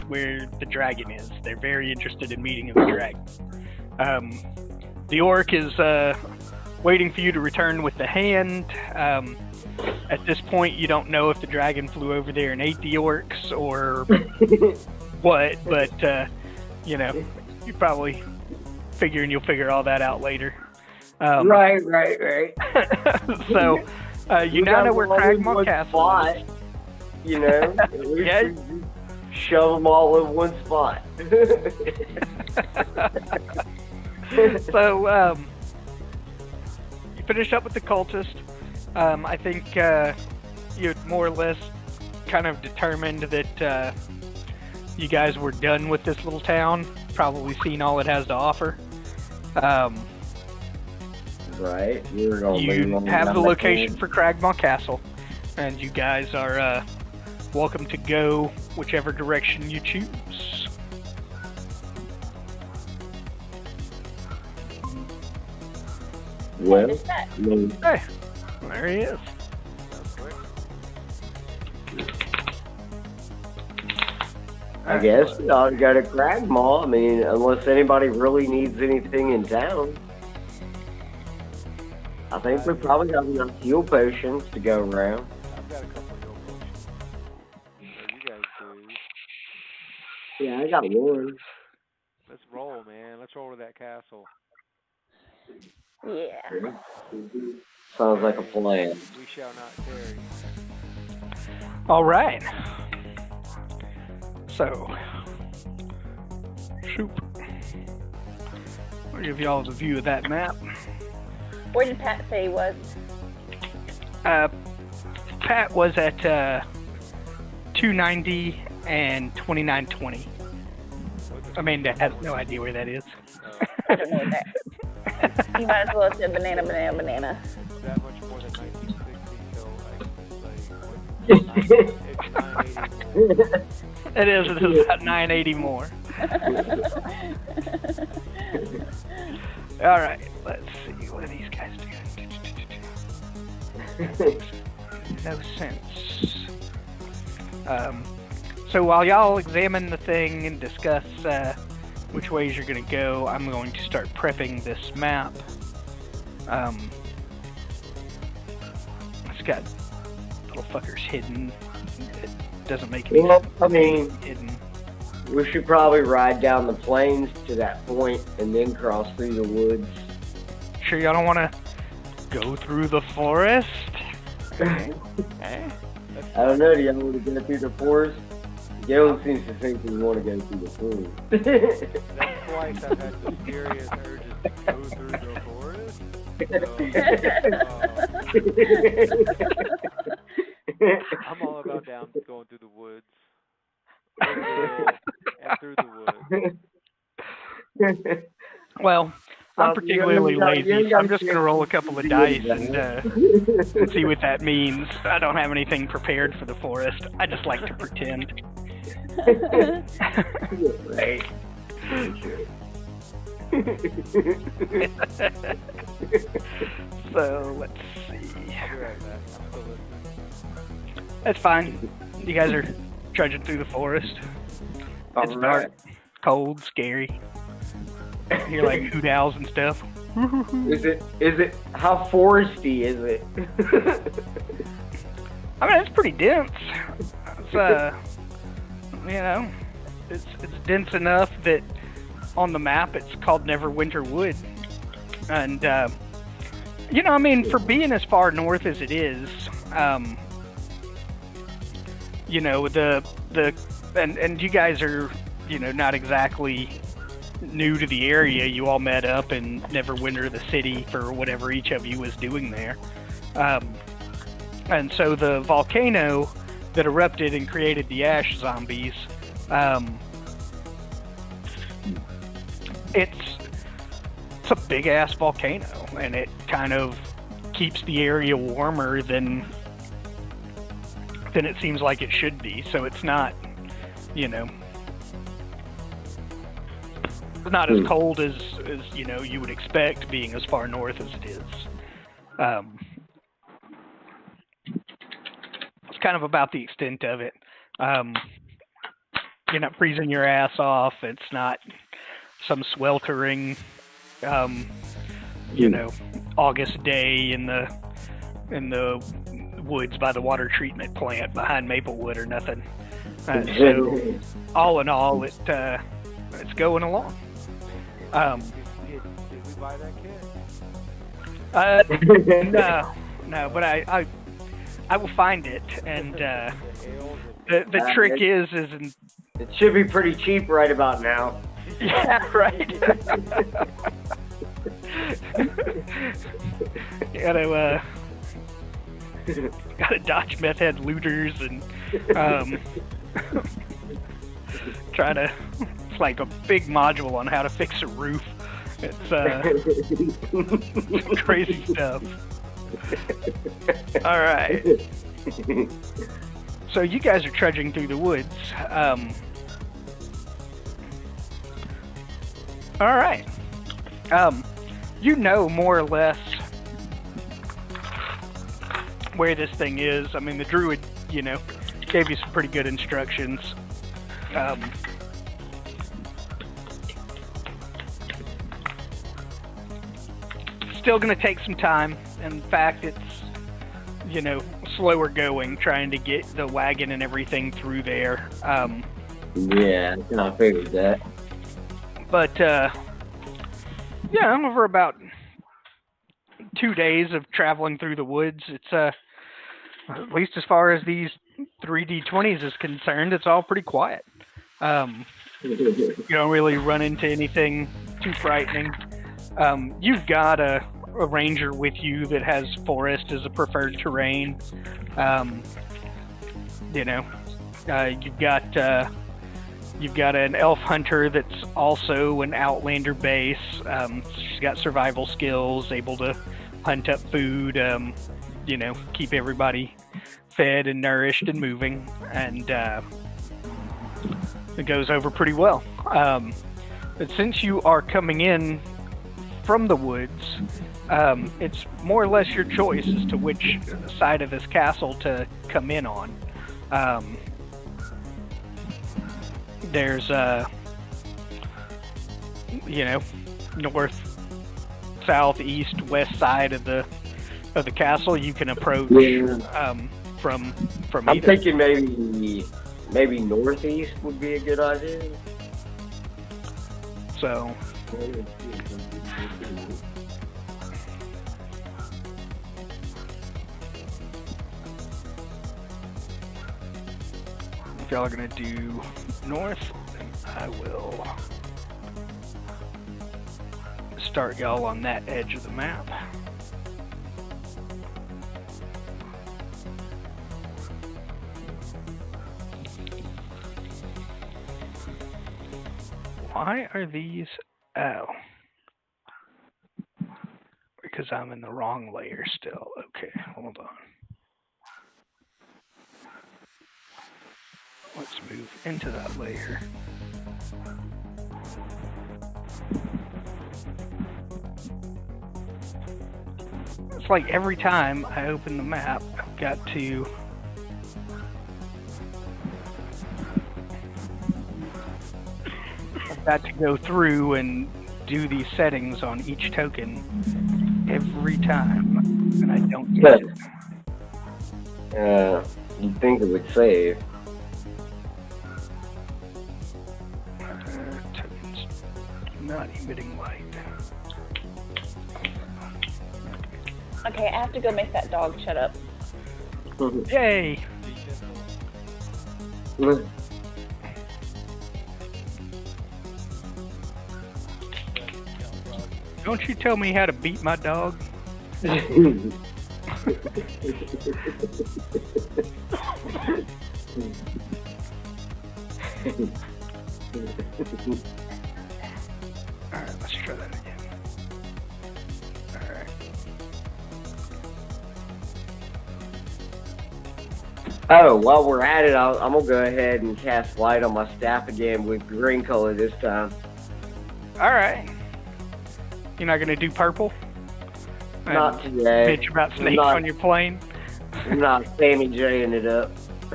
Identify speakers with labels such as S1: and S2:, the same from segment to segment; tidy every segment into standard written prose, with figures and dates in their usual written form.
S1: where the dragon is. They're very interested in meeting the dragon. The orc is waiting for you to return with the hand. At this point, you don't know if the dragon flew over there and ate the orcs or what, but you're probably figuring you'll figure all that out later.
S2: Right.
S1: So, you now know where Cragmaw Castle is.
S2: Yeah. Shove them all in one spot.
S1: So, you finish up with the cultist. I think you had more or less kind of determined that you guys were done with this little town, probably seen all it has to offer.
S2: Right. You
S1: have the location for Cragmaw Castle, and you guys are welcome to go whichever direction you choose.
S2: Well,
S1: hey, there he is.
S2: I guess we ought to go to Cragmaw. I mean, unless anybody really needs anything in town. I think we probably have enough heal potions to go around.
S3: I've got a couple of heal potions. You guys do.
S2: Yeah, I got one.
S3: Let's roll, man. Let's roll to that castle.
S4: Yeah.
S2: Sounds like a plan.
S3: We shall not tarry.
S1: All right. So, shoot. I'll give y'all a view of that map.
S4: Where did Pat say he was?
S1: Pat was at 290 and 2920. Amanda has no idea where that is.
S4: I don't know that. You might as well have said banana.
S3: That much more than 1960, so it's 980 more.
S1: It is about 980 more. All right, let's see what are these guys doing. No sense. So while y'all examine the thing and discuss which ways you're going to go, I'm going to start prepping this map. It's got little fuckers hidden. It doesn't make any sense.
S2: I mean,
S1: hidden.
S2: We should probably ride down the plains to that point and then cross through the woods.
S1: Sure y'all don't want to go through the forest?
S2: I don't know, do y'all want to go through the forest? Galen seems to think we want to go through the forest.
S3: That's twice I've had the serious urges to go through the forest. I'm all about down going through the woods. And through the woods.
S1: Well, I'm particularly lazy, so I'm just going to roll a couple of dice and see what that means. I don't have anything prepared for the forest. I just like to pretend.
S2: Right.
S1: So, let's see.
S3: I'll be right back. I'm still listening.
S1: That's fine. You guys are trudging through the forest. It's dark, cold, scary. You hear like hoot owls and stuff.
S2: Is it, how foresty is it?
S1: I mean, it's pretty dense. It's, it's dense enough that on the map it's called Neverwinter Wood. And, I mean, for being as far north as it is, and you guys are, not exactly new to the area. You all met up in Neverwinter, the city, for whatever each of you was doing there. And so the volcano that erupted and created the ash zombies, it's a big ass volcano, and it kind of keeps the area warmer than it seems like it should be. So it's not, it's not as cold as you would expect, being as far north as it is. It's kind of about the extent of it. you're not freezing your ass off. It's not some sweltering, August day in the woods by the water treatment plant behind Maplewood or nothing. So all in all, it's going along.
S3: Did we buy that kit?
S1: No, but I will find it, and the trick is
S2: it should be pretty cheap right about now.
S1: Yeah, right. Gotta dodge meth head looters and try to. It's like a big module on how to fix a roof. It's crazy stuff. All right. So you guys are trudging through the woods. All right. You know more or less where this thing is. I mean, the druid, gave you some pretty good instructions. Still going to take some time. In fact, it's, slower going, trying to get the wagon and everything through there.
S2: Yeah, I figured that.
S1: But, over about 2 days of traveling through the woods, it's, at least as far as these 3D20s is concerned, it's all pretty quiet. You don't really run into anything too frightening. You've got a ranger with you that has forest as a preferred terrain. You've got an elf hunter that's also an outlander base. She's got survival skills, able to hunt up food, keep everybody fed and nourished and moving, and it goes over pretty well. But since you are coming in from the woods, it's more or less your choice as to which side of this castle to come in on. There's north, south, east, west side of the castle you can approach from
S2: I'm
S1: either.
S2: thinking maybe northeast would be a good idea.
S1: So if y'all are gonna do north, then I will start y'all on that edge of the map. Why are these? Oh. Because I'm in the wrong layer still. Okay, hold on. Let's move into that layer. It's like every time I open the map, I've got to go through and do these settings on each token every time, and I don't get it.
S2: You'd think it would save.
S1: Tokens not emitting light.
S4: Okay, I have to go make that dog shut up.
S1: Yay! Don't you tell me how to beat my dog. Alright, let's try that again. Alright.
S2: Oh, while we're at it, I'm gonna go ahead and cast light on my staff again with green color this time.
S1: Alright. You're not gonna do purple?
S2: Not today.
S1: Bitch about snakes on your plane?
S2: I'm not Sammy J-ing it up.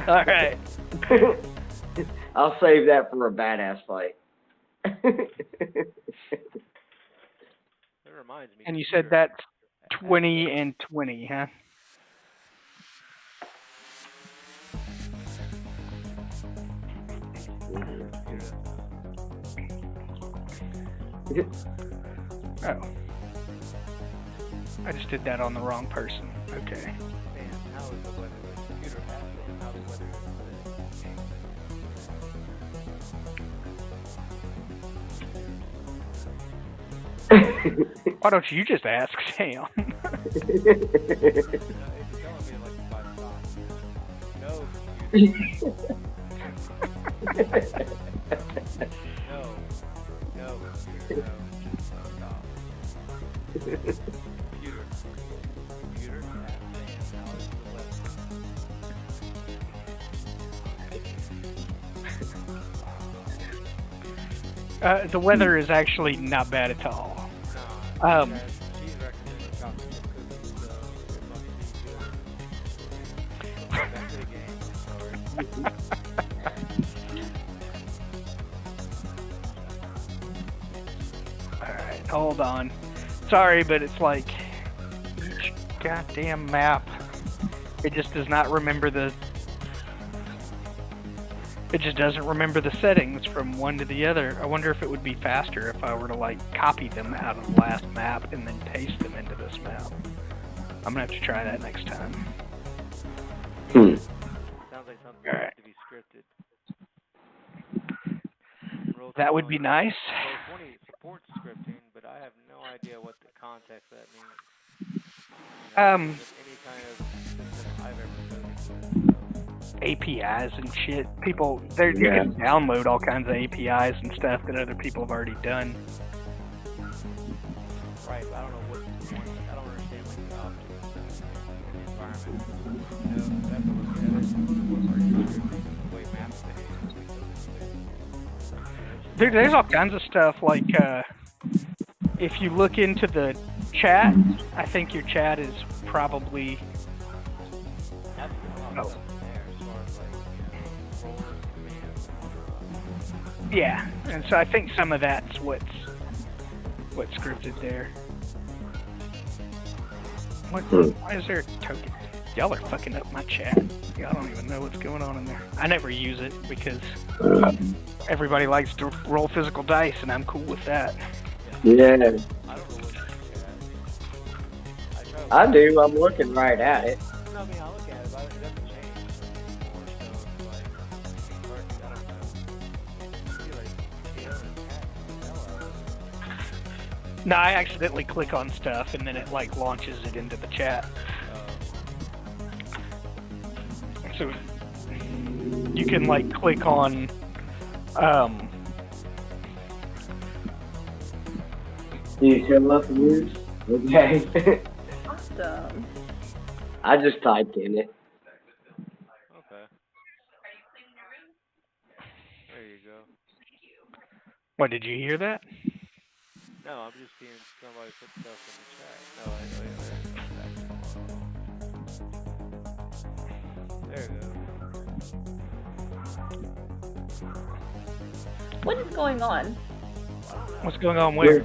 S1: Alright.
S2: I'll save that for a badass fight.
S3: That reminds me.
S1: And you said
S3: Peter,
S1: that's 20 and 20, huh? Oh. I just did that on the wrong person. Okay.
S3: Man, how is the weather with computer asset? How the weather
S1: Why don't you just ask Sam?
S3: It's telling me like 5 stocks. No, computer. No, computer, no. Stop. Computer. Computer, ask Sam, how is the weather?
S1: The weather is actually not bad at all.
S3: Nah, she's recommending chocolate chip cookies, so it must be good. Back to the game, sorry.
S1: Alright, hold on. Sorry, but it's like each goddamn map, it just does not remember the... It just doesn't remember the settings from one to the other. I wonder if it would be faster if I were to, like, copy them out of the last map and then paste them into this map. I'm gonna have to try that next time.
S3: Sounds like something that has to be scripted.
S1: That would be nice.
S3: Roll 20 supports scripting, but I have no idea what the context of that means. Any kind of system I've ever coded with.
S1: APIs and shit. People, you can download all kinds of APIs and stuff that other people have already done.
S3: Right, but I don't know what I don't understand like the objects in the environment. You know, I have to look at it. What are you scripting? The way maps behave.
S1: There's all kinds of stuff like if you look into the chat, I think your chat is probably yeah, and so I think some of that's what's scripted there. Why is there a token? Y'all are fucking up my chat. Y'all don't even know what's going on in there. I never use it because everybody likes to roll physical dice, and I'm cool with that.
S2: Yeah.
S3: I don't know what
S2: I do. I'm looking right at it.
S3: No, I mean, I look at it, but it doesn't change anymore, so it's like, I don't know. I feel like tail and cat and
S1: No, I accidentally click on stuff, and then it like launches it into the chat. So you can like click on
S2: You show up and use? Okay.
S4: Awesome.
S2: I just typed in it.
S3: Okay. There you go.
S1: What, did you hear that?
S3: No, I'm just seeing somebody put stuff in the chat. No, there you go.
S4: What is going on?
S1: What's going on where?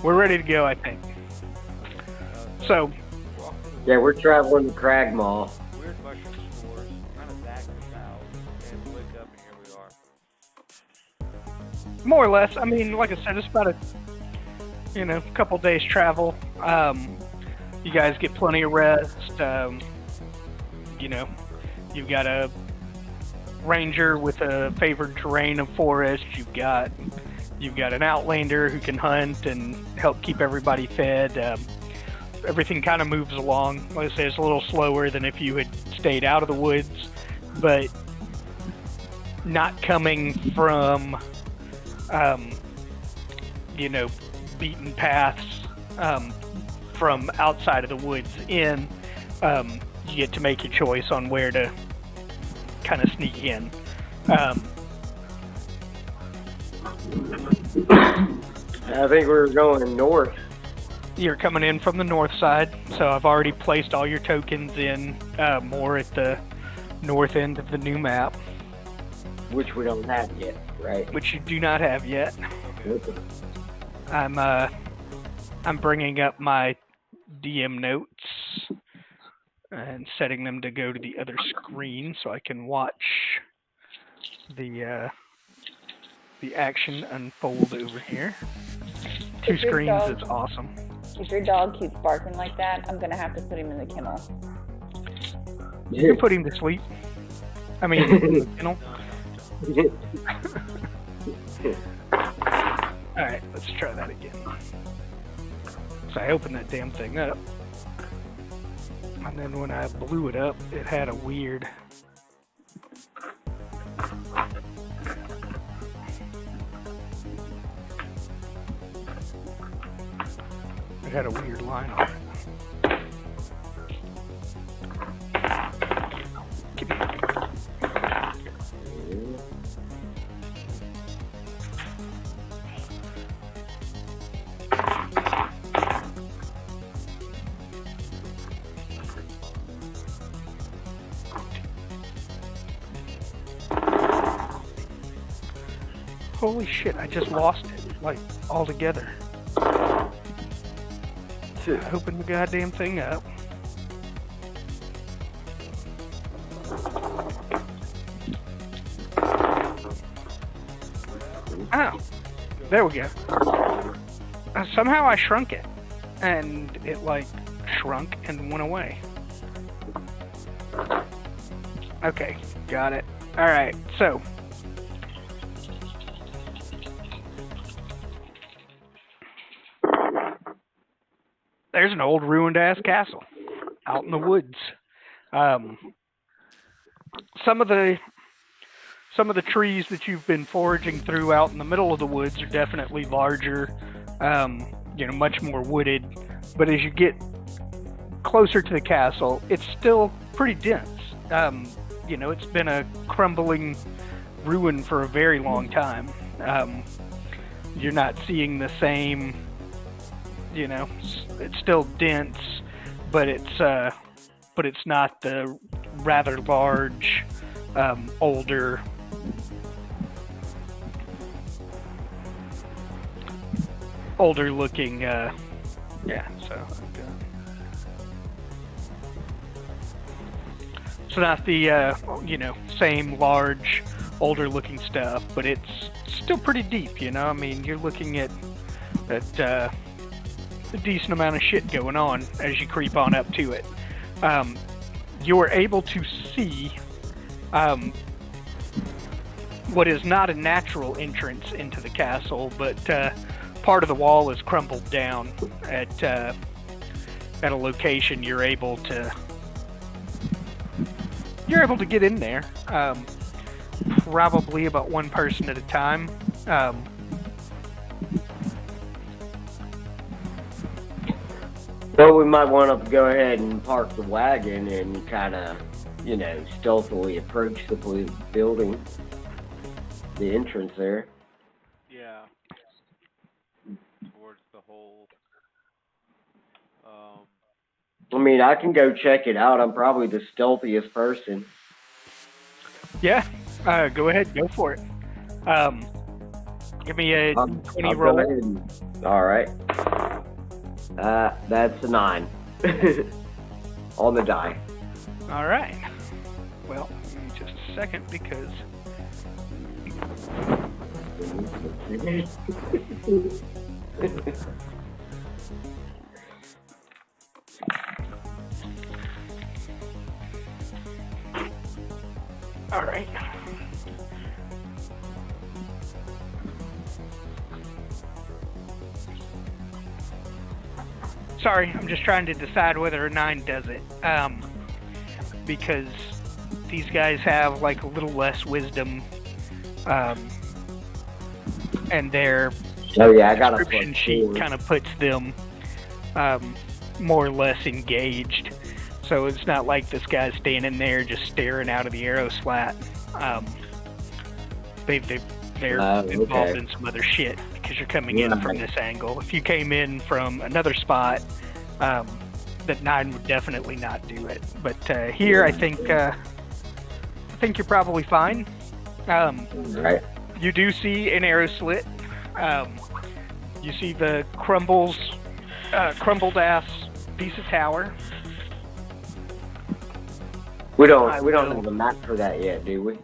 S1: We're ready to go, I think. So,
S2: yeah, we're traveling to Cragmaw.
S3: Weird mushroom spores, kind of back to south, and we wake up and here we are.
S1: more or less, I mean, like I said, it's about a, couple days travel. You guys get plenty of rest. You've got a ranger with a favored terrain of forest. You've got an outlander who can hunt and help keep everybody fed. Everything kind of moves along. Like I say, it's a little slower than if you had stayed out of the woods, but not coming from, beaten paths from outside of the woods in. You get to make your choice on where to kind of sneak in.
S2: I think we were going north.
S1: You're coming in from the north side, so I've already placed all your tokens in more at the north end of the new map.
S2: Which we don't have yet, right?
S1: which you do not have yet.
S2: Okay.
S1: I'm bringing up my DM notes and setting them to go to the other screen so I can watch the action unfold over here. Two
S4: If your
S1: screens
S4: dog-
S1: is awesome.
S4: If your dog keeps barking like that, I'm gonna have to put him in the kennel.
S1: You can put him to sleep. I mean, in the kennel. Alright, let's try that again. So I opened that damn thing up. And then when I blew it up, it had a weird... It had a weird line on it. Give me Holy shit, I just lost it, like, altogether. Open the goddamn thing up. Oh, there we go. Somehow I shrunk it, and it, like, shrunk and went away. Okay, got it. Alright, so... There's an old ruined-ass castle out in the woods. Some of the trees that you've been foraging through out in the middle of the woods are definitely larger, much more wooded. But as you get closer to the castle, it's still pretty dense. It's been a crumbling ruin for a very long time. You're not seeing the same... it's still dense, but it's not the rather large, older looking, so not the, same large, older looking stuff, but it's still pretty deep, I mean, you're looking at a decent amount of shit going on as you creep on up to it. You're able to see what is not a natural entrance into the castle, but part of the wall is crumbled down at a location. You're able to get in there, probably about one person at a time.
S2: So we might want to go ahead and park the wagon and kind of, stealthily approach the building, the entrance there.
S3: Yeah. Towards the whole.
S2: I mean, I can go check it out. I'm probably the stealthiest person.
S1: Yeah, go ahead, go for it. Give me a 20
S2: I'll
S1: roll.
S2: go ahead all right. That's a 9 on the die.
S1: All right. Well, give me just a second because all right. Sorry, I'm just trying to decide whether a 9 does it. Because these guys have like a little less wisdom, and their description sheet kind of puts them more or less engaged. So it's not like this guy's standing there just staring out of the arrow slat. They're involved in some other shit because you're coming in from this angle. If you came in from another spot, that 9 would definitely not do it. But here, I think you're probably fine.
S2: Right.
S1: You do see an arrow slit. You see the crumbled ass piece of tower.
S2: We don't have a map for that yet, do we?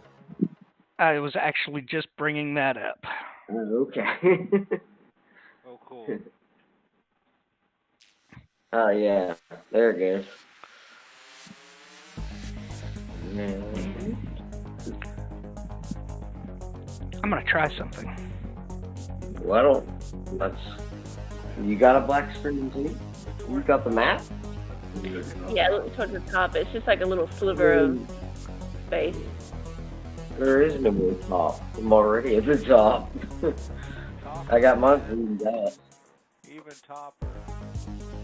S1: I was actually just bringing that up.
S2: Oh, okay.
S3: Oh, cool.
S2: Oh yeah, there it goes.
S1: I'm gonna try something.
S2: Well, let's. You got a black screen too? You got the map?
S4: Yeah, look towards the top. It's just like a little sliver of space.
S2: There is no more top. I'm already at the top.
S3: Topper,
S2: I got mine zoomed out.
S3: even topper.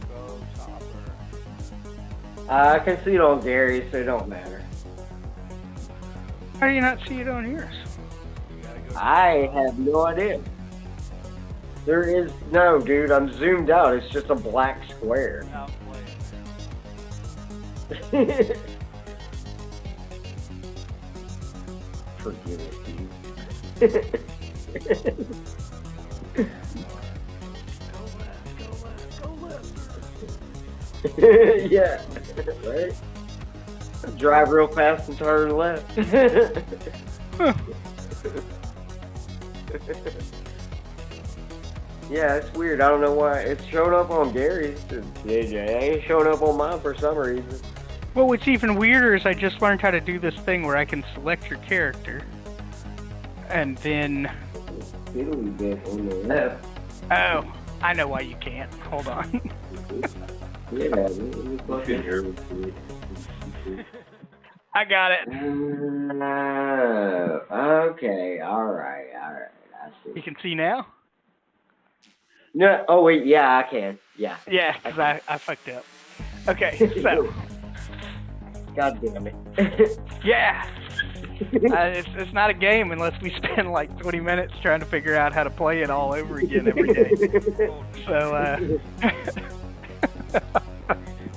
S3: Go topper.
S2: I can see it on Gary, so it don't matter.
S1: How do you not see it on yours?
S3: You gotta go.
S2: I have no idea. There is no, dude. I'm zoomed out. It's just a black square.
S3: Outplay it, man.
S2: Forgive it,
S1: Go left.
S2: dude. Yeah, right. Drive real fast and turn left. Yeah, it's weird. I don't know why it's showing up on Gary's. It ain't showing up on mine for some reason.
S1: Well, what's even weirder is I just learned how to do this thing where I can select your character, and then
S2: Fiddly bit on the left.
S1: oh, I know why you can't. Hold on.
S2: Yeah,
S1: I got it.
S2: Okay, alright, I see.
S1: You can see now?
S2: No, oh wait, yeah, I can. Yeah.
S1: Yeah, because I fucked up. Okay, so
S2: God damn it.
S1: yeah. It's not a game unless we spend like 20 minutes trying to figure out how to play it all over again every day. So,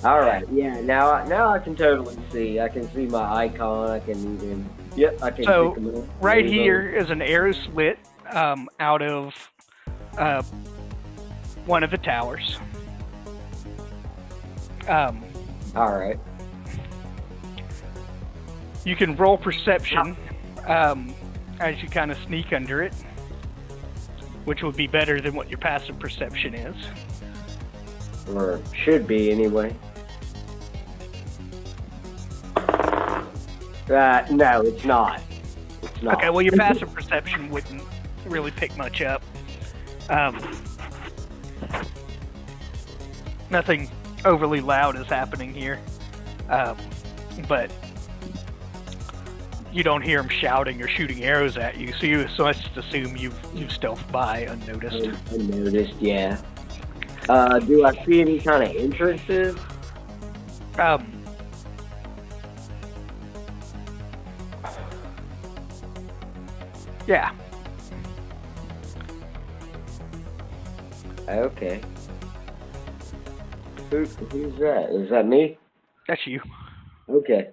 S2: Alright, yeah, now I can totally see. I can see my icon, I can even, yep, I can
S1: So,
S2: pick them up.
S1: right here is an arrow slit out of one of the towers.
S2: Alright.
S1: You can roll perception as you kind of sneak under it, which would be better than what your passive perception is.
S2: Or should be, anyway. No, it's not. It's not.
S1: Okay, well, your passive perception wouldn't really pick much up. Nothing overly loud is happening here, but you don't hear them shouting or shooting arrows at you, so I just assume you've stealthed by unnoticed.
S2: Unnoticed, yeah. Do I see any kind of entrances?
S1: Yeah.
S2: Okay. Who's that? Is that me?
S1: That's you.
S2: Okay.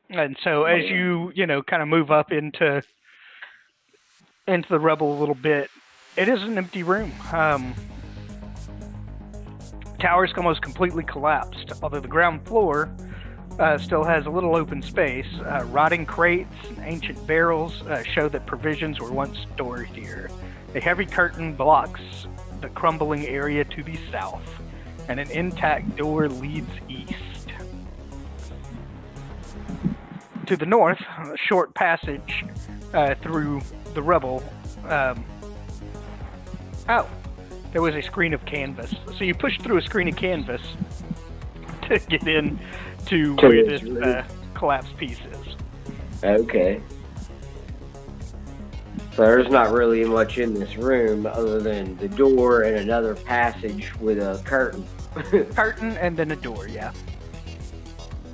S1: And so as you kind of move up into the rubble a little bit, it is an empty room. Tower's almost completely collapsed, although the ground floor still has a little open space. Rotting crates and ancient barrels show that provisions were once stored here. A heavy curtain blocks the crumbling area to the south, and an intact door leads east. To the north, a short passage through the rubble. There was a screen of canvas. So you push through a screen of canvas to get in to where this collapsed piece is.
S2: Okay. So there's not really much in this room other than the door and another passage with a curtain.
S1: Curtain and then a door, yeah.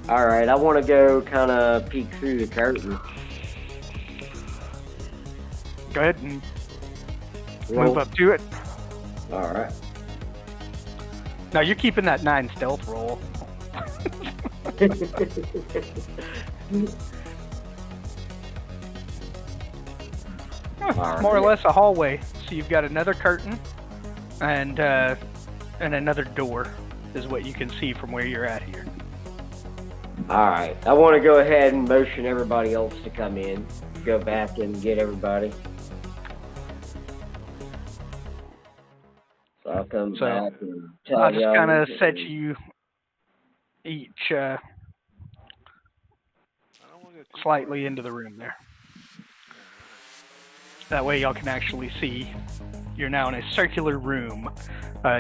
S2: Alright, I want to go kind of peek through the curtain.
S1: Go ahead and move up to it.
S2: Alright.
S1: Now you're keeping that 9 stealth roll. It's more or less a hallway. So you've got another curtain and another door is what you can see from where you're at here.
S2: Alright, I want to go ahead and motion everybody else to come in. Go back and get everybody. So I'll come back and tell
S1: I'll just kind of
S2: y'all.
S1: set you each slightly into the room there. That way y'all can actually see. You're now in a circular room.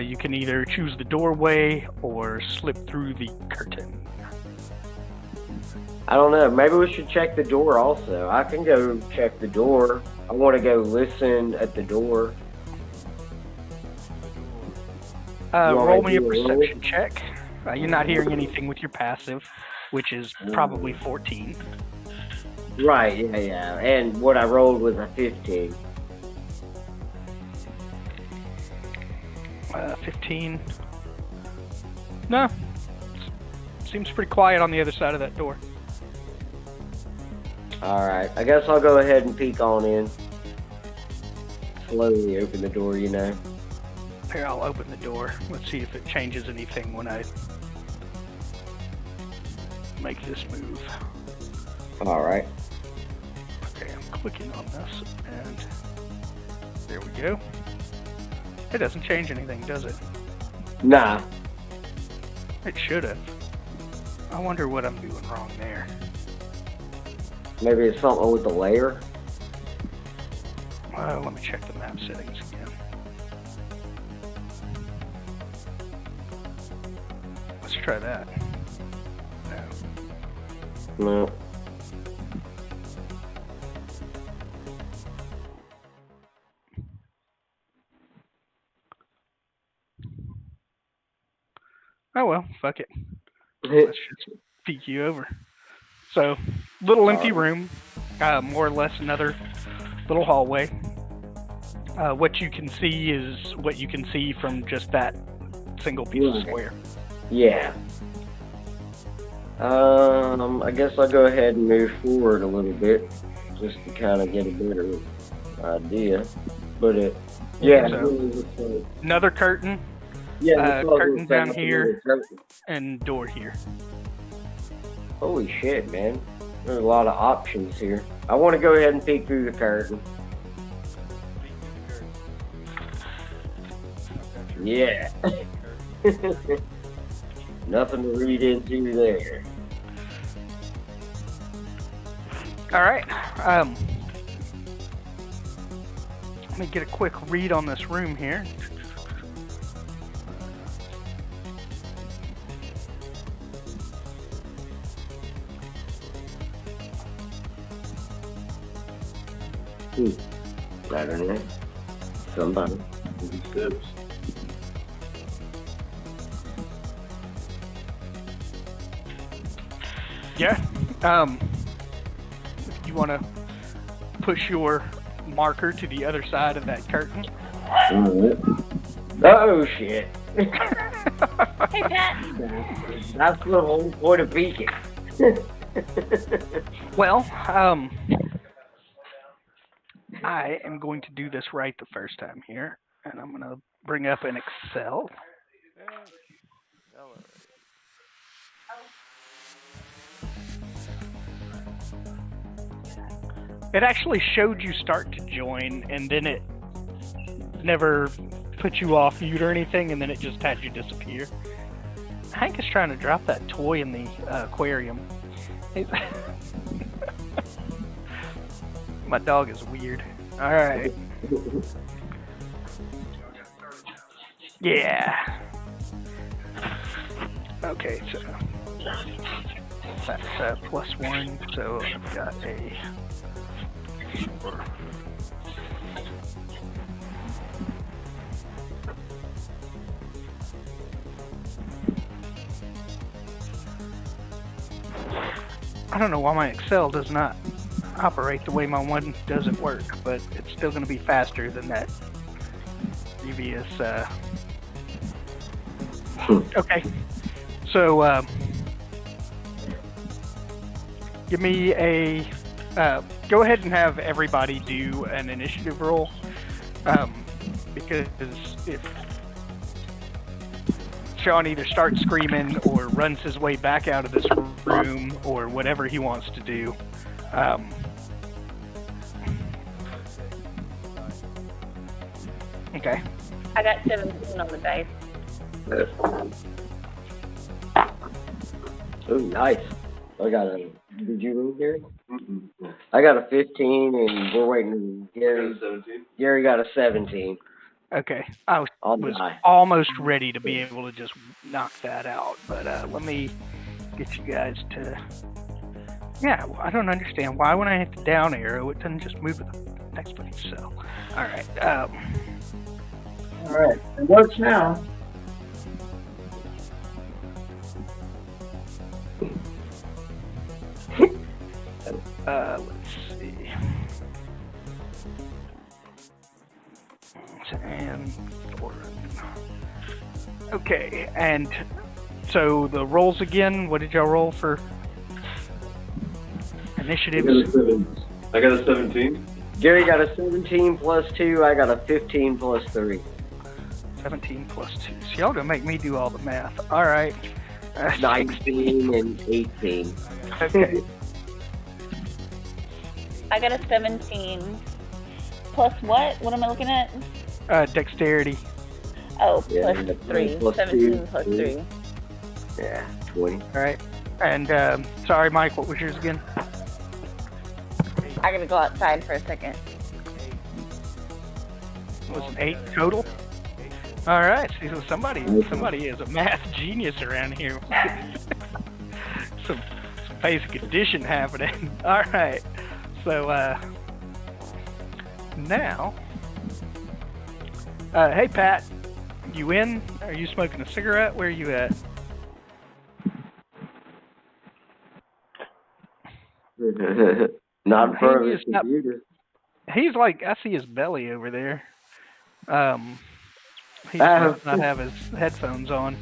S1: You can either choose the doorway or slip through the curtain.
S2: I don't know. Maybe we should check the door also. I can go check the door. I want to go listen at the door.
S1: Roll me a perception check. You're not hearing anything with your passive, which is probably 14.
S2: Right, yeah. And what I rolled was a 15.
S1: 15. No. Seems pretty quiet on the other side of that door.
S2: Alright, I guess I'll go ahead and peek on in. Slowly open the door, you know.
S1: Here, I'll open the door. Let's see if it changes anything when I make this move.
S2: Alright.
S1: Okay, I'm clicking on this, and there we go. It doesn't change anything, does it?
S2: Nah.
S1: It should have. I wonder what I'm doing wrong there.
S2: Maybe it's something with the layer?
S1: Let me check the map settings again. Let's try that.
S2: No.
S1: Oh well, fuck it. Let's just peek you over. So, little empty room, more or less another little hallway. What you can see is what you can see from just that single piece of square.
S2: Yeah. I guess I'll go ahead and move forward a little bit, just to kind of get a better idea. But yeah.
S1: So, another curtain.
S2: Yeah.
S1: Curtain down here and door here.
S2: Holy shit, man. There's a lot of options here. I want to go ahead and peek through the curtain. Yeah. Nothing to read into there.
S1: Alright. Let me get a quick read on this room here.
S2: I don't know. Somebody.
S1: Yeah. If you want to push your marker to the other side of that curtain.
S2: Oh shit.
S4: Hey, Pat.
S2: That's the whole point of peeking.
S1: Well, I am going to do this right the first time here, and I'm going to bring up an Excel. It actually showed you start to join, and then it never put you off mute or anything, and then it just had you disappear. Hank is trying to drop that toy in the aquarium. My dog is weird. Alright. Yeah. Okay, so that's +1, so I've got a 4. I don't know why my Excel does not operate the way my one doesn't work, but it's still going to be faster than that previous. Okay, so give me a Go ahead and have everybody do an initiative roll. Because if Sean either starts screaming or runs his way back out of this room or whatever he wants to do. Okay.
S4: I got 17 on the dice.
S2: Oh, nice. I got a. Did you move, Gary? I got a 15, and we're waiting. Gary. 17. Gary got a 17.
S1: Okay. I was almost ready to be able to just knock that out, but let me get you guys to. Yeah, I don't understand why when I hit the down arrow, it doesn't just move to the next fucking cell. All right.
S5: All right. It works now.
S1: Let's see. And okay, and so the rolls again. What did y'all roll for initiatives?
S6: I got a 17.
S2: Gary got a 17 plus 2. I got a 15 plus 3.
S1: 17 plus 2. So y'all gonna make me do all the math. All right.
S2: 19 and 18.
S1: Okay.
S4: I got a 17. Plus what? What am I looking at?
S1: Dexterity.
S4: Oh,
S2: Yeah,
S4: plus 3.
S2: plus
S4: 17
S2: 2.
S4: plus 3.
S2: Yeah, 20.
S1: All right. And sorry, Mike. What was yours again?
S4: I gotta go outside for a second.
S1: It was 8 total. All right. So somebody is a math genius around here. some basic addition happening. All right. So now, hey Pat, you in? Are you smoking a cigarette? Where are you at?
S2: Not in front of his computer.
S1: He's like, I see his belly over there. He does not have his headphones on.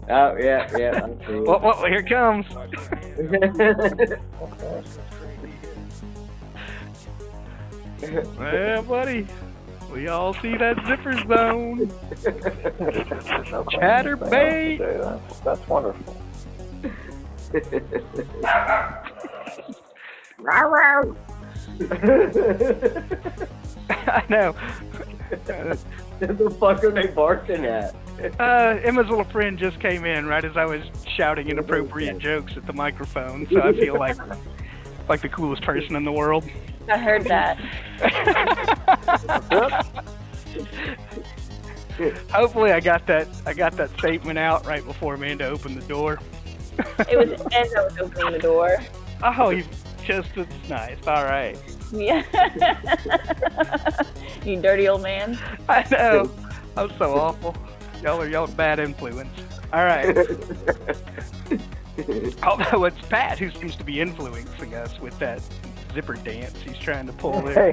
S2: Oh, yeah.
S1: Well, here it comes. Well, buddy, we all see that zipper zone. Chatterbait.
S5: That's wonderful.
S1: I know.
S2: What the fuck are they barking at?
S1: Emma's little friend just came in right as I was shouting inappropriate jokes at the microphone, so I feel like the coolest person in the world.
S4: I heard that.
S1: Hopefully I got that statement out right before Amanda opened the door.
S4: It was as I was opening the door.
S1: Oh, you just as nice. All right.
S4: Yeah. You dirty old man.
S1: I know. I'm so awful. Y'all bad influence. All right. Although it's Pat who seems to be influencing us with that zipper dance he's trying to pull there.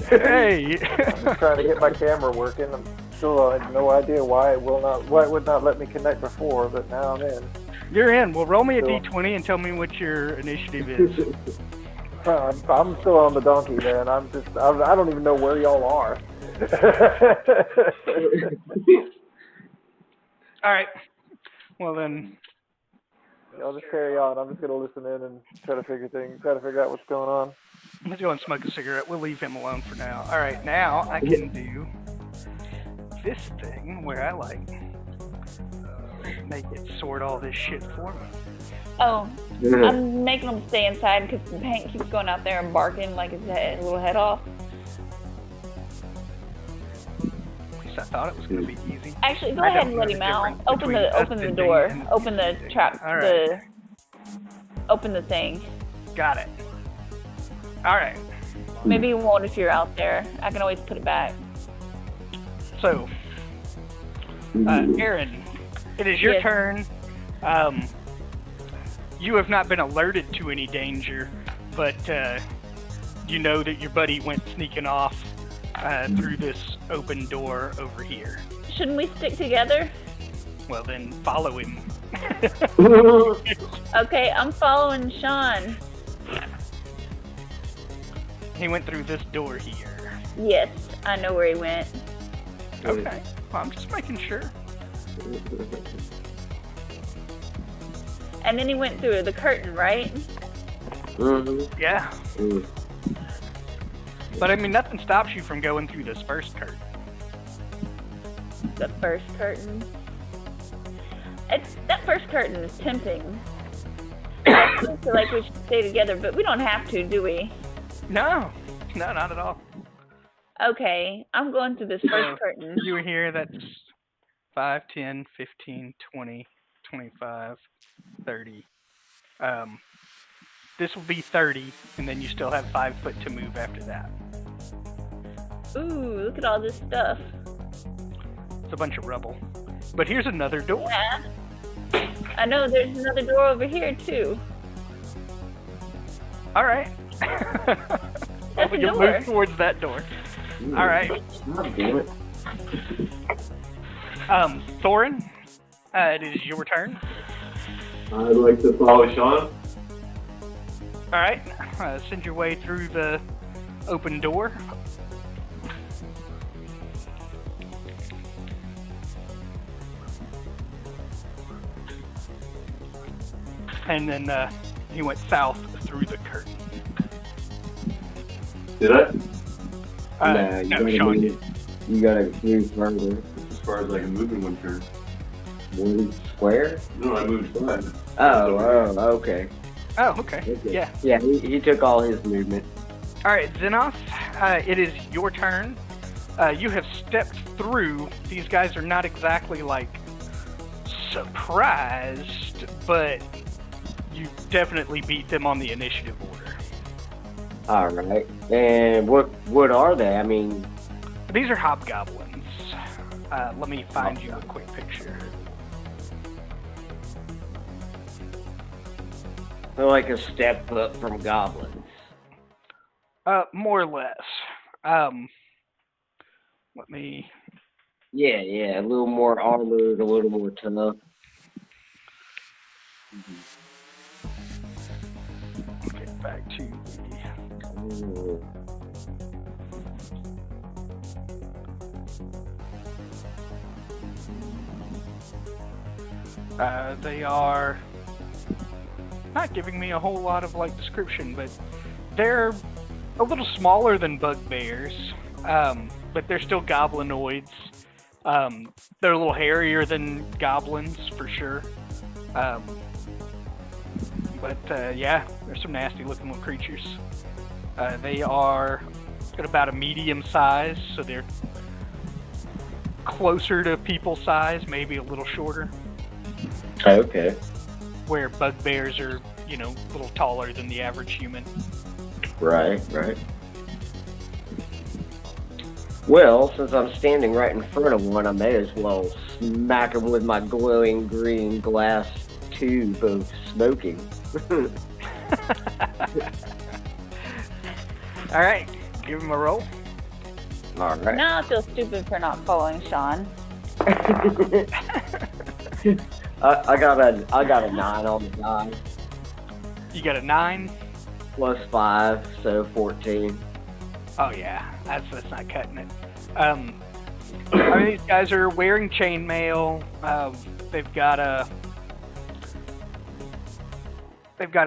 S1: Hey.
S5: I'm just trying to get my camera working. I'm still I have no idea why it would not let me connect before, but now I'm in.
S1: You're in. Well, roll me a d20 and tell me what your initiative is.
S5: I'm still on the donkey, man. I don't even know where y'all are.
S1: All right. Well then,
S5: Y'all just carry on. I'm just gonna listen in and try to figure out what's going on.
S1: let's go and smoke a cigarette. We'll leave him alone for now. All right. Now I can do this thing where I make it sort all this shit for me.
S4: Oh, I'm making him stay inside because Hank keeps going out there and barking like his little head off.
S1: At least I thought it was going to be easy.
S4: Actually, go ahead and let him out. Open the door. Open the trap.
S1: Right.
S4: Open the thing.
S1: Got it. All right.
S4: Maybe you won't if you're out there. I can always put it back.
S1: So, Aaron, it is your turn. You have not been alerted to any danger, but you know that your buddy went sneaking off through this open door over here.
S4: Shouldn't we stick together?
S1: Well, then follow him.
S4: Okay, I'm following Sean.
S1: He went through this door here.
S4: Yes, I know where he went.
S1: Okay. Well, I'm just making sure.
S4: And then he went through the curtain, right?
S2: Mm-hmm.
S1: Yeah.
S2: Mm.
S1: But I mean, nothing stops you from going through this first curtain.
S4: The first curtain. That first curtain is tempting. I feel like we should stay together, but we don't have to, do we?
S1: No, not at all.
S4: Okay, I'm going through this first curtain.
S1: You were here, that's 5, 10, 15, 20, 25, 30. This will be 30, and then you still have 5 foot to move after that.
S4: Ooh, look at all this stuff.
S1: It's a bunch of rubble. But here's another door.
S4: Yeah. I know, there's another door over here, too.
S1: All right.
S4: That's a
S1: You'll
S4: door.
S1: move towards that door. All right.
S2: God damn it.
S1: Thorin, it is your turn.
S6: I'd like to follow Sean.
S1: All right. Send your way through the open door. And then he went south through the curtain.
S6: Did I?
S2: Nah,
S1: No, Sean did.
S2: You gotta move further.
S6: As far as I can move in one turn.
S2: One square?
S6: No, I moved 5.
S2: Oh, okay.
S1: Oh, okay. Yeah.
S2: Yeah, he took all his movement.
S1: All right, Xenos, it is your turn. You have stepped through. These guys are not exactly, like, surprised, but you definitely beat them on the initiative order.
S2: All right. And what are they? I mean,
S1: These are hobgoblins. Let me find you a quick picture.
S2: they're like a step up from goblins.
S1: More or less. Let me...
S2: Yeah, a little more armored, a little more tough.
S1: get back to the...
S2: Ooh.
S1: They are not giving me a whole lot of like description, but they're a little smaller than bugbears, but they're still goblinoids. They're a little hairier than goblins for sure. But yeah, they're some nasty looking little creatures. They are at about a medium size, so they're closer to people size, maybe a little shorter.
S2: Okay.
S1: Where bugbears are, you know, a little taller than the average human.
S2: Right. Well, since I'm standing right in front of one, I may as well smack him with my glowing green glass tube of smoking.
S1: Alright, give him a roll.
S2: All right.
S4: Now I feel stupid for not following Sean.
S2: I got a 9 on the die.
S1: You got a 9.
S2: Plus 5, so 14.
S1: Oh yeah, that's not cutting it. I mean, these guys are wearing chainmail. They've got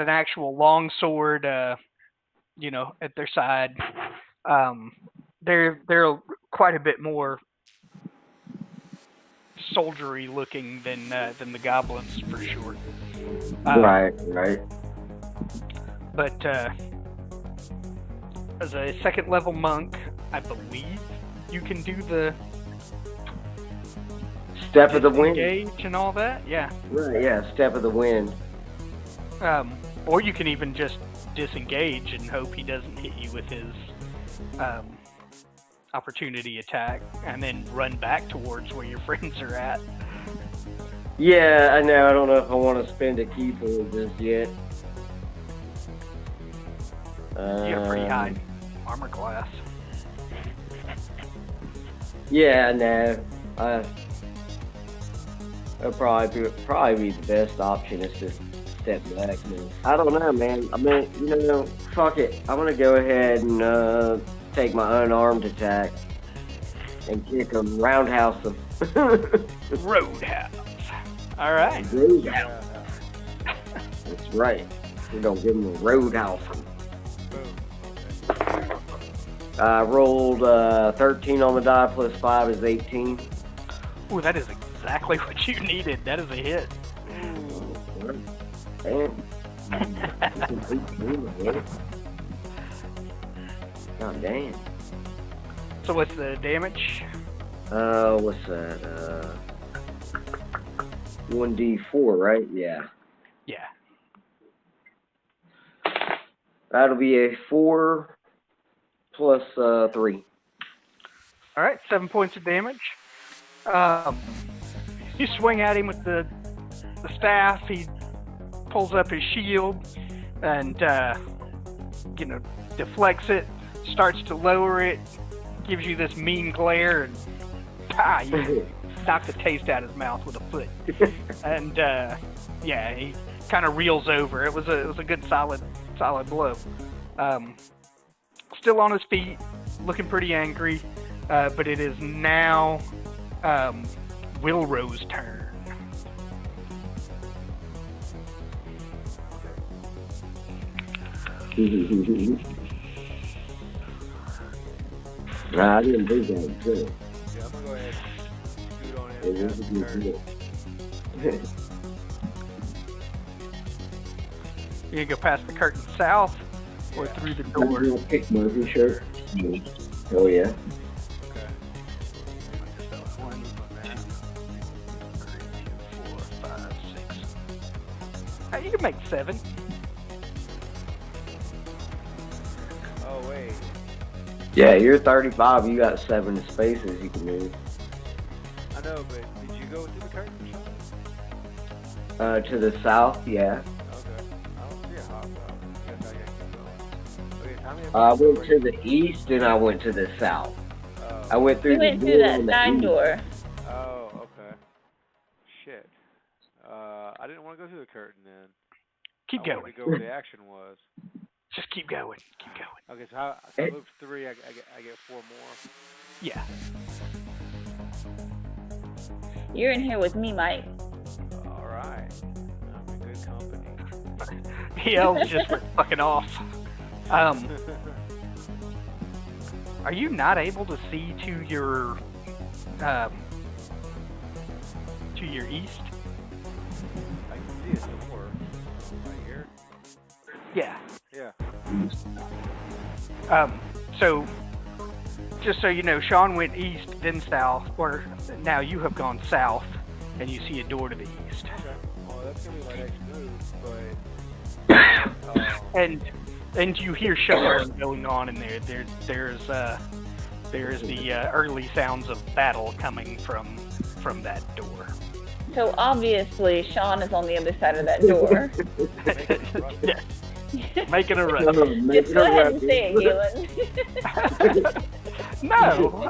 S1: an actual long sword, you know, at their side. They're quite a bit more soldiery looking than the goblins for sure.
S2: Right.
S1: But as a 2nd level monk, I believe you can do the
S2: Step of the wind.
S1: engage and all that. Yeah.
S2: Right, yeah, step of the wind.
S1: Or you can even just disengage and hope he doesn't hit you with his opportunity attack, and then run back towards where your friends are at.
S2: Yeah, I know. I don't know if I want to spend a key point just yet.
S1: You have pretty high armor class.
S2: Yeah, I know. That'll probably be the best option is to step back, man. I don't know, man. I mean, fuck it. I'm gonna go ahead and take my unarmed attack and kick him, roundhouse him.
S1: Roadhouse. All right.
S2: Roadhouse. That's right. We're gonna give him a roadhouse. I rolled 13 on the die plus 5 is 18.
S1: Ooh, that is exactly what you needed. That is a hit.
S2: Damn. God damn.
S1: So what's the damage?
S2: What's that? 1d4, right? Yeah.
S1: Yeah.
S2: That'll be a 4 plus 3.
S1: All right, 7 points of damage. You swing at him with the staff. He pulls up his shield and deflects it. Starts to lower it. Gives you this mean glare, and you knock the taste out of his mouth with a foot. And he kind of reels over. It was a good solid blow. Still on his feet, looking pretty angry, but it is now Wilrow's turn.
S2: I didn't do that. Good.
S3: Yeah, I'm gonna go ahead and shoot on
S2: It
S3: him.
S2: was a good hit.
S1: You gonna go past the curtain south or through the door?
S2: I'll pick Murphy shirt. Oh yeah.
S3: Okay.
S1: 1, 2, 3, 4, 5, 6. You can make 7.
S3: Oh wait.
S2: Yeah, you're 35. You got 7 spaces you can move.
S3: I know, but did you go through the curtain?
S2: To the south, yeah.
S3: Okay. I don't see a hobgoblin. I guess I gotta keep going. Okay, how many?
S2: I went to the east and I went to the south.
S3: Oh.
S2: I went through
S4: We went
S2: the
S4: through
S2: door
S4: that
S2: on the
S4: side
S2: east.
S4: door.
S3: Oh, okay. Shit. I didn't want to go through the curtain then.
S1: Keep
S3: I
S1: going.
S3: wanted to go where the action was.
S1: Just keep going. Keep going.
S3: Okay, so I moved 3. I get 4 more.
S1: Yeah.
S4: You're in here with me, Mike.
S3: All right. I'm in good company.
S1: He elves just went fucking off. Are you not able to see to your east?
S3: I can see a door right here.
S1: Yeah.
S3: Yeah.
S1: So, just so you know, Sean went east, then south, or now you have gone south, and you see a door to the east.
S3: Okay. Well, that's gonna be my next move, but.
S1: And you hear shuffling going on in there. There's the early sounds of battle coming from that door.
S4: So obviously, Sean is on the other side of that door.
S1: Yeah. Making a run.
S4: Just go ahead and say it, Galen.
S1: No,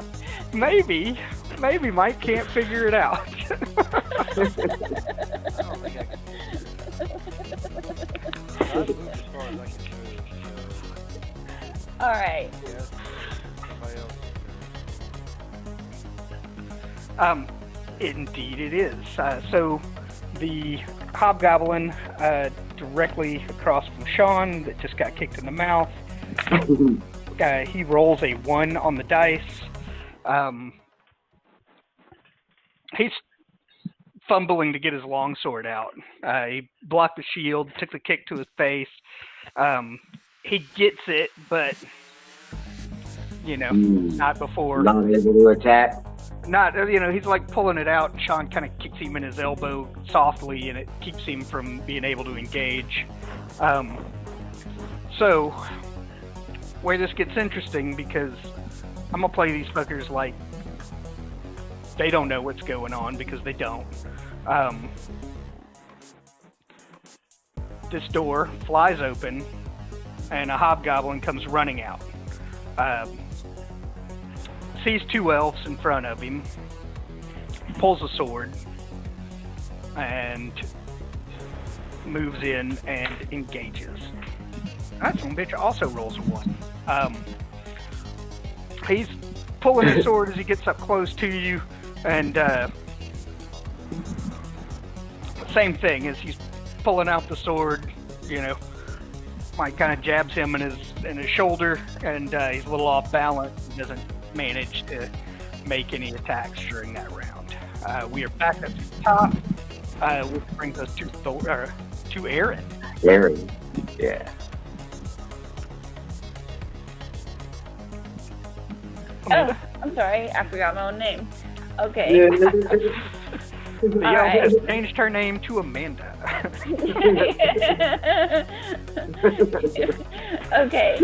S1: maybe Mike can't figure it out.
S3: I don't think I can. I've moved as far as I can move, so
S4: All right.
S3: yes, somebody else.
S1: Indeed it is. So the hobgoblin directly across from Sean that just got kicked in the mouth. He rolls a 1 on the dice. He's fumbling to get his longsword out. He blocked the shield, took the kick to his face. He gets it, but not before.
S2: Not able to attack.
S1: He's like pulling it out. And Sean kind of kicks him in his elbow softly, and it keeps him from being able to engage. So, where this gets interesting, because I'm gonna play these fuckers like they don't know what's going on, because they don't. This door flies open, and a hobgoblin comes running out. Sees 2 elves in front of him, pulls a sword, and moves in and engages. That son of a bitch also rolls a 1. He's pulling his sword as he gets up close to you, and same thing as he's pulling out the sword, Mike kind of jabs him in his shoulder, and he's a little off balance and doesn't manage to make any attacks during that round. We are back at the top, which brings us to Aaron.
S2: Aaron. Yeah.
S4: Oh, I'm sorry. I forgot my own name. Okay.
S1: The elf has changed her name to Amanda.
S4: Okay.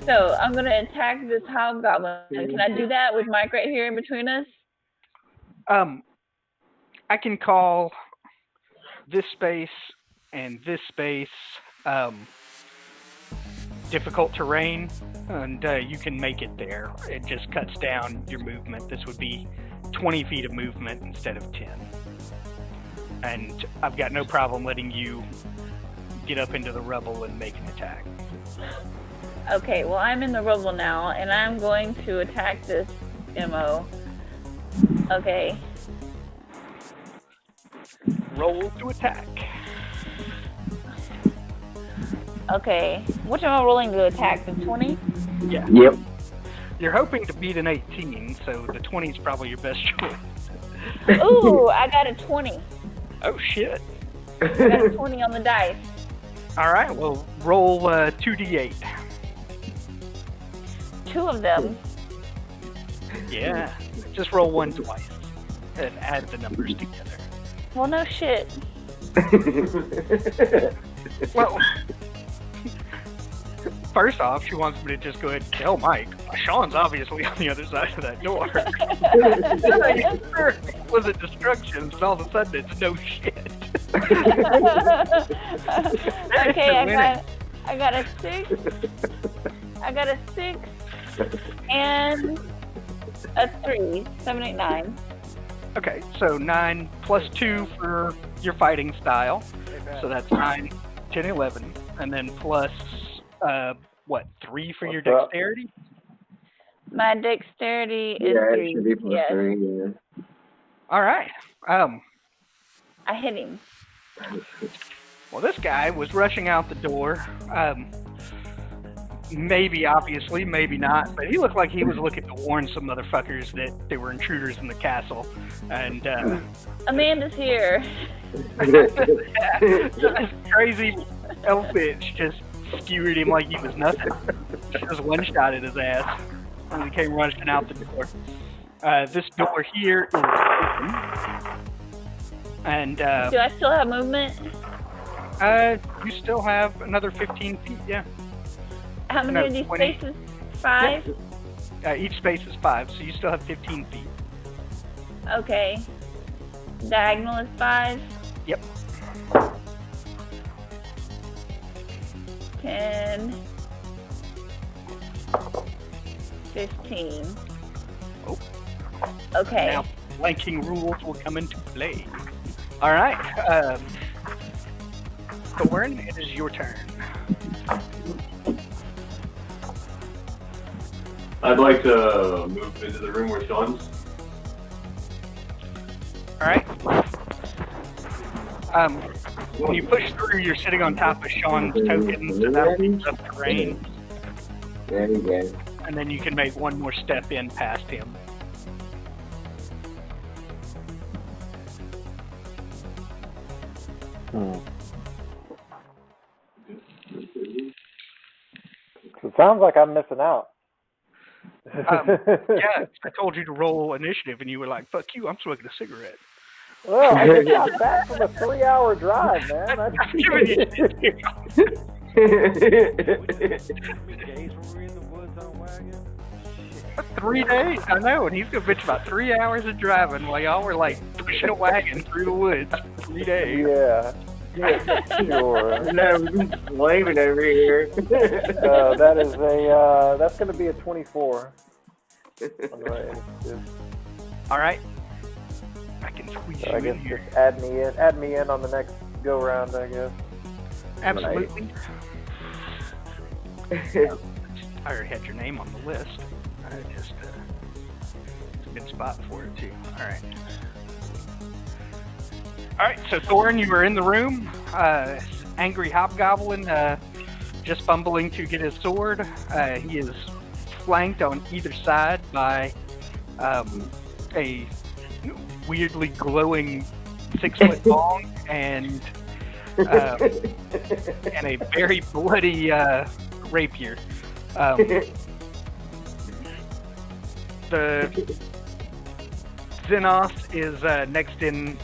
S4: So I'm going to attack this hobgoblin. Can I do that with Mike right here in between us?
S1: I can call this space and this space difficult terrain, and you can make it there. It just cuts down your movement. This would be 20 feet of movement instead of 10. And I've got no problem letting you get up into the rubble and make an attack.
S4: Okay, well, I'm in the rubble now, and I'm going to attack this MO. Okay.
S1: Roll to attack.
S4: Okay. Which am I rolling to attack? The 20?
S1: Yeah.
S2: Yep.
S1: You're hoping to beat an 18, so the 20 is probably your best choice.
S4: Ooh, I got a 20.
S1: Oh, shit.
S4: I got a 20 on the dice.
S1: All right, well, roll 2d8.
S4: 2 of them.
S1: Yeah. Just roll 1 twice and add the numbers together.
S4: Well, no shit.
S1: Well, first off, she wants me to just go ahead and tell Mike. Sean's obviously on the other side of that door. It was a destruction, and all of a sudden it's no shit.
S4: Okay, I got a 6. I got a 6 and a 3. 7, 8, 9.
S1: Okay, so 9 plus 2 for your fighting style. So that's 9, 10, 11. And then plus, 3 for your dexterity?
S4: My dexterity is
S2: Yeah,
S4: 3.
S2: it should be plus
S4: Yes.
S2: 3, yeah.
S1: All right.
S4: I hit him.
S1: Well, this guy was rushing out the door. Maybe, obviously, maybe not, but he looked like he was looking to warn some motherfuckers that there were intruders in the castle. And,
S4: Amanda's here.
S1: this crazy elf bitch just skewered him like he was nothing. Just one-shotted his ass when he came rushing out the door. This door here is open. And,
S4: Do I still have movement?
S1: you still have another 15 feet, yeah.
S4: How many
S1: No,
S4: of these
S1: 20.
S4: spaces? 5?
S1: Each space is 5, so you still have 15 feet.
S4: Okay. Diagonal is 5?
S1: Yep.
S4: 10. 15.
S1: Oh.
S4: Okay.
S1: Now, flanking rules will come into play. All right. Thorn, it is your turn.
S6: I'd like to move into the room where Sean's.
S1: All right. When you push through, you're sitting on top of Sean's token, so that'll be up the range,
S2: There you go.
S1: and then you can make one more step in past him.
S5: It sounds like I'm missing out.
S1: Yeah, I told you to roll initiative, and you were like, "Fuck you! I'm smoking a cigarette."
S5: Well, I just got back from a 3-hour drive, man.
S1: I'm giving you shit here.
S3: 3 days when we were in the woods on a wagon?
S1: 3 days, I know, and he's gonna bitch about 3 hours of driving while y'all were like pushing a wagon through the woods for 3 days.
S5: Yeah. Yeah, sure.
S2: No, blaming over here.
S5: That is that's going to be a 24.
S1: All right, I can squeeze
S5: So
S1: you
S5: I guess
S1: in here.
S5: just add me in on the next go round, I guess.
S1: Absolutely. I already had your name on the list. It's a good spot for it too. All right. So Thorin, you were in the room. Angry hobgoblin, just fumbling to get his sword. He is flanked on either side by a weirdly glowing 6-foot long and a very bloody rapier. The Xenos is next in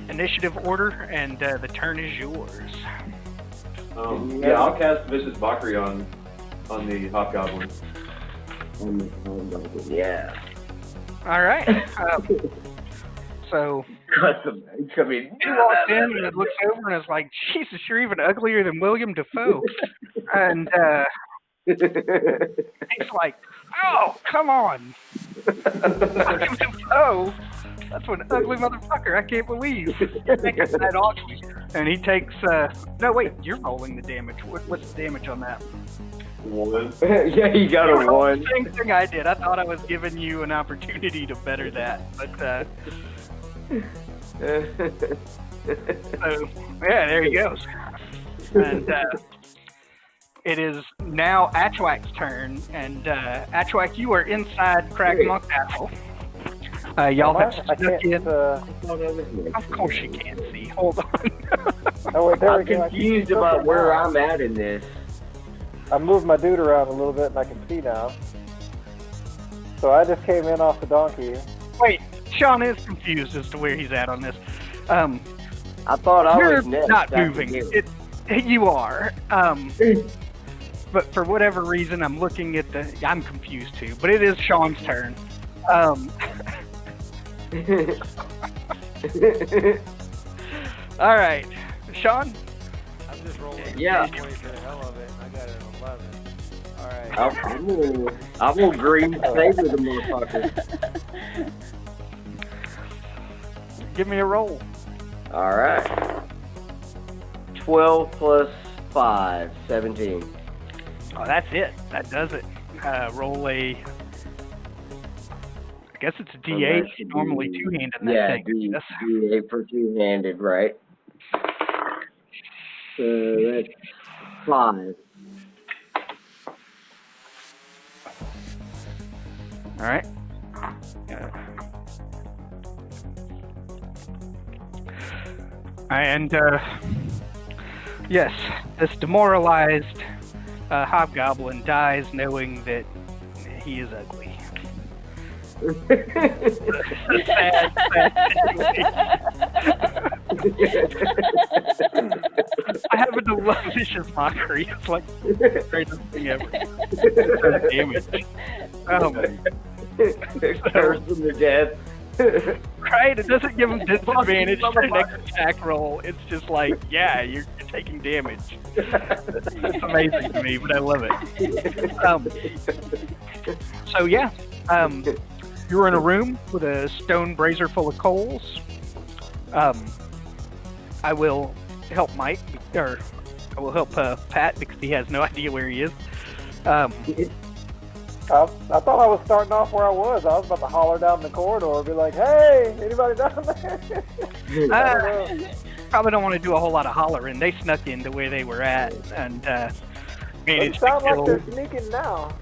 S1: initiative order, and the turn is yours.
S6: Yeah, I'll cast Vicious Mockery on the Hobgoblin.
S2: Yeah.
S1: All right. So
S2: He
S1: walks in and it looks over and is like, Jesus, you're even uglier than William Dafoe. And he's like, oh, come on. William Dafoe? That's an ugly motherfucker. I can't believe you think it's that ugly. And he takes, no, wait, you're rolling the damage. What's the damage on that?
S6: 1.
S2: Yeah, you got a 1.
S1: Same thing I did. I thought I was giving you an opportunity to better that. But, so, yeah, there he goes. And it is now Atchwak's turn. And Atchwak, you are inside Cragmaw Castle. Y'all have snuck in. Of course you can't see. Hold on.
S5: Oh, wait, there
S2: I'm
S5: we go.
S2: confused about where I'm at in this.
S5: I moved my dude around a little bit and I can see now. So I just came in off the donkey.
S1: Wait, Sean is confused as to where he's at on this.
S2: I thought I
S1: You're
S2: was next.
S1: not moving. You are. But for whatever reason, I'm looking at the... I'm confused too, but it is Sean's turn. All right. Sean?
S3: I'm just rolling
S2: Yeah.
S3: for the hell of it, and I got an 11. Alright.
S2: I'm gonna green save with the motherfucker.
S1: Give me a roll.
S2: Alright. 12 plus 5, 17.
S1: Oh, that's it. That does it. Roll a... I guess it's a D8. Normally two-handed in that
S2: Yeah,
S1: thing. Yes.
S2: D8 for two-handed, right? So that's 5.
S1: All right. And yes, this demoralized hobgoblin dies knowing that he is ugly. sad I happen to love Vicious Mockery. It's like the greatest thing ever. Damage.
S2: Curse from the dead.
S1: Right? It doesn't give him disadvantage to the next attack roll. It's just like, yeah, you're taking damage. It's amazing to me, but I love it. So yeah, you're in a room with a stone brazier full of coals. I will help Mike, or I will help Pat because he has no idea where he is.
S5: I thought I was starting off where I was. I was about to holler down the corridor and be like, hey, anybody down there?
S1: Probably don't want to do a whole lot of hollering. They snuck into where they were at and
S5: It
S1: managed
S5: sounds
S1: to
S5: like
S1: kill.
S5: they're sneaking now.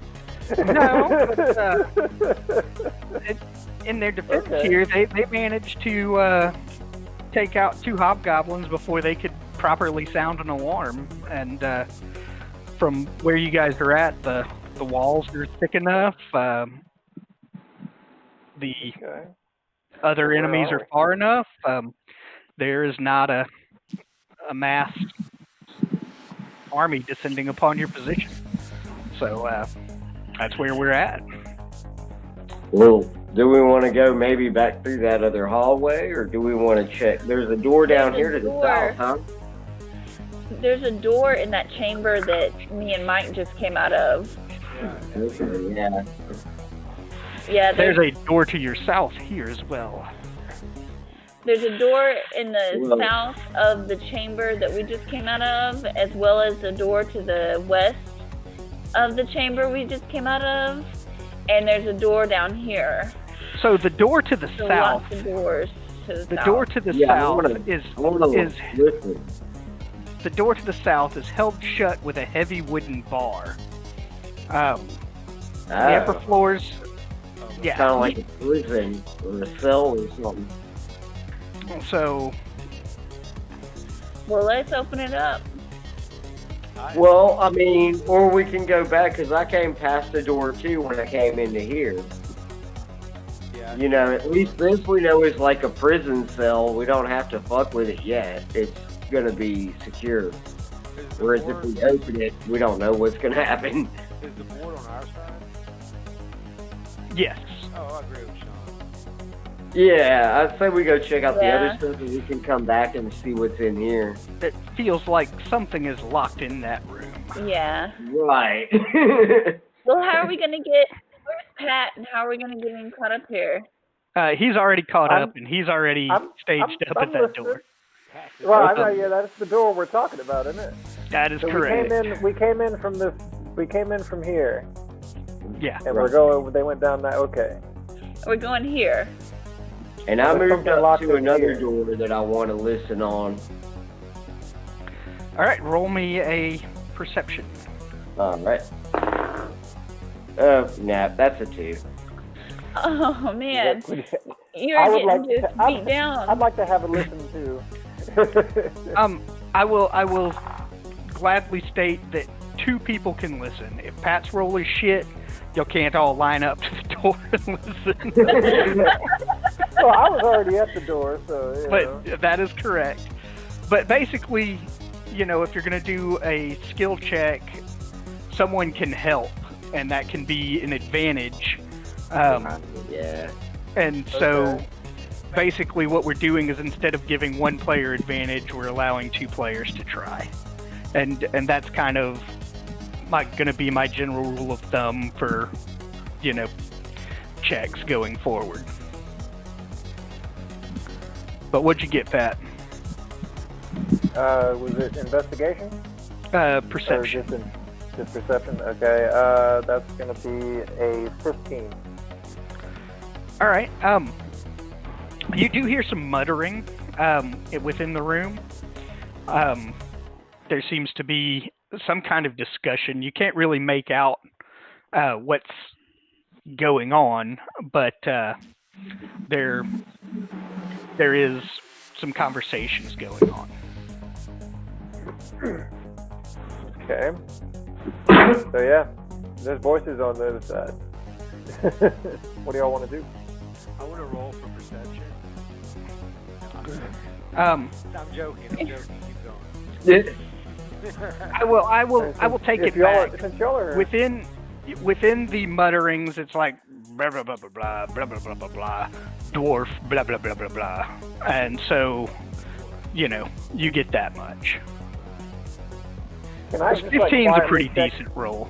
S1: No, but, in their defense here, they managed to take out 2 hobgoblins before they could properly sound an alarm. And from where you guys are at, the walls are thick enough. The other enemies are far enough. There is not a massed army descending upon your position. So that's where we're at.
S2: Well, do we want to go maybe back through that other hallway, or do we want to check? There's a door down here to the south, huh?
S4: There's a door in that chamber that me and Mike just came out of.
S2: Okay, yeah.
S4: Yeah,
S1: There's a door to your south here as well.
S4: There's a door in the
S2: Well-
S4: south of the chamber that we just came out of, as well as a door to the west of the chamber we just came out of, and there's a door down here.
S1: So the door to the
S4: So
S1: south,
S4: lots of doors to the
S1: the
S4: south.
S1: door to the
S2: Yeah, I
S1: south
S2: wanna-
S1: is
S2: I want to
S1: is
S2: listen.
S1: the door to the south is held shut with a heavy wooden bar. The upper floors, yeah.
S2: Kind of like a prison or a cell or something.
S1: So
S4: Well, let's open it up.
S2: Well, I mean, or we can go back because I came past the door too when I came into here.
S3: Yeah.
S2: You know, at least this we know is like a prison cell. We don't have to fuck with it yet. It's gonna be secure.
S3: Is the
S2: Whereas if
S3: board,
S2: we open it, we don't know what's gonna happen.
S3: is the board on our side?
S1: yes,
S3: Oh, I agree with Sean.
S2: Yeah, I'd say we go check out the
S4: Yeah.
S2: other stuff and we can come back and see what's in here.
S1: it feels like something is locked in that room.
S4: Yeah.
S2: Right.
S4: Well, how are we gonna get? Where's Pat, and how are we gonna get him caught up here?
S1: He's already caught
S5: I'm-
S1: up, and he's already
S5: I'm-
S1: staged up
S5: I'm
S1: at that
S5: listening.
S1: door.
S5: Right, I know, yeah, that's the door we're talking about, isn't it?
S1: That is
S5: So
S1: correct.
S5: we came in from here,
S1: Yeah.
S5: and we're going. They went down that. Okay.
S4: We're going here.
S2: And I
S5: There's
S2: moved
S5: something
S2: up
S5: locked
S2: to
S5: in
S2: another
S5: here.
S2: door that I want to listen on.
S1: All right, roll me a perception.
S2: Alright. Nah, that's a 2.
S4: Oh man, you're
S5: I would
S4: getting
S5: like
S4: just
S5: to-
S4: beat down.
S5: I'd like to have a listen too.
S1: I will gladly state that 2 people can listen. If Pat's roll is shit, you can't all line up to the door and listen.
S5: Well, I was already at the door, so you know.
S1: But that is correct. But basically, you know, if you're going to do a skill check, someone can help, and that can be an advantage.
S2: Yeah.
S1: And so,
S5: Okay.
S1: basically, what we're doing is instead of giving one player advantage, we're allowing 2 players to try. And that's kind of going to be my general rule of thumb for, you know, checks going forward. But what'd you get, Pat?
S5: Was it investigation?
S1: Perception.
S5: Or just perception? Okay, that's gonna be a 15.
S1: All right. You do hear some muttering within the room. There seems to be some kind of discussion. You can't really make out what's going on, but there is some conversations going on.
S5: Okay. So yeah, there's voices on the other side. What do y'all want to do?
S3: I want to roll for perception.
S1: Um,
S3: I'm joking. Keep going.
S1: I will take
S5: If
S1: it
S5: y'all
S1: back.
S5: Since y'all are
S1: Within the mutterings, it's like blah blah blah blah blah blah blah blah blah blah, dwarf blah blah blah blah blah, and so, you know, you get that much.
S5: can I just,
S1: 15's
S5: like,
S1: a pretty
S5: quietly check-
S1: decent roll.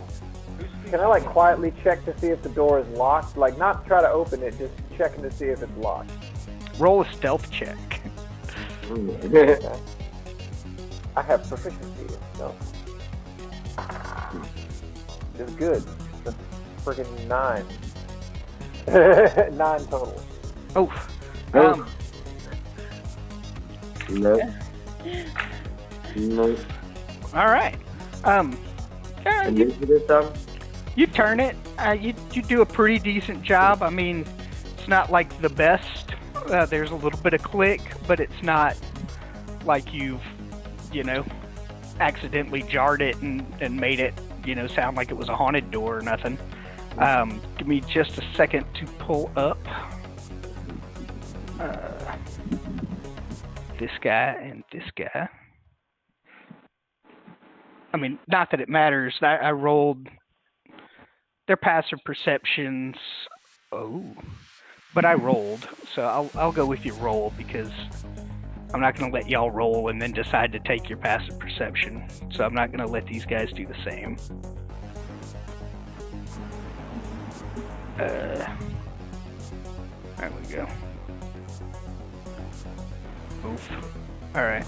S5: Can I like quietly check to see if the door is locked? Like not try to open it, just checking to see if it's locked.
S1: Roll a stealth check.
S5: I have proficiency in stealth. It's good. It's a freaking 9. 9 total.
S1: Oh,
S2: Nope. Nope. Nope.
S1: all right.
S2: Initiative time?
S1: You turn it. You do a pretty decent job. I mean, it's not like the best. There's a little bit of click, but it's not like you've, you know, accidentally jarred it and made it, you know, sound like it was a haunted door or nothing. Give me just a second to pull up this guy and this guy. I mean, not that it matters. I rolled their passive perceptions. Oh, but I rolled, so I'll go with your roll because I'm not going to let y'all roll and then decide to take your passive perception. So I'm not going to let these guys do the same. There we go. move. All right.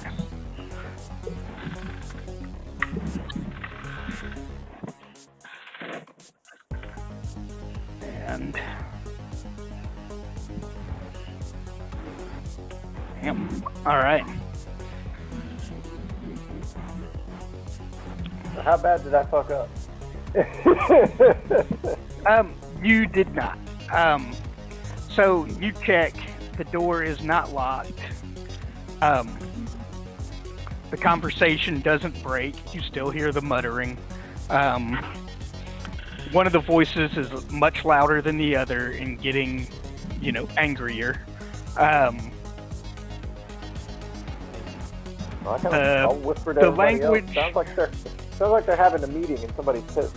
S1: And damn. All right.
S5: How bad did I fuck up?
S1: You did not. So you check. The door is not locked. The conversation doesn't break. You still hear the muttering. One of the voices is much louder than the other and getting, angrier.
S5: I'll whisper to
S1: the
S5: everybody
S1: language-
S5: else. Sounds like they're having a meeting and somebody's pissed.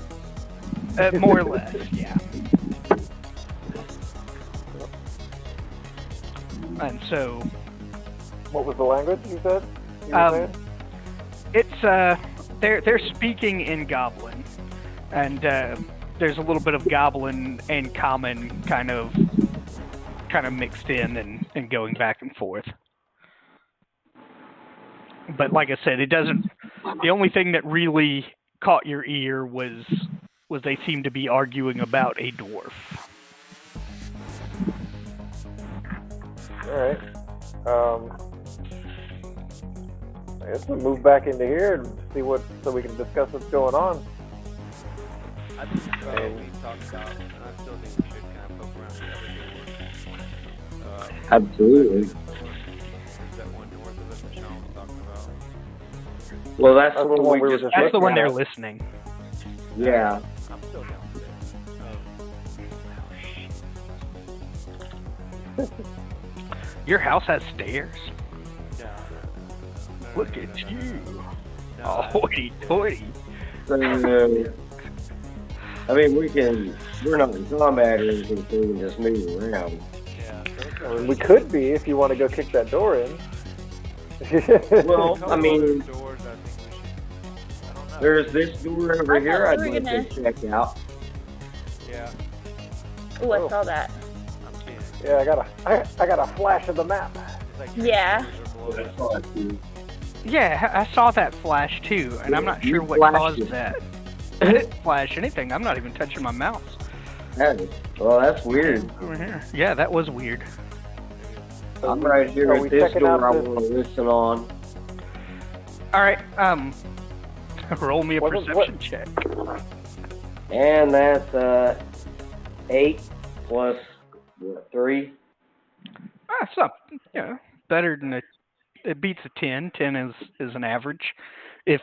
S1: More or less, yeah. And so,
S5: What was the language you said? You were saying?
S1: it's they're speaking in Goblin, and there's a little bit of Goblin and Common kind of mixed in and going back and forth. But like I said, it doesn't. The only thing that really caught your ear was they seemed to be arguing about a dwarf.
S5: All right. I guess we'll move back into here and see so we can discuss what's going on.
S3: I think it's probably we talked about, and I still think we should kind of poke around the other doors.
S2: Absolutely.
S3: There's that one north of us that Sean was talking about.
S2: Well, that's
S5: That's
S2: the one we were just
S1: That's the one
S2: looking
S1: they're
S2: at.
S1: listening.
S2: Yeah.
S3: I'm still downstairs.
S1: Your house has stairs.
S3: No,
S1: Look
S3: no,
S1: at
S3: no,
S1: you.
S3: no. No,
S1: Oh, hoity-toity.
S2: So, I mean, we're not in combat or anything, so we can just move around.
S3: Yeah,
S5: I mean, we could be if you want to go kick that door in.
S2: Well, I mean,
S3: doors, I think we should. I don't know.
S2: there's this door over
S4: I
S2: here
S4: thought
S2: I'd
S4: we were
S2: like
S4: gonna-
S2: to check out.
S3: Yeah,
S4: Ooh, I saw that.
S3: I'm seeing it.
S5: Yeah, I got a flash of the map.
S3: It's like
S4: Yeah.
S3: doors are below us.
S1: Yeah, I saw that flash too, and I'm not
S2: You
S1: sure what
S2: flashed
S1: caused
S2: it.
S1: that. I didn't flash anything. I'm not even touching my mouse.
S2: Well, that's weird.
S1: Over here. Yeah, that was weird.
S2: I'm right here
S5: Are
S2: at
S5: we
S2: this
S5: checking out
S2: door I
S5: this-
S2: want to listen on.
S1: All right, roll me a
S5: What was-
S1: perception check.
S2: And that's 8 plus 3.
S1: So, better than it beats a 10. 10 is an average. If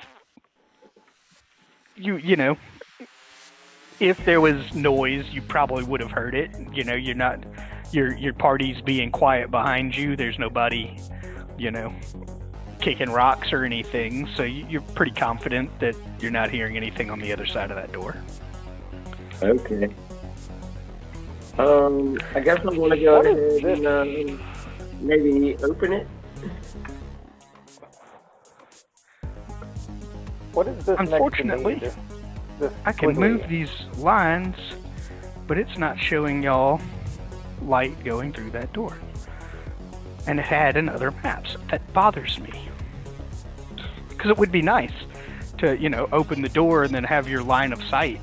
S1: if there was noise, you probably would have heard it. You're not your party's being quiet behind you. There's nobody, kicking rocks or anything. So you're pretty confident that you're not hearing anything on the other side of that door.
S2: Okay. I guess I'm going to go
S5: What
S2: ahead
S5: is this?
S2: and maybe open it.
S5: What is this
S1: Unfortunately,
S5: next to me? This
S1: I can
S5: squiggly?
S1: move these lines, but it's not showing y'all light going through that door. And it had another map, so that bothers me. Because it would be nice to, open the door and then have your line of sight,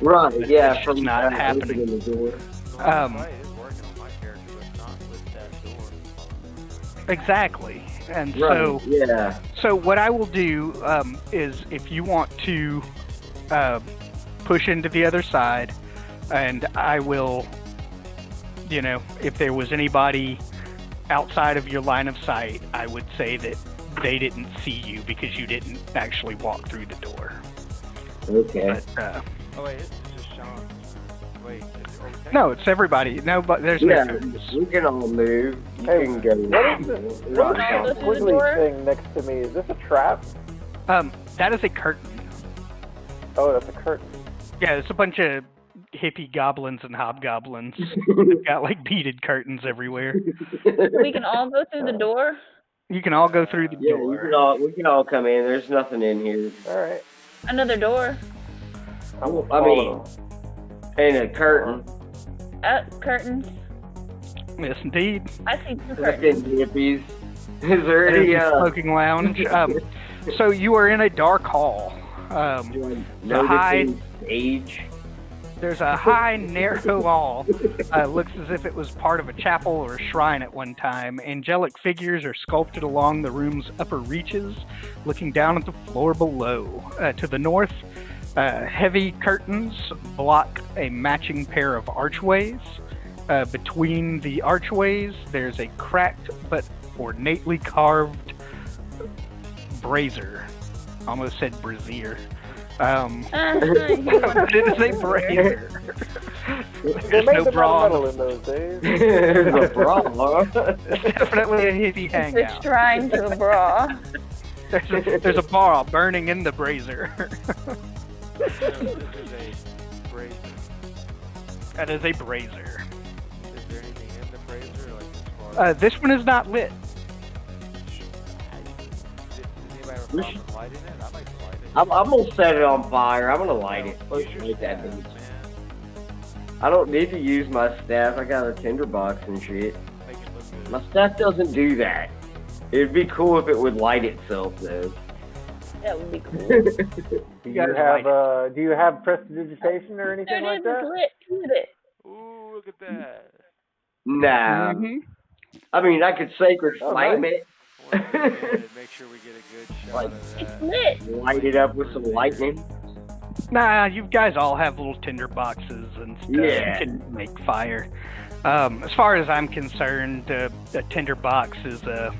S2: Right,
S1: But
S2: yeah,
S1: it's
S2: from
S1: not happening.
S2: opening the door.
S3: The line of
S1: Um,
S3: sight is working on my character, but not with that door.
S1: Exactly. And
S2: Right, yeah.
S1: so what I will do is if you want to push into the other side, and I will, if there was anybody outside of your line of sight, I would say that they didn't see you because you didn't actually walk through the door.
S2: Okay.
S1: But,
S3: Oh wait, this is just Sean. Wait,
S1: no, it's everybody. No, but there's no
S2: Yeah,
S1: turns.
S2: we can all move. You
S5: Hey,
S2: can go.
S5: what is this? What is
S4: Right.
S5: this
S4: Go through the
S5: squiggly
S4: door?
S5: thing next to me? Is this a trap?
S1: That is a curtain.
S5: Oh, that's a curtain.
S1: Yeah, it's a bunch of hippie goblins and hobgoblins. They've got like beaded curtains everywhere.
S4: We can all go through the door.
S1: You can all go through the
S2: Yeah,
S1: door.
S2: we can all come in. There's nothing in here.
S5: All right.
S4: Another door.
S5: I'm gonna
S2: I
S5: follow
S2: mean, and a curtain.
S4: Curtains.
S1: Yes, indeed.
S4: I see two
S2: Fucking
S4: curtains.
S2: hippies. Is there
S1: It is
S2: any
S1: a smoking lounge. So you are in a dark hall.
S2: noticing age?
S1: There's a high, narrow wall. Looks as if it was part of a chapel or a shrine at one time. Angelic figures are sculpted along the room's upper reaches, looking down at the floor below. To the north, heavy curtains block a matching pair of archways. Between the archways, there's a cracked but ornately carved brazier. Almost said brazier. It is a brazier.
S5: They
S1: There's
S5: made
S1: no
S5: them
S1: bra.
S5: out of metal in those days.
S2: It's a bra.
S1: It's definitely a hippie
S4: It's
S1: hangout.
S4: a shrine to a bra.
S1: There's a bar burning in the brazier.
S3: No, this is a brazier.
S1: That is a brazier.
S3: Is there anything in the brazier, like as far as...
S1: This one is not lit.
S3: Does anybody have a problem with lighting it? I like to light it.
S2: I'm gonna set it on fire. I'm gonna light it.
S3: Use your
S2: Light that
S3: staff,
S2: bitch.
S3: man.
S2: I don't need to use my staff. I got a tinderbox and shit.
S3: Make it look good.
S2: My staff doesn't do that. It'd be cool if it would light itself, though.
S4: That would be cool.
S5: Do you have prestidigitation or anything
S4: There
S5: like
S4: it is,
S5: that?
S4: it's lit. Look at it.
S3: Ooh, look at that.
S2: Nah.
S1: Mhm.
S2: I mean, I could sacred
S5: Oh,
S2: flame
S5: nice.
S2: it.
S3: I want to go ahead and make sure we get a good shot
S2: Like-
S3: of
S4: It's
S3: that.
S4: lit.
S2: Light it up with some lightning.
S1: Nah, you guys all have little tinder boxes and stuff.
S2: Yeah.
S1: You can make fire. As far as I'm concerned, a tinder box is a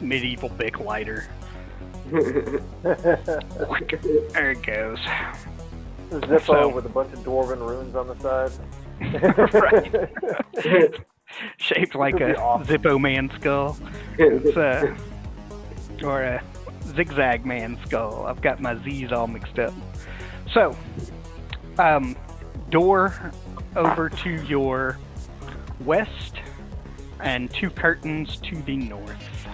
S1: medieval Bic lighter. There it goes.
S5: Zippo
S1: So-
S5: with a bunch of dwarven runes on the side.
S1: Right. Shaped like
S5: Could
S1: a
S5: be awesome.
S1: Zippo man skull. It's or a zigzag man skull. I've got my Z's all mixed up. So, door over to your west and two curtains to the north.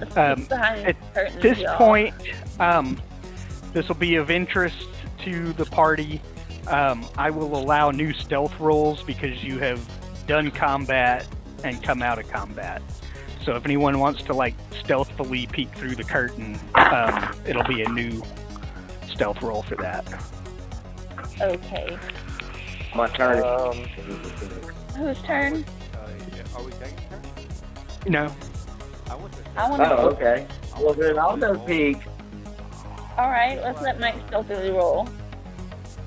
S4: Behind
S1: At
S4: the curtains,
S1: this
S4: y'all.
S1: point, this will be of interest to the party. I will allow new stealth rolls because you have done combat and come out of combat. So if anyone wants to like stealthily peek through the curtain, it'll be a new stealth roll for that.
S4: Okay.
S2: My turn.
S4: Whose turn?
S3: Are we taking turns?
S1: No.
S3: I want to
S4: I want to.
S2: Oh, okay. Well, then I'll go peek.
S4: All right, let's let Mike stealthily roll.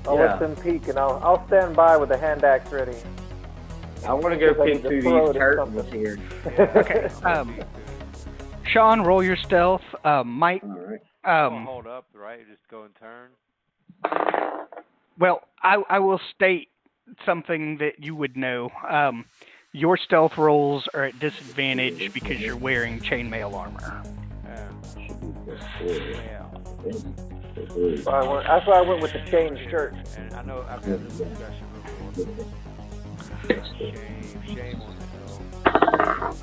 S5: I'll
S2: Yeah.
S5: let them peek, and I'll stand by with the hand axe ready.
S2: I want to go
S5: If I
S2: peek
S5: can
S2: through
S5: just throw
S2: these
S5: it at
S2: curtains
S5: something.
S2: here.
S1: Okay. Sean, roll your stealth. Mike,
S2: All right.
S3: Don't hold up, right? Just go and turn.
S1: well, I will state something that you would know. Your stealth rolls are at disadvantage because you're wearing chainmail armor.
S3: Yeah.
S5: That's why I went with the chain shirt.
S3: And I know after this discussion, shame on it,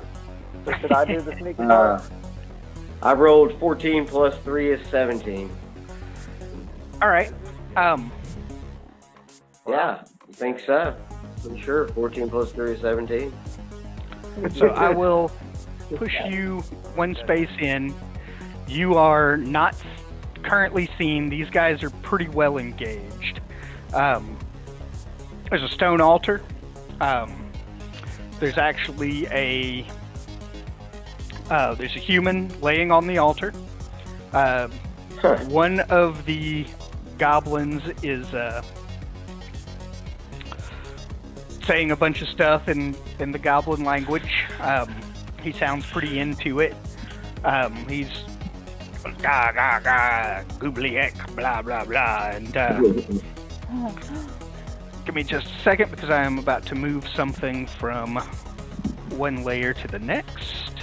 S5: So should I do the sneak attack?
S2: I rolled 14 plus 3 is 17.
S1: All right.
S2: Yeah, I think so. Pretty sure 14 plus 3 is 17.
S1: So I will push you one space in. You are not currently seen. These guys are pretty well engaged. There's a stone altar. There's actually there's a human laying on the altar. One of the goblins is saying a bunch of stuff in the goblin language. He sounds pretty into it. He's ga ga ga goobly ek blah blah blah, and give me just a second because I am about to move something from one layer to the next.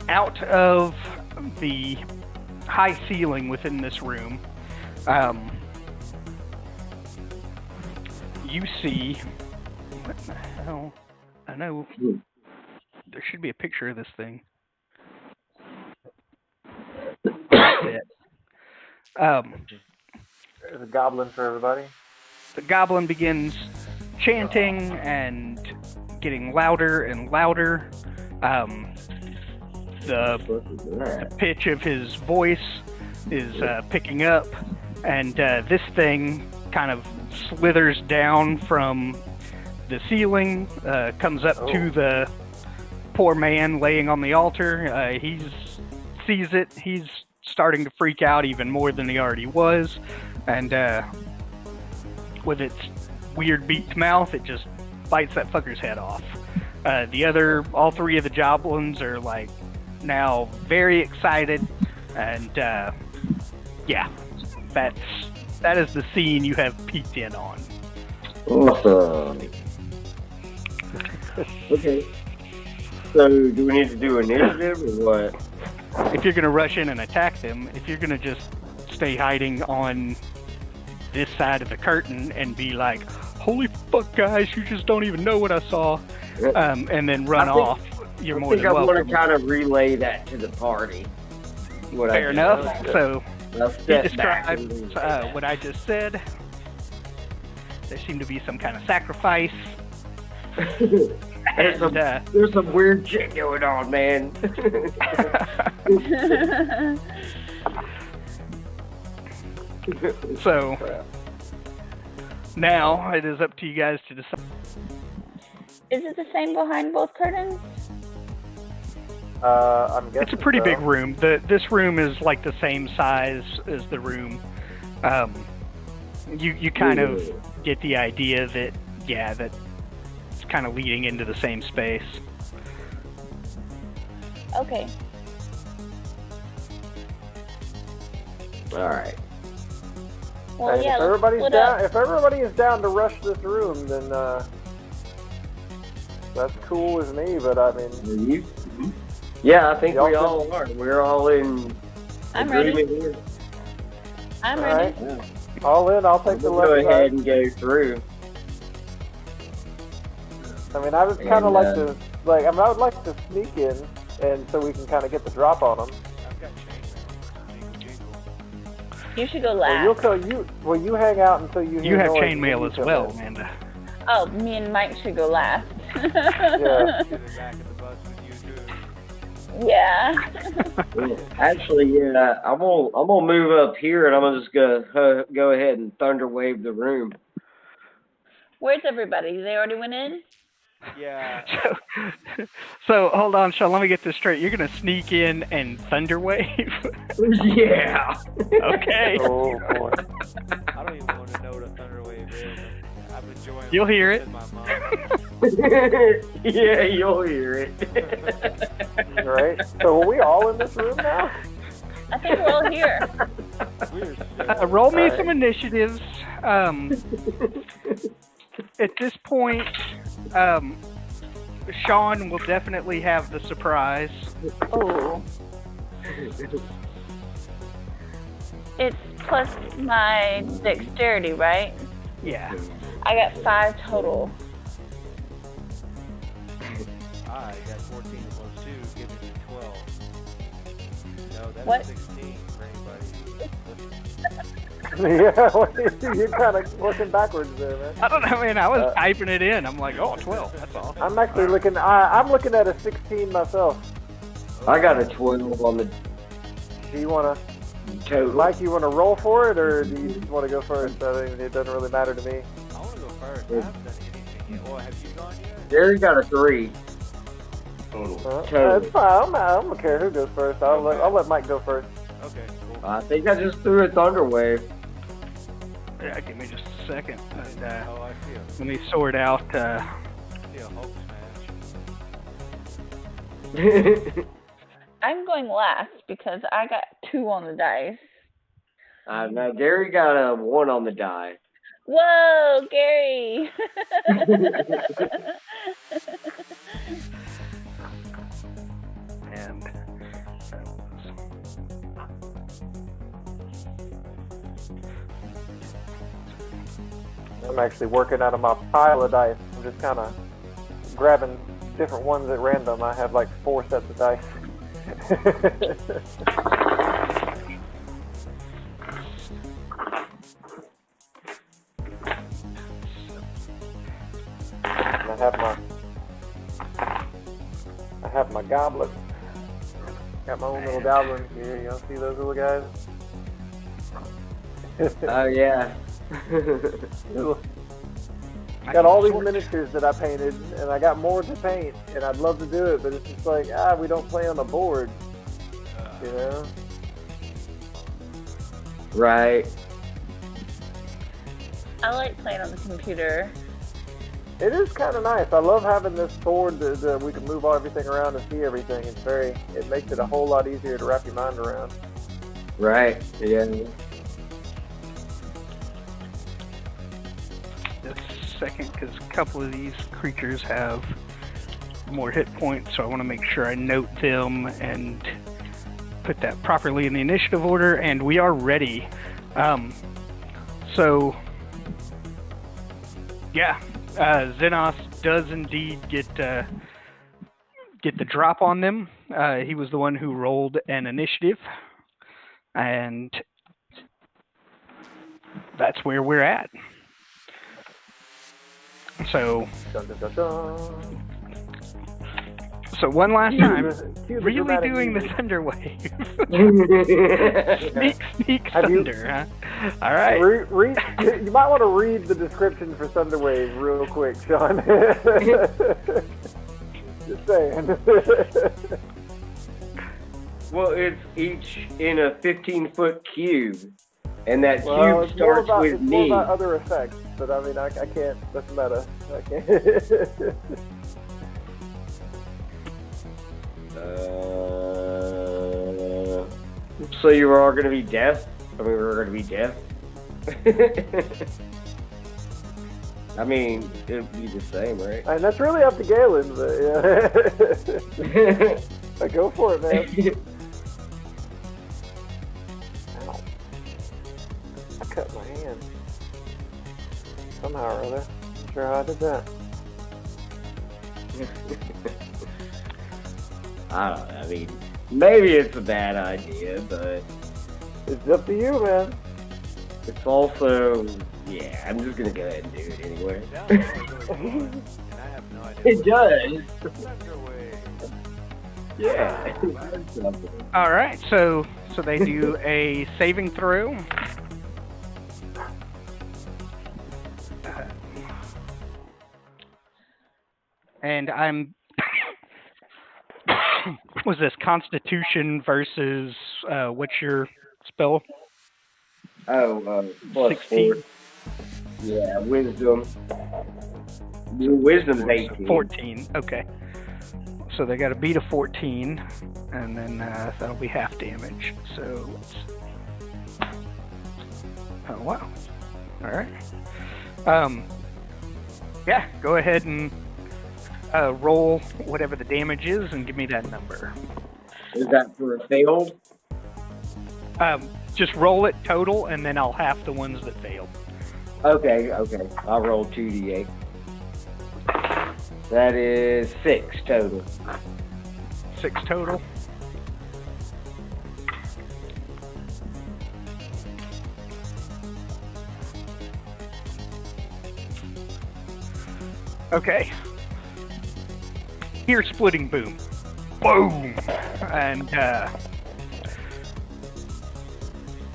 S1: Out of the high ceiling within this room, you see, what the hell? I know there should be a picture of this thing.
S5: There's a goblin for everybody.
S1: The goblin begins chanting and getting louder and louder. The pitch of his voice is picking up, and this thing kind of slithers down from the ceiling, comes up to the poor man laying on the altar. He sees it. He's starting to freak out even more than he already was, and with its weird beaked mouth, it just bites that fucker's head off. All three of the goblins are like now very excited, and yeah, that is the scene you have peeked in on.
S2: Awesome. Okay. So, do we need to do initiative or what?
S1: If you're gonna rush in and attack them, if you're gonna just stay hiding on this side of the curtain and be like, "Holy fuck, guys, you just don't even know what I saw," and then run off, you're more than welcome.
S2: I want to kind of relay that to the party.
S1: Fair enough. So,
S2: you
S1: describe what I just said. There seemed to be some kind of sacrifice.
S2: There's some weird shit going on, man.
S1: So, now it is up to you guys to decide.
S4: Is it the same behind both curtains?
S5: I'm guessing
S1: It's a pretty
S5: so.
S1: big room. This room is like the same size as the room. You kind of get the idea that that it's kind of leading into the same space.
S4: Okay.
S2: All right.
S4: Well,
S5: And
S4: yeah,
S5: if everybody's
S4: let's
S5: down,
S4: split up.
S5: if everybody is down to rush this room, then that's cool with me. But I mean,
S2: Yeah, I think
S5: Y'all
S2: we all are. We're all in
S4: I'm
S2: agreement
S4: ready.
S2: here.
S4: I'm
S5: all
S4: ready.
S5: right, all in. I'll take the
S2: We'll go
S5: left
S2: ahead
S5: side.
S2: and go through.
S5: I mean, I would kind of like to, I would like to sneak in, and so we can kind of get the drop on them.
S3: I've got chainmail.
S4: You should go
S5: Well,
S4: last.
S5: you hang out until you.
S1: You
S5: hear
S1: have
S5: noise and
S1: chainmail
S5: you
S1: as
S5: come
S1: well,
S5: in.
S1: Amanda.
S4: Oh, me and Mike should go last.
S5: Yeah.
S3: To the back of the bus with you too.
S4: Yeah.
S2: Actually, yeah, I'm gonna move up here, and I'm gonna just go ahead and thunder wave the room.
S4: Where's everybody? They already went in?
S3: Yeah.
S1: So hold on, Sean. Let me get this straight. You're gonna sneak in and thunder wave.
S2: Yeah.
S1: Okay.
S5: Oh boy.
S3: I don't even want to know what a thunder wave is. I'm enjoying.
S1: You'll hear
S3: it.
S1: it.
S3: In my mind.
S2: Yeah, you'll hear it.
S5: All right. So are we all in this room now?
S4: I think we're all here.
S3: We're so
S1: Roll me some initiatives. At this point, Sean will definitely have the surprise.
S4: Oh. It's plus my dexterity, right?
S1: Yeah.
S4: I got 5 total.
S3: I got 14 plus 2, giving me 12. No, that's
S4: What?
S3: 16 for anybody.
S5: Yeah, you're kind of working backwards there, man.
S1: I don't know, man. I was typing it in. I'm like, oh, 12. That's awesome.
S5: I'm actually looking. I'm looking at a 16 myself.
S2: I got a 12 on the
S5: Do you want to,
S2: total.
S5: Mike? You want to roll for it, or do you just want to go first? I mean, it doesn't really matter to me.
S3: I want to go first. I haven't done anything yet. Well, have you gone yet?
S2: Jerry got a 3.
S6: Total.
S2: Total.
S5: It's fine. I don't care who goes first. I'll let Mike go first.
S3: Okay, cool.
S2: I think I just threw a thunder wave.
S1: Yeah, give me just a second. And,
S3: Oh, I see
S1: let me sort out.
S3: I see a Hulk smash.
S4: I'm going last because I got 2 on the dice.
S2: Now Gary got a 1 on the die.
S4: Whoa, Gary!
S1: and
S5: I'm actually working out of my pile of dice. I'm just kind of grabbing different ones at random. I have like 4 sets of dice. And I have have my goblins. Got my own little goblins here. You see those little guys?
S2: Oh yeah.
S5: Got all these miniatures that I painted, and I got more to paint, and I'd love to do it, but it's just like, we don't play on the board, you know?
S2: Right.
S4: I like playing on the computer.
S5: It is kind of nice. I love having this board that we can move everything around and see everything. It makes it a whole lot easier to wrap your mind around.
S2: Right. Yeah.
S1: Second, because a couple of these creatures have more hit points, so I want to make sure I note them and put that properly in the initiative order, and we are ready. Xenos does indeed get the drop on them. He was the one who rolled an initiative, and that's where we're at. So,
S5: Dun, dun, dun, dun.
S1: so one last time,
S5: Cue the
S1: really
S5: dramatic
S1: doing the
S5: music.
S1: Thunder Wave. Sneak Thunder, huh? All right.
S5: You might want to read the description for Thunder Wave real quick, Sean. Just saying.
S2: Well, it's each in a 15-foot cube, and that
S5: Well,
S2: cube starts with
S5: it's
S2: me.
S5: more about other effects, but I mean, I can't. That's meta. I can't.
S2: So you were all going to be deaf? I mean, we were going to be deaf? I mean, it would be the same, right?
S5: And that's really up to Galen, but yeah. Go for it, man. Ow. I cut my hand. Somehow or other. Not sure how I did that.
S2: I don't know. I mean, maybe it's a bad idea, but
S5: It's up to you, man.
S2: it's also, yeah, I'm just going to go ahead and do it anyway.
S3: It sounds really fun, and I have no idea.
S2: It does.
S3: Thunder Wave.
S2: Yeah.
S1: All right. So they do a saving throw. And I'm. Was this Constitution versus what's your spell?
S2: Oh, plus
S1: 16.
S2: 4. Yeah, wisdom. Your wisdom's 18.
S1: 14. Okay. So they got to beat a 14, and then that'll be half damage. So let's. Oh wow! All right. Yeah. Go ahead and roll whatever the damage is, and give me that number.
S2: Is that for a failed?
S1: Just roll it total, and then I'll half the ones that failed.
S2: Okay. I'll roll 2d8. That is 6 total.
S1: 6 total. Okay. Ear splitting boom. Boom! And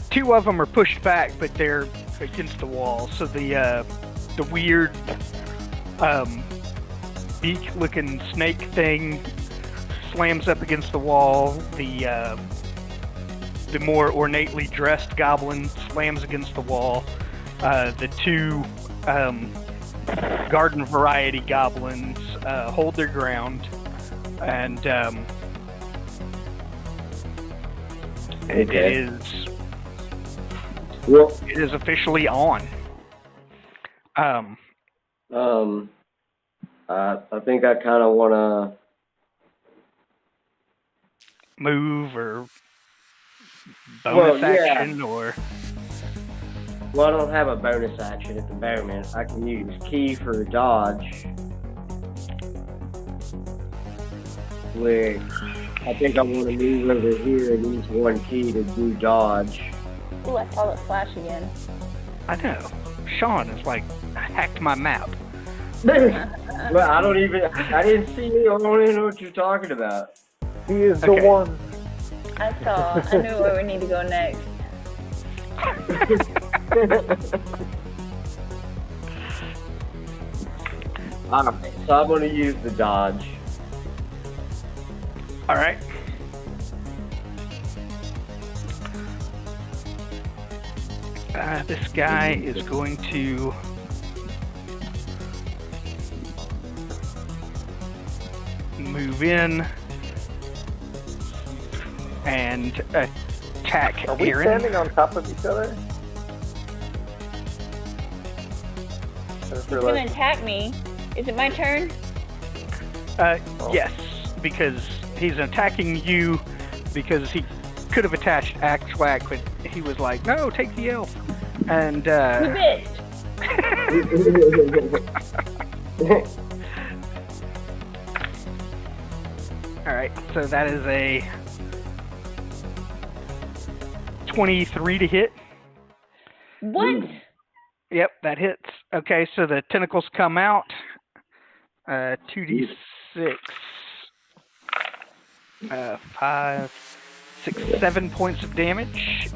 S1: 2 of them are pushed back, but they're against the wall. So the weird beak-looking snake thing slams up against the wall. The more ornately dressed goblin slams against the wall. The 2 garden variety goblins hold their ground, and it is officially on.
S2: I think I kind of want to
S1: move or bonus action or.
S2: Well, I don't have a bonus action at the moment. I can use key for dodge, which I think I want to move over here and use 1 key to do dodge.
S4: Ooh, I saw it flash again.
S1: I know. Sean is like hacked my map.
S2: Well, I didn't see you. I don't even know what you're talking about.
S5: He is the
S1: Okay.
S5: one.
S4: I saw. I knew where we need to go next.
S2: Alright, so I'm gonna use the dodge.
S1: All right. This guy is going to move in and attack
S5: Are we
S1: Aaron.
S5: standing on top of each other?
S4: He's gonna attack me. Is it my turn?
S1: Yes, because he's attacking you because he could have attached Axwack, but he was like, no, take the elf. And,
S4: You bitch.
S1: Alright, so that is a 23 to hit.
S4: What?
S1: Yep, that hits. Okay, so the tentacles come out. 2d6. 5, 6, 7 points of damage.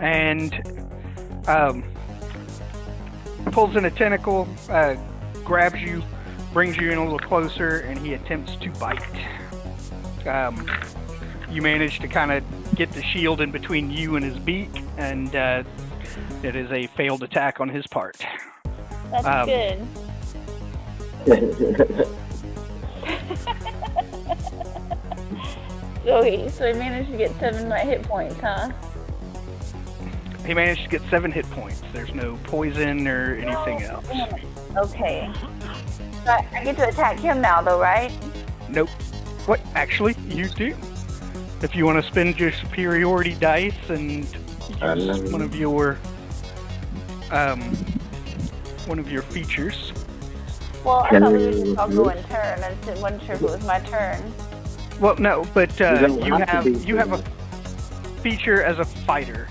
S1: And pulls in a tentacle, grabs you, brings you in a little closer, and he attempts to bite. You manage to kind of get the shield in between you and his beak, and it is a failed attack on his part.
S4: That's good. So he managed to get 7 hit points, huh?
S1: He managed to get 7 hit points. There's no poison or anything else.
S4: Okay. So I get to attack him now, though, right?
S1: Nope. What? Actually, you do. If you want to spend your superiority dice and use one of your features.
S4: Well, I thought we were just all go in turn. I just wasn't sure if it was my turn.
S1: Well, no, but
S2: don't
S1: you
S2: have to
S1: have
S2: be
S1: a feature as a fighter.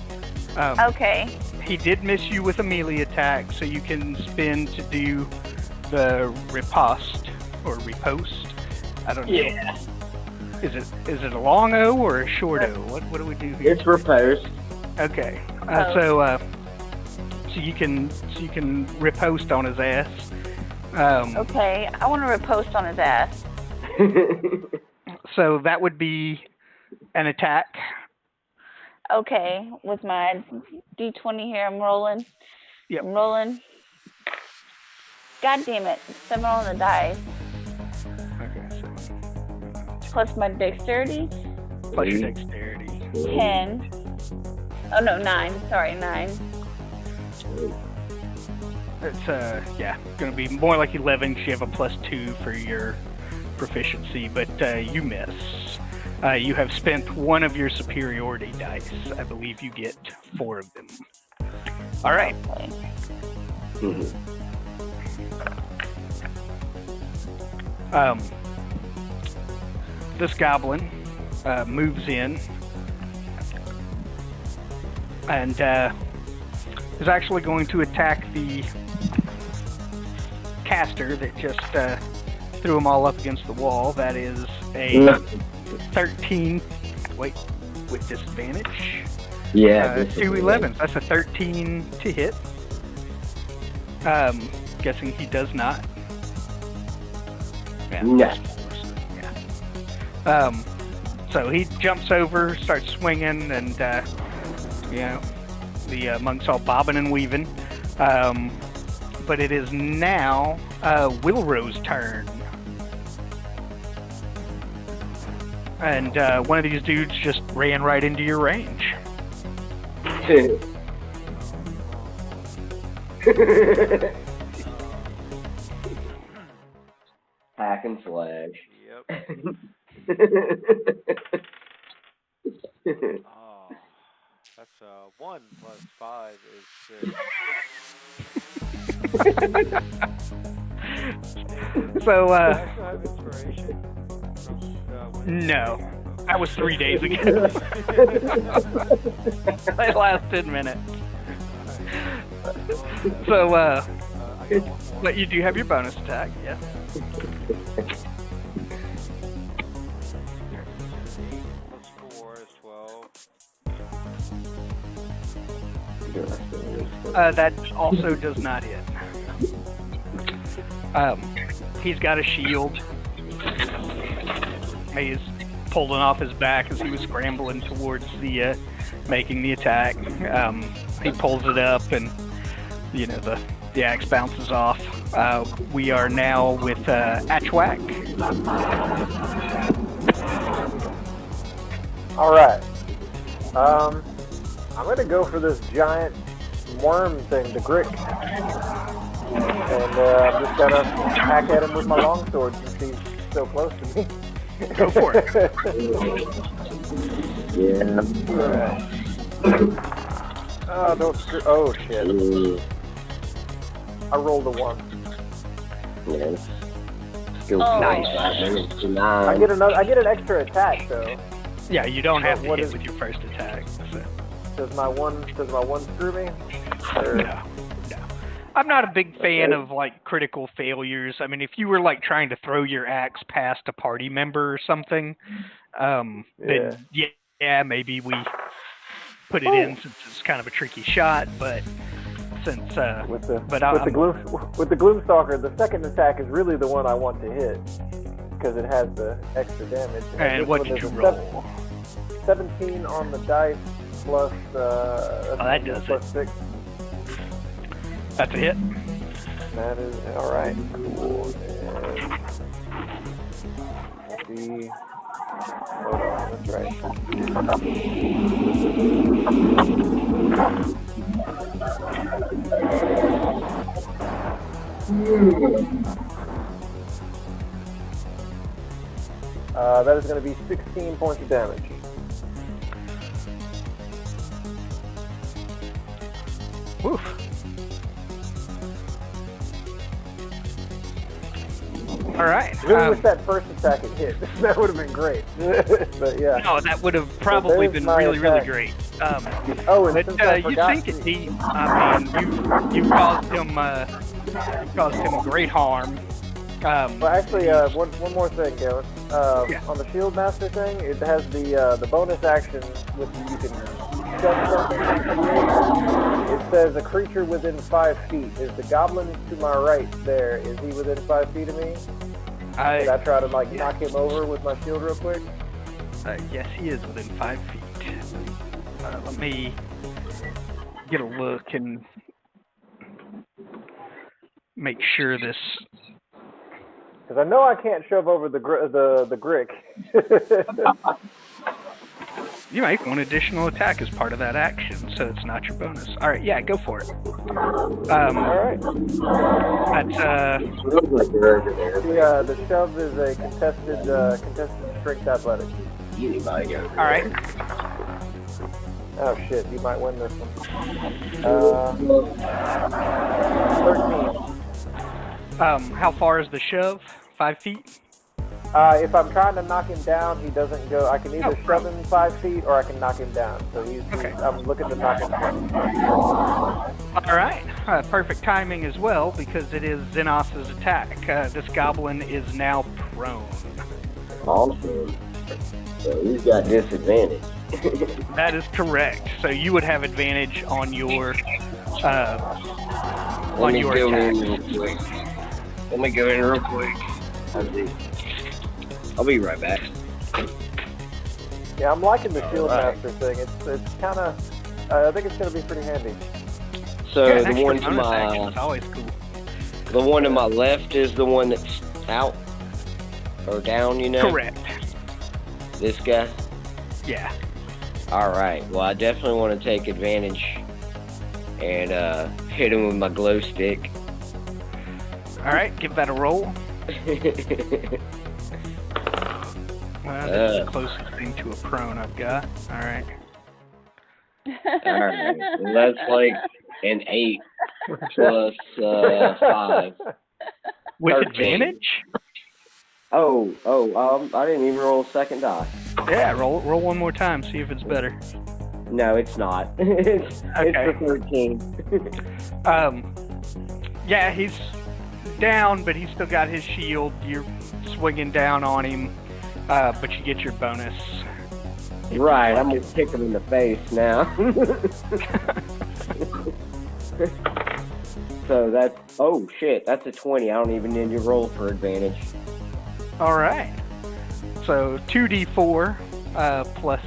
S4: Okay.
S1: He did miss you with a melee attack, so you can spin to do the riposte or repost. I don't know.
S2: Yeah.
S1: Is it a long O or a short O? What do we do here?
S2: It's riposte.
S1: Okay. So you can riposte on his ass.
S4: Okay, I want to riposte on his ass.
S1: So that would be an attack.
S4: Okay, with my D20 here, I'm rolling.
S1: Yep.
S4: I'm rolling. God damn it, 7 on the dice.
S1: Okay, so
S4: Plus my dexterity,
S1: plus your dexterity.
S4: 10. Oh no, 9. Sorry, 9.
S1: It's gonna be more like 11 'cause you have a +2 for your proficiency, but you miss. You have spent one of your superiority dice. I believe you get 4 of them. All right.
S4: Okay.
S1: This goblin moves in and is actually going to attack the caster that just threw them all up against the wall. That is a 13. Wait, with disadvantage.
S2: Yeah.
S1: 2 11s. That's a 13 to hit. Guessing he does not. Yeah.
S2: No.
S1: Yeah. So he jumps over, starts swinging, and the monks all bobbing and weaving. But it is now Wilrow's turn. And one of these dudes just ran right into your range.
S2: Hack and slash.
S3: Yep. Oh, that's 1 plus 5 is 6.
S1: So,
S3: Do I still have inspiration from
S1: no. That was 3 days ago. That last 10 minutes. So,
S3: I got one more.
S1: but you do have your bonus attack, yeah.
S3: Plus 4 is 12.
S1: That also does not hit. He's got a shield. He's pulled it off his back as he was scrambling towards the making the attack. He pulls it up, and the axe bounces off. We are now with Atchwak.
S5: All right. I'm gonna go for this giant worm thing, the Grick, and I'm just gonna hack at him with my longsword since he's so close to me.
S1: Go for it.
S2: Yeah.
S5: Alright. Oh, don't screw. Oh shit! I rolled a 1.
S2: Yes. Skill
S4: Oh.
S2: nice.
S5: I get an extra attack though.
S1: Yeah, you don't have to
S5: What
S1: hit
S5: is-
S1: with your first attack. So.
S5: Does my one screw me? Or-
S1: No. I'm not a big fan of like critical failures. I mean, if you were like trying to throw your axe past a party member or something, then yeah, maybe we put it in since it's kind of a tricky shot. But since
S5: With the
S1: I'm-
S5: Gloomstalker, the second attack is really the one I want to hit because it has the extra damage.
S1: and
S5: this
S1: what
S5: one
S1: did
S5: is
S1: you
S5: a
S1: roll?
S5: 17 on the dice plus
S1: that does
S5: plus 6.
S1: That's a hit.
S5: That is all right. Cool. And see. Hold on, that's right. That is going to be 16 points of damage.
S1: Woof. All right.
S5: Really wish that first attack had hit. That would have been great. But yeah.
S1: No, that would have probably
S5: there's
S1: been
S5: my
S1: really, really
S5: attack.
S1: great.
S5: Oh, and
S1: But
S5: since I
S1: you
S5: forgot
S1: think it deep. I mean, you caused him great harm.
S5: Well, actually, one more thing, Gavin.
S1: Yeah.
S5: On the Shield Master thing, it has the bonus action with you can shove something. It says a creature within 5 feet. Is the goblin to my right there? Is he within 5 feet of me? Did I try to knock him over with my shield real quick?
S1: Yes, he is within 5 feet. Let me get a look and make sure this.
S5: Because I know I can't shove over the Grick.
S1: You make one additional attack as part of that action, so it's not your bonus. All right, yeah, go for it.
S5: All right.
S1: That's
S5: The shove is a contested strength athletics.
S1: all right.
S5: Oh shit, you might win this one. 13.
S1: How far is the shove? 5 feet?
S5: If I'm trying to knock him down, he doesn't go. I can either shove him 5 feet or I can knock him down. So I'm looking to knock him down.
S1: All right. Perfect timing as well, because it is Xenos' attack. This goblin is now prone.
S2: Awesome. So he's got disadvantage.
S1: That is correct. So you would have advantage on your attack.
S2: Let me go in real quick. I'll be right back.
S5: Yeah, I'm liking the Shield Master thing. It's kind of. I think it's going to be pretty handy.
S2: So
S1: Yeah,
S2: the
S1: extra
S2: one to
S1: bonus action
S2: my
S1: is always cool.
S2: the one to my left is the one that's out or down. You know.
S1: Correct.
S2: This guy.
S1: Yeah.
S2: All right. Well, I definitely want to take advantage and hit him with my glow stick.
S1: All right. Give that a roll. That's the closest thing to a prone I've got. All right.
S2: All right. Well, that's like an 8 plus 5.
S1: With
S2: 13.
S1: advantage?
S2: I didn't even roll a second die.
S1: Yeah. Roll one more time. See if it's better.
S2: No, it's not. It's
S1: Okay.
S2: the 13.
S1: Yeah, he's down, but he's still got his shield. You're swinging down on him, but you get your bonus.
S2: Right, I'm gonna kick him in the face now. So that's, oh shit, that's a 20. I don't even need to roll for advantage.
S1: All right. So 2d4 plus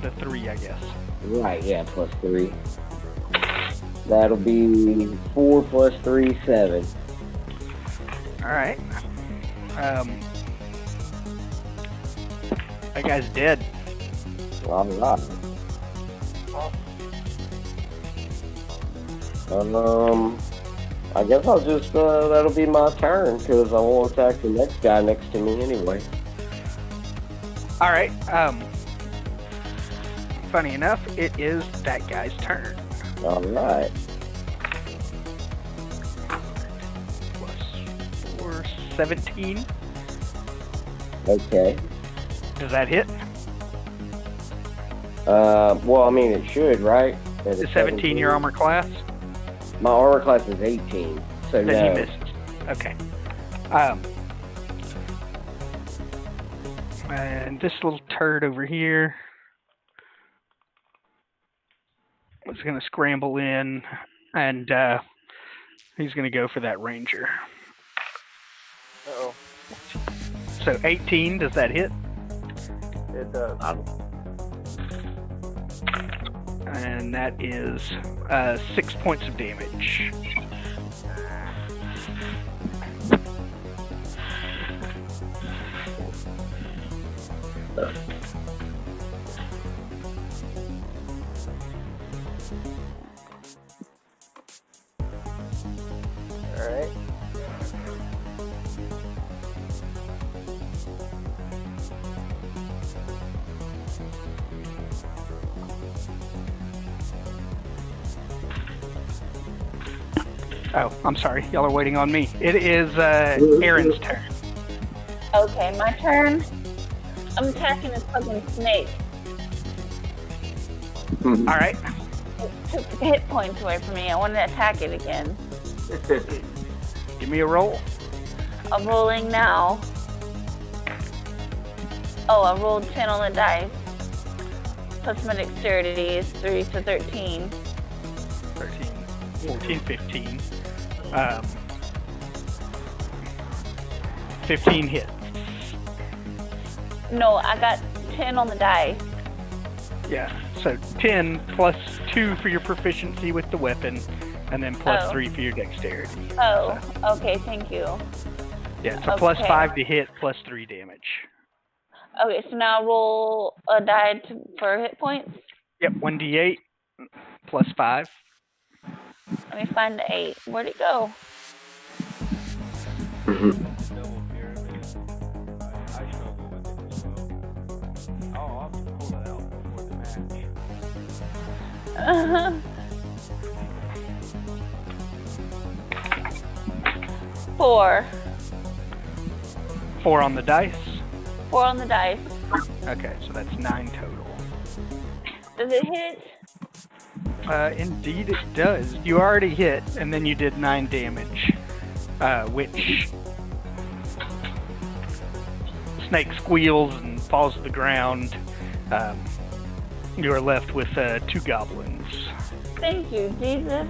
S1: the 3, I guess.
S2: Right, yeah, plus 3. That'll be 4 plus 3, 7.
S1: All right. That guy's dead.
S2: Alright. I guess I'll just, that'll be my turn, because I won't attack the next guy next to me anyway.
S1: All right. Funny enough, it is that guy's turn.
S2: Alright.
S1: Plus 4, 17.
S2: Okay.
S1: Does that hit?
S2: Well, I mean, it should, right?
S1: Is 17 your armor class?
S2: My armor class is 18, so
S1: Then
S2: no.
S1: he misses. Okay. And this little turd over here is going to scramble in, and he's going to go for that ranger.
S5: Uh-oh.
S1: So 18, does that hit?
S5: It does.
S1: And that is 6 points of damage.
S5: Alright.
S1: Oh, I'm sorry. Y'all are waiting on me. It is Aaron's turn.
S4: Okay, my turn. I'm attacking this fucking snake.
S1: All right.
S4: It took hit points away from me. I want to attack it again.
S1: Give me a roll.
S4: I'm rolling now. Oh, I rolled 10 on the dice. Plus my dexterity is 3, so 13.
S1: 13, 14, 15. 15 hits.
S4: No, I got 10 on the dice.
S1: Yeah, so 10 plus 2 for your proficiency with the weapon, and then plus 3 for your dexterity.
S4: Oh, okay, thank you.
S1: Yeah, so plus
S4: Okay.
S1: 5 to hit, plus 3 damage.
S4: Okay, so now roll a die for hit points.
S1: Yep, 1d8 plus 5.
S4: Let me find the 8. Where'd it go?
S3: Double pyramid. I struggle with it as well. I'll often pull it out before the match.
S4: 4.
S1: 4 on the dice.
S4: 4 on the dice.
S1: Okay, so that's 9 total.
S4: Does it hit?
S1: Indeed it does. You already hit, and then you did 9 damage, which snake squeals and falls to the ground. You are left with 2 goblins.
S4: Thank you, Jesus.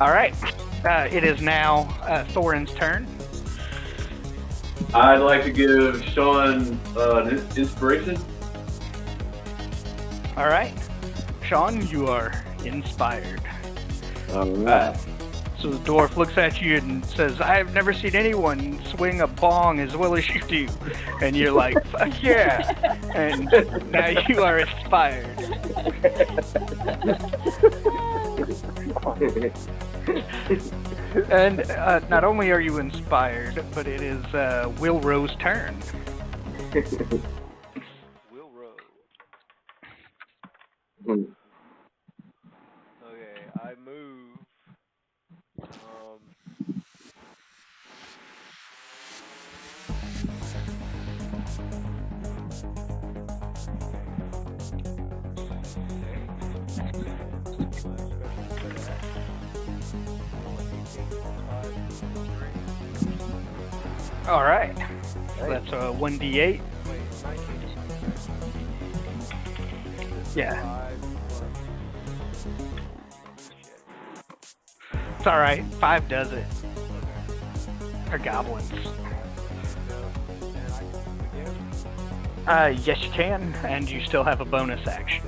S1: All right, it is now Thorin's turn.
S6: I'd like to give Sean an inspiration.
S1: All right, Sean, you are inspired.
S2: Alright.
S1: So the dwarf looks at you and says, "I've never seen anyone swing a bong as well as you do." And you're like, "Fuck yeah!" And now you are inspired. And not only are you inspired, but it is Will Rowe's turn.
S3: Will Rowe.
S2: Hmm.
S3: Okay, I move
S1: All right. So that's a 1d8. Yeah. It's all right. 5 does it. Or goblins. Yes, you can, and you still have a bonus action.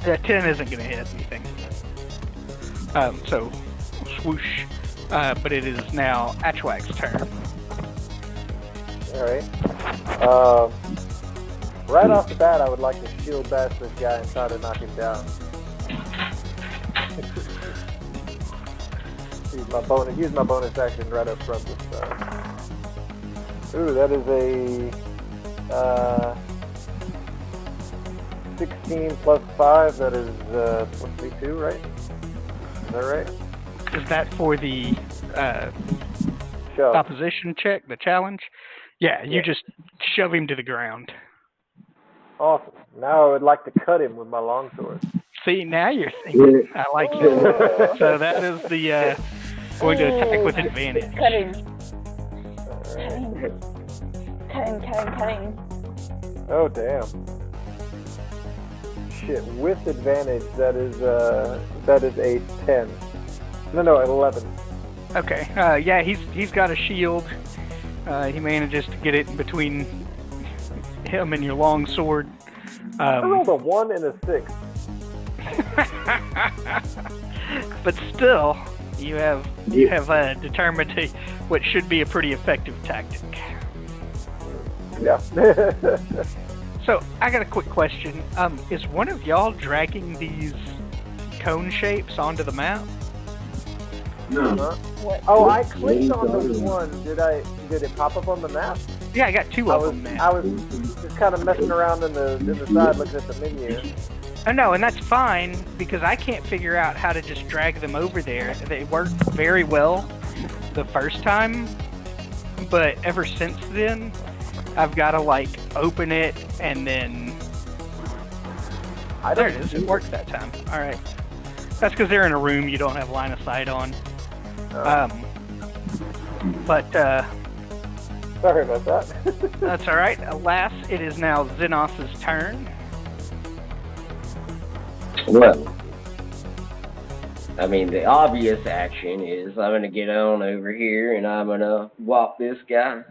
S1: Yeah, 10 isn't going to hit anything. So, swoosh. But it is now Atchwag's turn.
S5: Alright. Right off the bat, I would like to shield bash this guy and try to knock him down. Use my bonus action right up front this time. Ooh, that is a 16 plus 5. That is 22, right? Is that right?
S1: Is that for the
S5: Shove.
S1: opposition check, the challenge? Yeah, you just shove him to the ground.
S5: Awesome. Now I would like to cut him with my longsword.
S1: See, now you're thinking. I like it. So that is the going to attack with advantage.
S4: Cutting.
S5: Alright.
S4: Cutting.
S5: Oh, damn. Shit, with advantage, that is a 10. No, 11.
S1: Okay. Yeah, he's got a shield. He manages to get it in between him and your long sword.
S5: I rolled a 1 and a 6.
S1: But still, you have determined what should be a pretty effective tactic.
S5: Yeah.
S1: So I got a quick question. Is one of y'all dragging these cone shapes onto the map?
S6: No.
S5: Oh, I clicked on the one. Did it pop up on the map?
S1: Yeah, I got 2 of them now.
S5: I was just kind of messing around in the side looking at the menu.
S1: Oh no, and that's fine because I can't figure out how to just drag them over there. They worked very well the first time, but ever since then, I've got to like open it and then. There it is. It worked that time. All right. That's because they're in a room you don't have line of sight on. But
S5: sorry about that.
S1: that's all right. Alas, it is now Xenos' turn.
S2: Well, I mean, the obvious action is I'm going to get on over here and I'm going to whop this guy.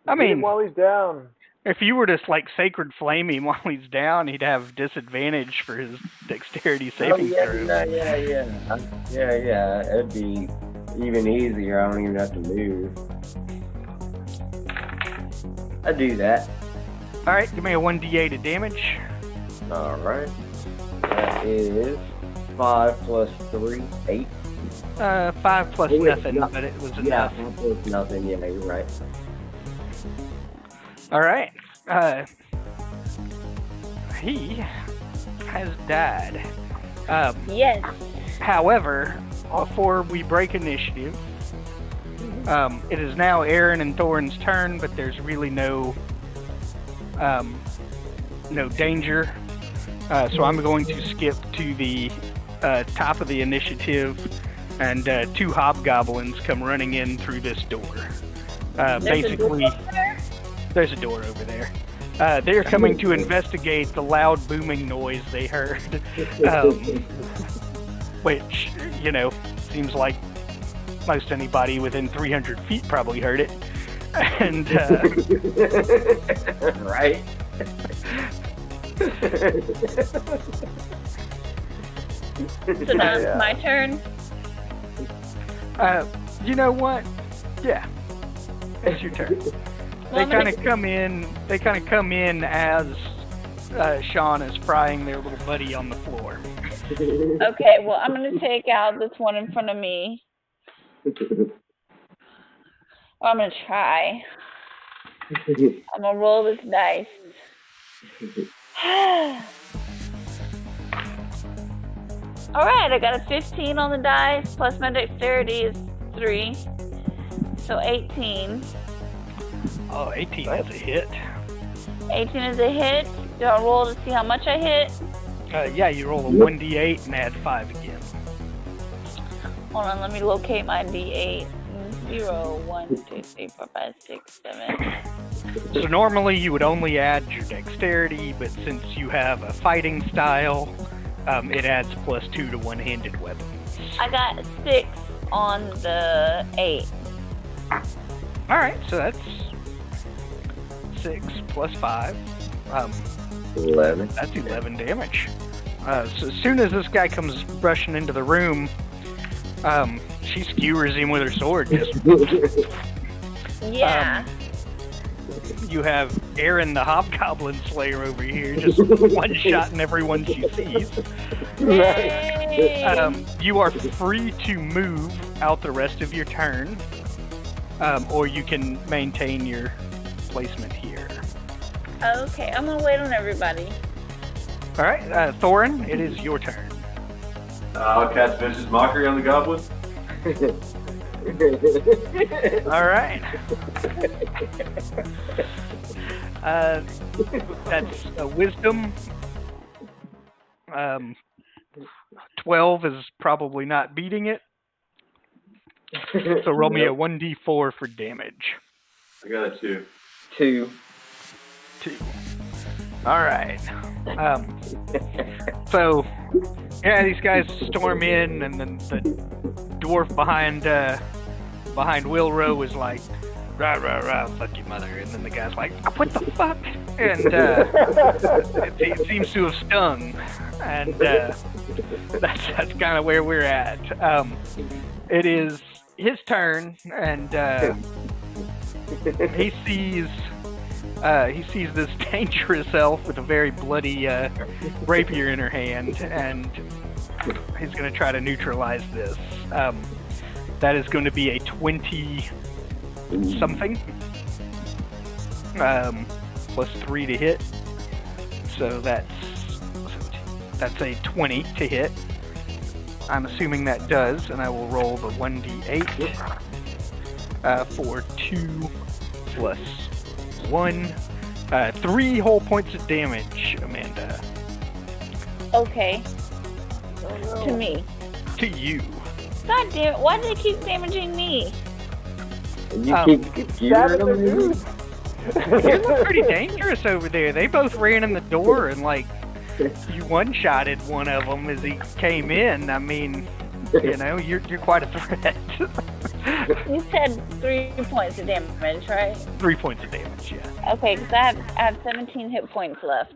S1: I mean,
S5: Get him while he's down.
S1: If you were to like sacred flame him while he's down, he'd have disadvantage for his dexterity saving throw.
S2: Yeah. It'd be even easier. I don't even have to move. I do that.
S1: All right, give me a 1d8 of damage.
S2: All right. That is 5 plus 3, 8.
S1: 5 plus nothing, but it was enough.
S2: Yeah, 5 plus nothing. Yeah, you're right.
S1: All right. He has died.
S4: Yes.
S1: However, before we break initiative, it is now Aaron and Thorin's turn, but there's really no danger. So I'm going to skip to the top of the initiative, and 2 hobgoblins come running in through this door. Basically, there's a door over there. They're coming to investigate the loud booming noise they heard, which, seems like most anybody within 300 feet probably heard it. And
S2: right.
S4: So now it's my turn.
S1: you know what? Yeah, it's your turn. They kind of come in as Sean is frying their little buddy on the floor.
S4: Okay, well, I'm going to take out this one in front of me. Or I'm going to try. I'm going to roll this dice. Alright, I got a 15 on the dice, plus my dexterity is 3. So 18.
S1: Oh, 18 is a hit.
S4: 18 is a hit. Do I roll to see how much I hit?
S1: Yeah, you roll a 1d8 and add 5 again.
S4: Hold on, let me locate my d8. 0, 1, 2, 3, 4, 5, 6, 7.
S1: So normally you would only add your dexterity, but since you have a fighting style, it adds +2 to one-handed weapons.
S4: I got 6 on the 8.
S1: Alright, so that's 6 plus 5.
S2: 11.
S1: That's 11 damage. So as soon as this guy comes rushing into the room, she skewers him with her sword. Just,
S4: Yeah.
S1: you have Aaron the Hobgoblin Slayer over here, just one-shotting everyone she sees.
S4: Yay!
S1: You are free to move out the rest of your turn, or you can maintain your placement here.
S4: Okay, I'm gonna wait on everybody.
S1: Alright, Thorin, it is your turn.
S6: I'll cast Vicious Mockery on the goblin.
S1: Alright. That's a wisdom. 12 is probably not beating it. So roll me a 1d4 for damage.
S6: I got a 2.
S2: 2.
S1: 2. Alright. So, yeah, these guys storm in, and then the dwarf behind Wilro is like, rah, rah, rah, fuck your mother. And then the guy's like, what the fuck? And it seems to have stung. And that's kind of where we're at. It is his turn, and he sees this dangerous elf with a very bloody rapier in her hand, and he's going to try to neutralize this. That is going to be a 20-something, plus 3 to hit. So that's a 20 to hit. I'm assuming that does, and I will roll the 1d8 for 2 plus 1. 3 whole points of damage, Amanda.
S4: Okay. To me.
S1: To you.
S4: God damn it, why do they keep damaging me?
S2: You keep
S5: Stabbing the dude.
S1: You look pretty dangerous over there. They both ran in the door, and you one-shotted one of them as he came in. I mean, you're quite a threat.
S4: You said 3 points of damage, right?
S1: 3 points of damage, yeah.
S4: Okay, because I have 17 hit points left.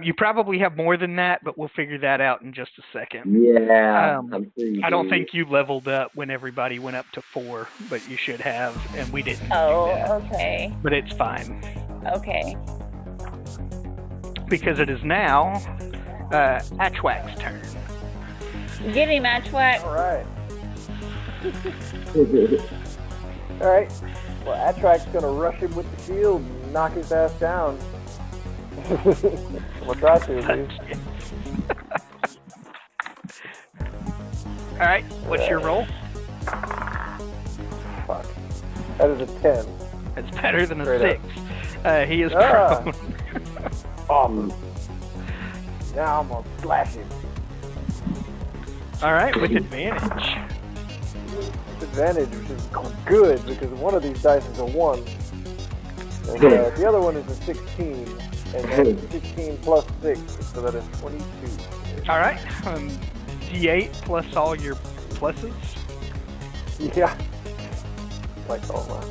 S1: You probably have more than that, but we'll figure that out in just a second.
S2: Yeah. I'm sure you
S1: I don't
S2: do.
S1: think you leveled up when everybody went up to 4, but you should have, and we didn't
S4: Oh,
S1: do that.
S4: okay.
S1: But it's fine.
S4: Okay.
S1: Because it is now Atchwack's turn.
S4: Get him, Atchwack.
S5: Alright. Alright. Well, Attrack's gonna rush him with the shield and knock his ass down. We'll try to, at least.
S1: Alright, what's your roll?
S5: Fuck. That is a 10.
S1: It's better than a
S5: Straight
S1: 6. He is prone.
S5: Awesome. Now I'm gonna slash him.
S1: Alright, with advantage.
S5: Advantage, which is good, because one of these dice is a 1. And the other one is a 16. And then 16 plus 6, so that is 22.
S1: Alright, D8 plus all your pluses.
S5: Yeah. Like all mine.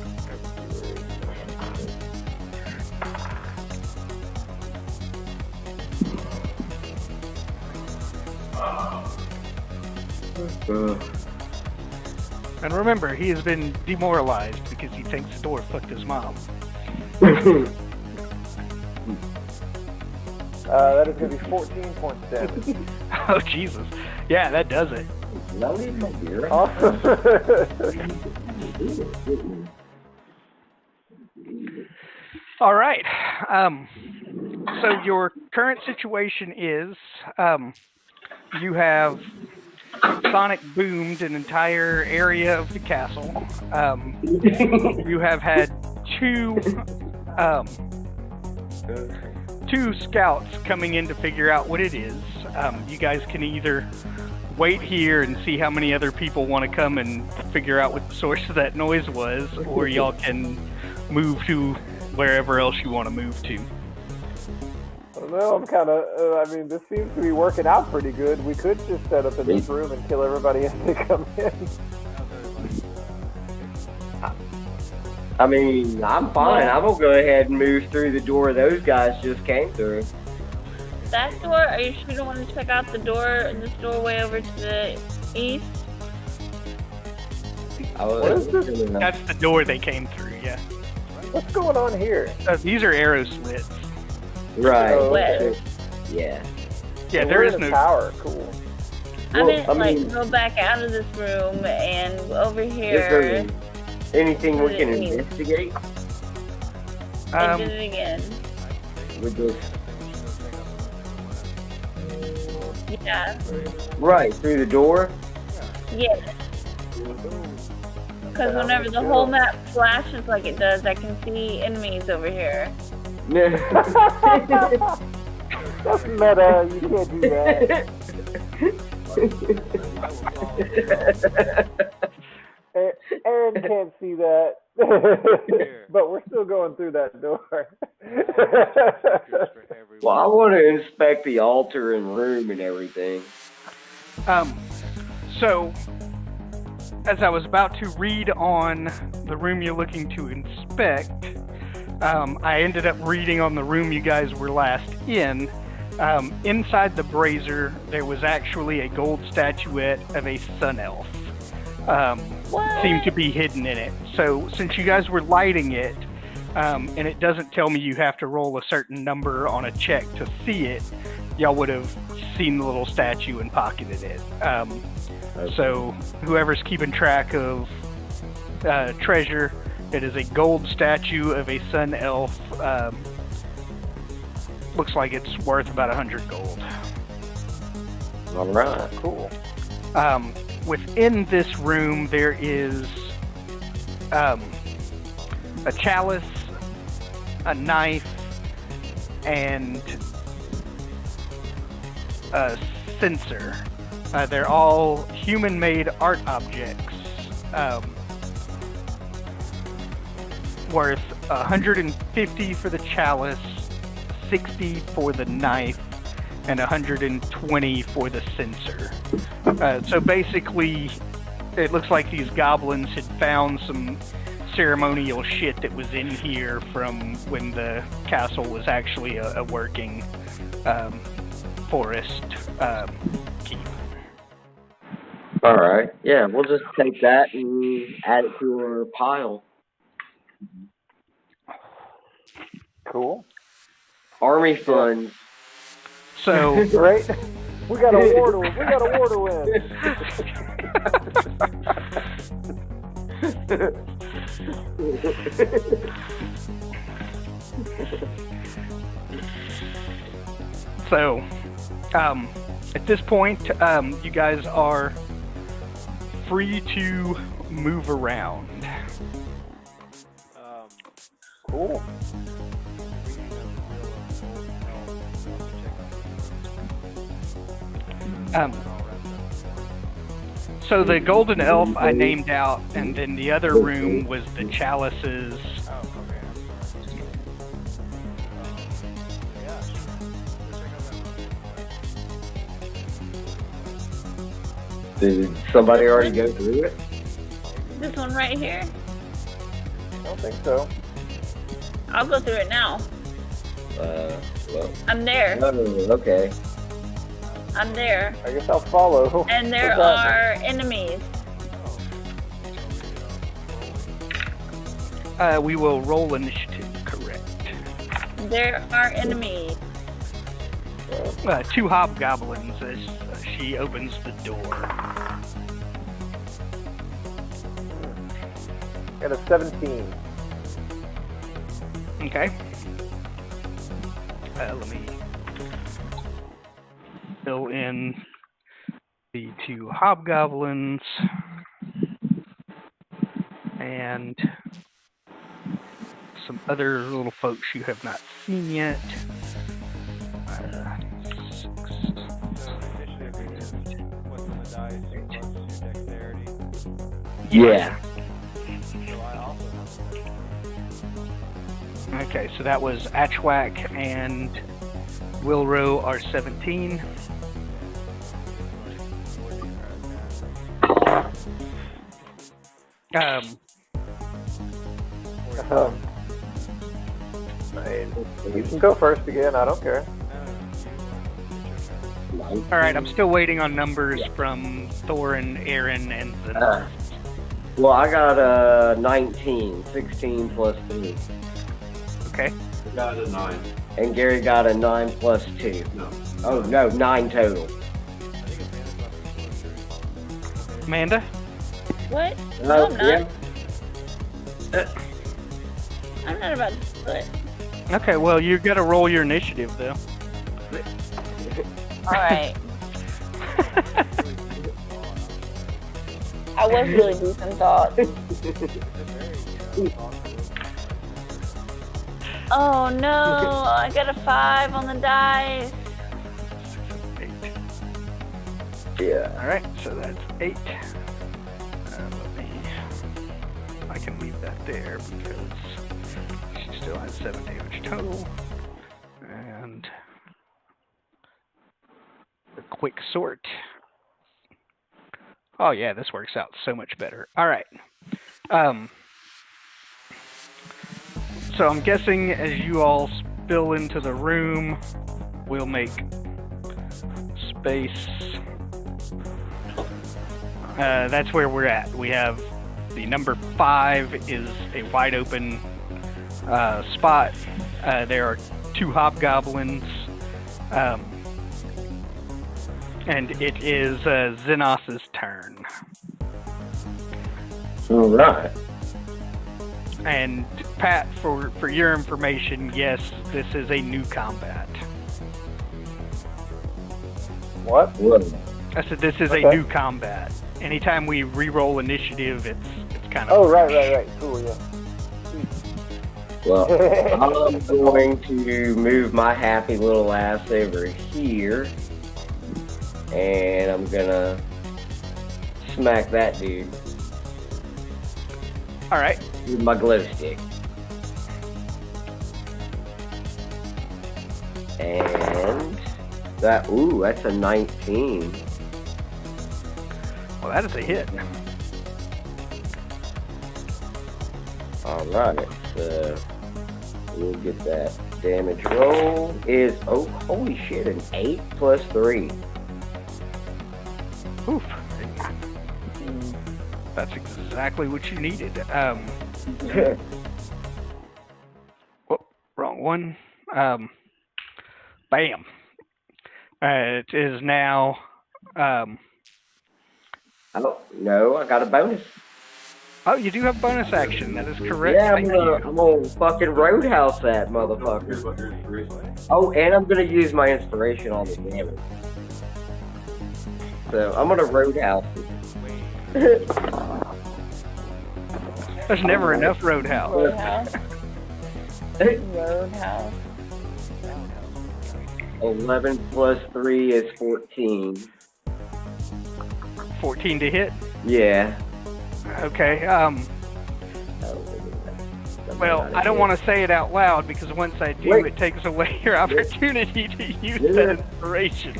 S1: And remember, he has been demoralized because he thinks the dwarf fucked his mom.
S5: That is going to be 14 points damage.
S1: Oh, Jesus. Yeah, that does it.
S5: Awesome.
S1: All right. So your current situation is you have sonic boomed an entire area of the castle. You have had two scouts coming in to figure out what it is. You guys can either wait here and see how many other people want to come and figure out what the source of that noise was, or y'all can move to wherever else you want to move to.
S5: I don't know, I'm kind of, I mean, this seems to be working out pretty good. We could just set up in this room and kill everybody as they come in.
S2: I mean, I'm fine. I'm gonna go ahead and move through the door those guys just came through.
S4: That door? Are you sure you don't want to check out the door, this doorway over to the east?
S5: What is this?
S1: That's the door they came through, yeah.
S5: What's going on here?
S1: These are arrow slits.
S2: Right.
S5: Oh, okay.
S2: Yeah.
S1: Yeah,
S5: So
S1: there
S5: we're
S1: is
S5: in a
S1: no
S5: tower. Cool.
S4: I mean,
S2: I mean-
S4: go back out of this room and over
S2: Is
S4: here
S2: there anything we can
S4: What do you mean?
S2: investigate
S4: and do it again.
S2: with this?
S4: Yeah.
S2: Right, through the door?
S4: Yes. Because whenever the whole map flashes like it does, I can see enemies over here.
S5: That's meta. You can't do that. Aaron can't see that. But we're still going through that door.
S2: Well, I want to inspect the altar and room and everything.
S1: So, as I was about to read on the room you're looking to inspect, I ended up reading on the room you guys were last in. Inside the brazier, there was actually a gold statuette of a sun elf. Seemed to be hidden in it. So, since you guys were lighting it, and it doesn't tell me you have to roll a certain number on a check to see it, y'all would have seen the little statue and pocketed it. So whoever's keeping track of treasure, it is a gold statue of a sun elf. Looks like it's worth about 100 gold.
S2: All right.
S5: Cool.
S1: Within this room, there is a chalice, a knife, and a censer. They're all human-made art objects, worth 150 for the chalice, 60 for the knife, and 120 for the censer. So basically, it looks like these goblins had found some ceremonial shit that was in here from when the castle was actually a working forest keep.
S2: All right. Yeah, we'll just take that and add it to our pile.
S5: Cool.
S2: Army funds.
S1: So,
S5: Right? We got a war to win.
S1: so, at this point, you guys are free to move around.
S5: Cool.
S1: So the golden elf I named out, and then the other room was the chalices.
S2: Did somebody already go through it?
S4: This one right here?
S5: I don't think so.
S4: I'll go through it now.
S2: Well.
S4: I'm there.
S2: Oh, okay.
S4: I'm there.
S5: I guess I'll follow.
S4: And there
S5: What's that?
S4: are enemies.
S1: We will roll initiative, correct.
S4: There are enemies.
S1: 2 hobgoblins as she opens the door.
S5: Got a 17.
S1: Okay. Let me fill in the 2 hobgoblins and some other little folks you have not seen yet. 6.
S3: So initiative is what's on the dice plus your dexterity.
S2: Yeah.
S3: So I also have a
S1: Okay, so that was Atchwack and Wilro are 17.
S5: You can go first again. I don't care.
S1: Alright, I'm still waiting on numbers from Thorin, Aaron, and Zenos.
S2: Well, I got 19. 16 plus 3.
S1: Okay.
S6: I got a 9.
S2: And Gary got a 9 plus 2.
S6: No.
S2: Oh, no, 9 total.
S1: Amanda?
S4: What? No, I'm not.
S2: Yeah.
S4: I'm not about to split.
S1: Okay, well, you gotta roll your initiative, though.
S4: Alright. I was really deep in thought. Oh no, I got a 5 on the dice.
S1: 8.
S2: Yeah.
S1: Alright, so that's 8. I can leave that there because she still has 7 damage total. And a quick sort. Oh yeah, this works out so much better. Alright. So I'm guessing as you all spill into the room, we'll make space. That's where we're at. We have the number 5 is a wide open spot. There are 2 hobgoblins. And it is Zenos's turn.
S2: All right.
S1: And Pat, for your information, yes, this is a new combat.
S5: What?
S1: I said this is a new combat. Anytime we re-roll initiative, it's kind of.
S5: Oh, right. Cool, yeah.
S2: Well, I'm going to move my happy little ass over here. And I'm gonna smack that dude
S1: All right.
S2: with my glow stick. And that's a 19.
S1: Well, that is a hit.
S2: All right, so we'll get that damage roll. Is holy shit, an 8 plus 3.
S1: Oof. That's exactly what you needed. Wrong one. Bam. It is now.
S2: Oh no, I got a bonus.
S1: Oh, you do have bonus action. That is correct.
S2: Yeah,
S1: Thank you.
S2: I'm gonna fucking roadhouse that motherfucker.
S6: Here's what yours is.
S2: Oh, and I'm gonna use my inspiration on the damage. So I'm gonna roadhouse it.
S1: There's never enough roadhouse.
S4: Roadhouse. Roadhouse.
S2: 11 plus 3 is 14.
S1: 14 to hit.
S2: Yeah.
S1: Okay. Well, I don't want to say it out loud because once I do,
S2: Wait.
S1: it takes away your opportunity to use
S2: Yeah.
S1: that inspiration.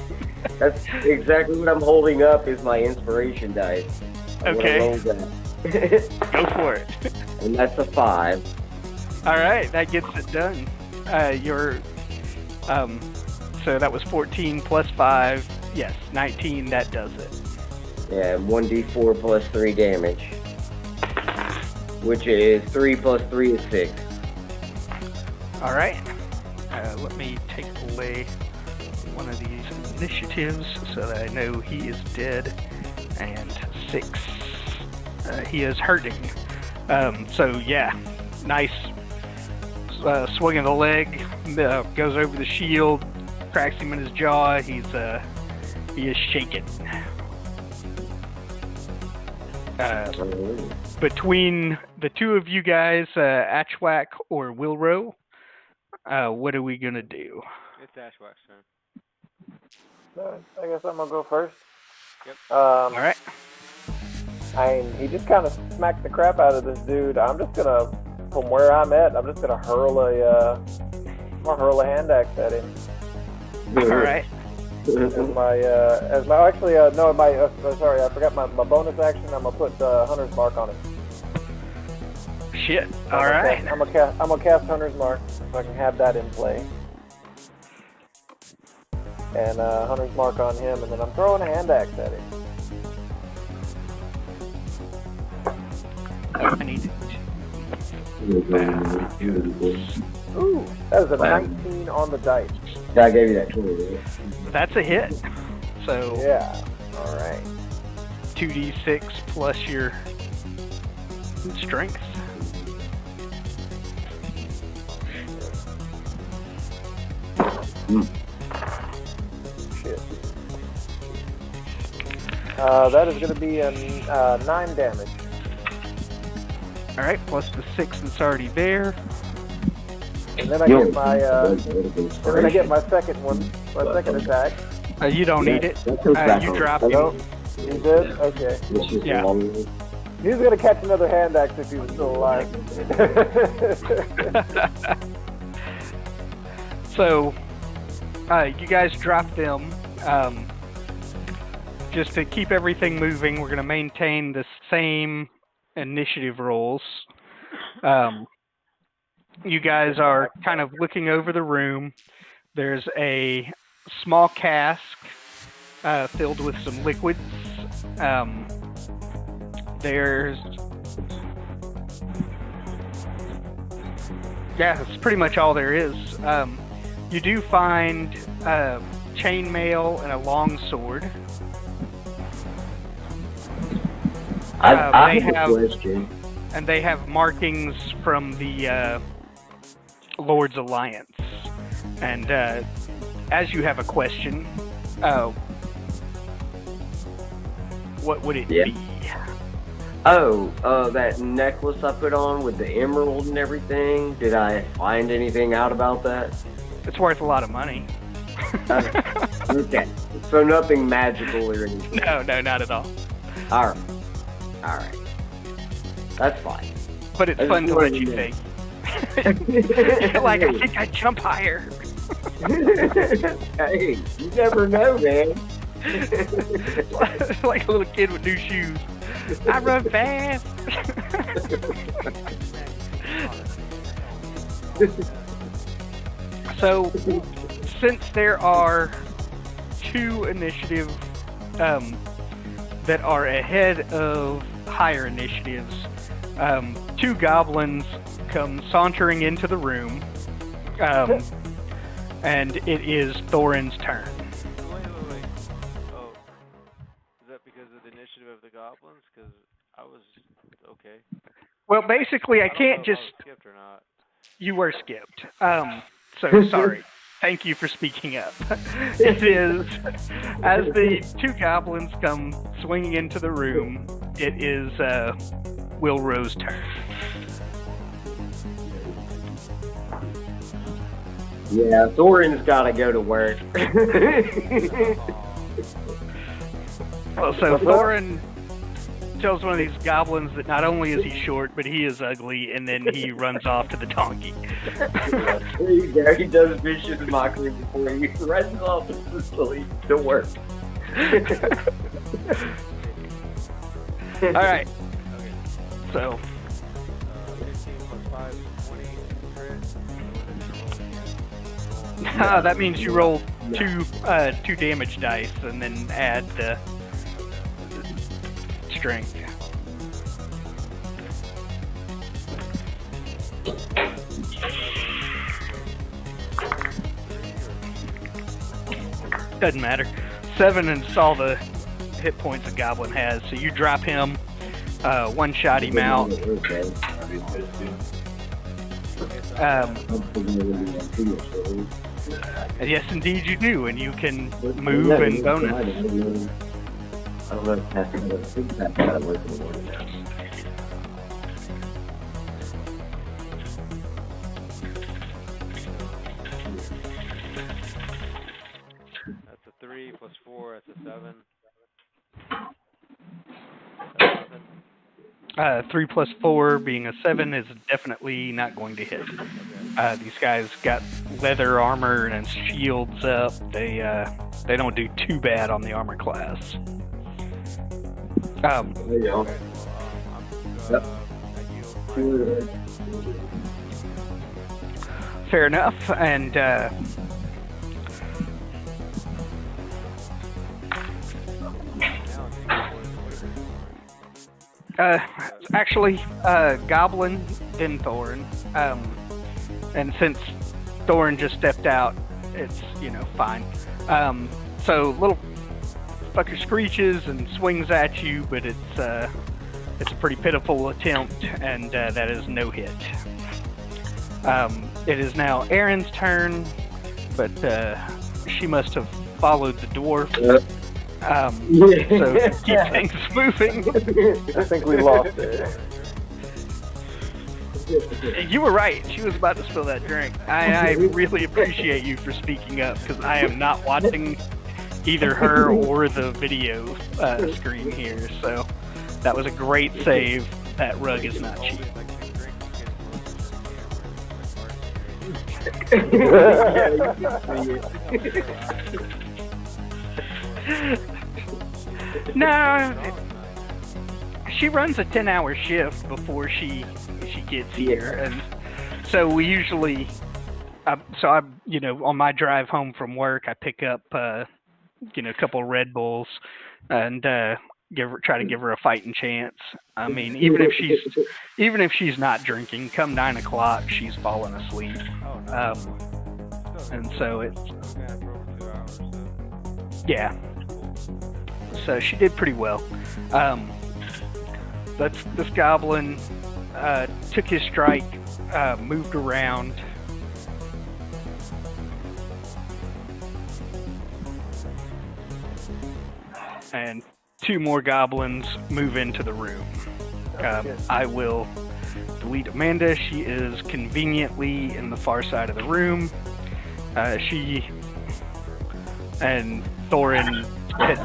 S2: That's exactly what I'm holding up is my inspiration dice. I wanna
S1: Okay.
S2: roll that.
S1: Go for it.
S2: And that's a 5.
S1: All right, that gets it done. So that was 14 plus 5. Yes, 19. That does it.
S2: Yeah, 1d4 plus 3 damage. Which is 3 plus 3 is 6.
S1: All right. Let me take away one of these initiatives so that I know he is dead. And 6. He is hurting. So yeah, nice swing of the leg, goes over the shield, cracks him in his jaw. He is shaken. Between the two of you guys, Ashwak or Wilro, what are we gonna do?
S3: It's Ashwak's turn.
S5: I guess I'm gonna go first.
S3: Yep.
S1: All right.
S5: He just kind of smacked the crap out of this dude. I'm just gonna, from where I'm at, I'm just gonna hurl a hand axe at him.
S1: All right.
S5: Sorry, I forgot my bonus action. I'm gonna put Hunter's Mark on him.
S1: Shit. All right.
S5: I'm gonna cast Hunter's Mark so I can have that in play. And Hunter's Mark on him, and then I'm throwing a hand axe at him.
S1: I need it.
S5: Ooh, that is a 19 on the dice.
S2: I gave you that 20, right?
S1: That's a hit. So
S5: Yeah. All right.
S1: 2d6 plus your strength.
S5: Shit. That is going to be a 9 damage.
S1: All right, plus the 6 that's already there.
S5: And then I get my second one, my second attack.
S1: You don't need it. You drop him.
S5: You did? Okay.
S1: Yeah.
S5: He's gonna catch another hand axe if he was still alive.
S1: So, you guys drop them. Just to keep everything moving, we're going to maintain the same initiative rolls. You guys are kind of looking over the room. There's a small cask filled with some liquids. That's pretty much all there is. You do find chainmail and a long sword.
S2: I have a question.
S1: And they have markings from the Lord's Alliance. And as you have a question, what would it be?
S2: Oh, that necklace I put on with the emerald and everything. Did I find anything out about that?
S1: It's worth a lot of money.
S2: Okay. So nothing magical or anything?
S1: No, not at all.
S2: Alright. That's fine.
S1: But it's fun to let you think. You're like, I think I'd jump higher.
S2: Hey, you never know, man.
S1: Like a little kid with new shoes. I run fast. So, since there are 2 initiatives that are ahead of higher initiatives, 2 goblins come sauntering into the room, and it is Thorin's turn.
S3: Wait. Oh, is that because of the initiative of the goblins? Because I was okay.
S1: Well, basically, I can't
S3: don't know if
S1: just...
S3: I was skipped or not.
S1: You were skipped. So sorry. Thank you for speaking up. It is, as the 2 goblins come swinging into the room, it is Wilro's turn.
S2: Yeah, Thorin's gotta go to work.
S1: Well, so Thorin tells one of these goblins that not only is he short, but he is ugly, and then he runs off to the donkey.
S2: There you go. He does vicious mockery before he runs off to work.
S1: All right.
S3: Okay.
S1: So
S3: 15 plus 5 is 20. Crit.
S1: that means you roll 2 damage dice, and then add the strength. Doesn't matter. 7 is all the hit points a goblin has. So you drop him, one-shot him out. And yes, indeed you do, and you can move and bonus.
S2: I don't know if I think that's how it works in the morning now.
S3: That's a 3 plus 4. That's a 7.
S1: 3 plus 4 being a 7 is definitely not going to hit. These guys got leather armor and shields up. They don't do too bad on the armor class.
S2: There you go. Yep.
S1: Fair enough, and actually, Goblin, then Thorin. And since Thorin just stepped out, it's, fine. So little fucker screeches and swings at you, but it's a pretty pitiful attempt, and that is no hit. It is now Erin's turn, but she must have followed the dwarf. So keep things moving.
S5: I think we lost it.
S1: You were right. She was about to spill that drink. I really appreciate you for speaking up, because I am not watching either her or the video screen here. So that was a great save. That rug is not cheap. No, she runs a 10-hour shift before she gets here, and so we usually, on my drive home from work, I pick up, a couple of Red Bulls, and try to give her a fighting chance. I mean, even if she's not drinking, come 9 o'clock, she's falling asleep, and so it's yeah. So she did pretty well. This goblin took his strike, moved around, and 2 more goblins move into the room. I will delete Amanda. She is conveniently in the far side of the room. She and Thorin said,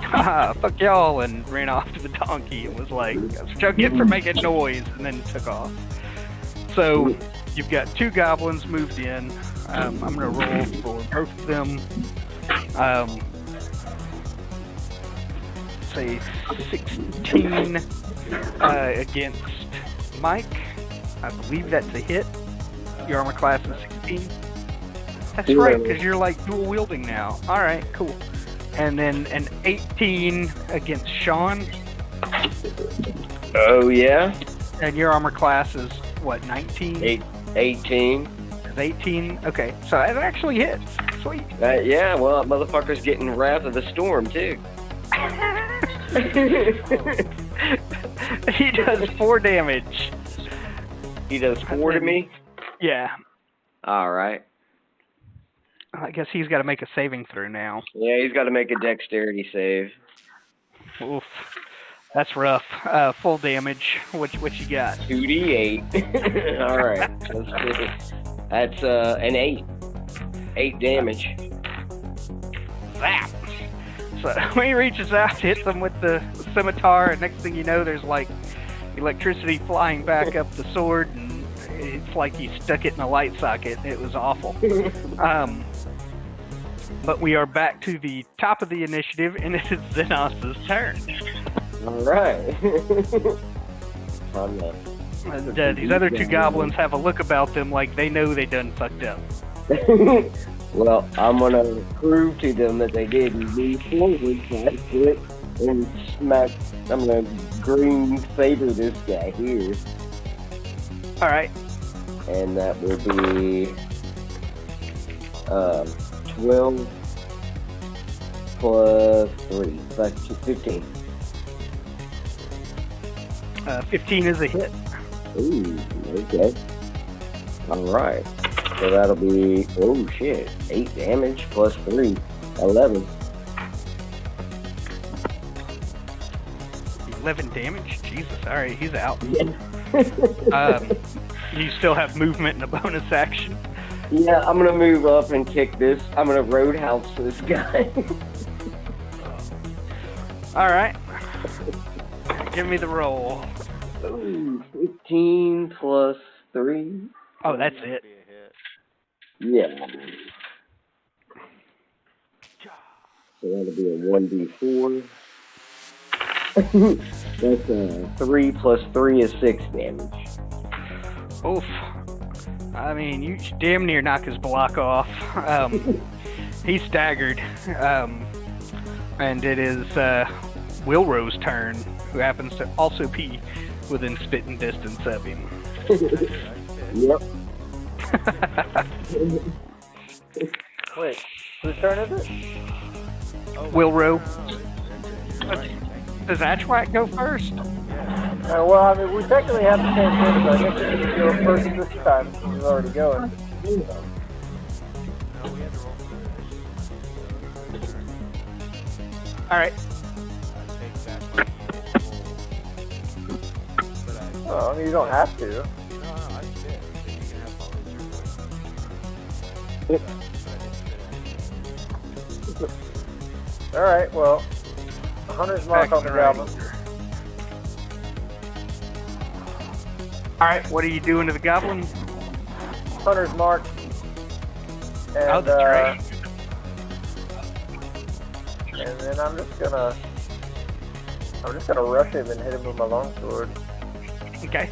S1: fuck y'all, and ran off to the donkey and was like, that's what y'all get for making noise, and then took off. So you've got 2 goblins moved in. I'm going to roll for both of them. Say 16 against Mike. I believe that's a hit. Your armor class is 16. That's right, because you're like dual wielding now. Alright, cool. And then an 18 against Sean.
S2: Oh, yeah?
S1: And your armor class is, what, 19?
S2: 18.
S1: 18? Okay, so it actually hits. Sweet.
S2: Yeah, well, that motherfucker's getting Wrath of the Storm, too.
S1: He does 4 damage.
S2: He does 4 to me?
S1: Yeah.
S2: Alright.
S1: I guess he's got to make a saving throw now.
S2: Yeah, he's got to make a dexterity save.
S1: Oof. That's rough. Full damage. What you got?
S2: 2d8. Alright. That's an 8. 8 damage.
S1: Zap! So when he reaches out, hits him with the scimitar, and next thing you know, there's like electricity flying back up the sword, and it's like he stuck it in a light socket. It was awful. But we are back to the top of the initiative, and it is Xenos' turn.
S2: Alright.
S1: These other 2 goblins have a look about them like they know they done fucked up.
S2: Well, I'm gonna prove to them that they didn't. Move forward, foot, and smack. I'm gonna green saber this guy here.
S1: Alright.
S2: And that will be 12 plus 3. That's 15.
S1: 15 is a hit.
S2: Ooh, okay. Alright. So that'll be, oh shit, 8 damage plus 3. 11.
S1: 11 damage? Jesus, alright, he's out. You still have movement and a bonus action.
S2: Yeah, I'm gonna move up and kick this. I'm gonna roadhouse this guy.
S1: Alright. Give me the roll.
S2: Ooh, 15 plus 3.
S1: Oh, that's it.
S2: Yeah. So that'll be a 1d4. That's 3 plus 3 is 6 damage.
S1: Oof. I mean, you damn near knock his block off. He's staggered. And it is Wilrow's turn, who happens to also be within spitting distance of him.
S2: Yep.
S5: Wait, whose turn is it?
S1: Wilrow. Does Atchwack go first?
S5: Well, I mean, we technically have the same turn, so I guess we can go first this time since we're already going.
S1: Alright.
S5: Oh, I mean, you don't have to. Alright, well, Hunter's mark on the goblin.
S1: Alright, what are you doing to the goblin?
S5: Hunter's mark. And,
S1: Oh, that's right.
S5: And then I'm just gonna rush him and hit him with my longsword.
S1: Okay.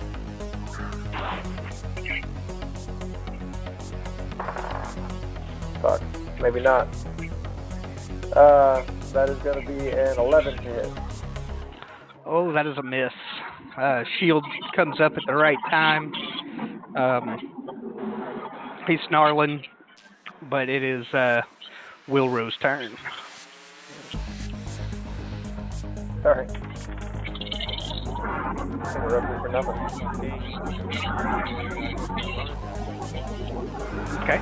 S5: Fuck, maybe not. That is gonna be an 11 to hit.
S1: Oh, that is a miss. Shield comes up at the right time. He's snarling, but it is Wilrow's turn.
S5: Sorry. Interrupted for nothing.
S1: Okay.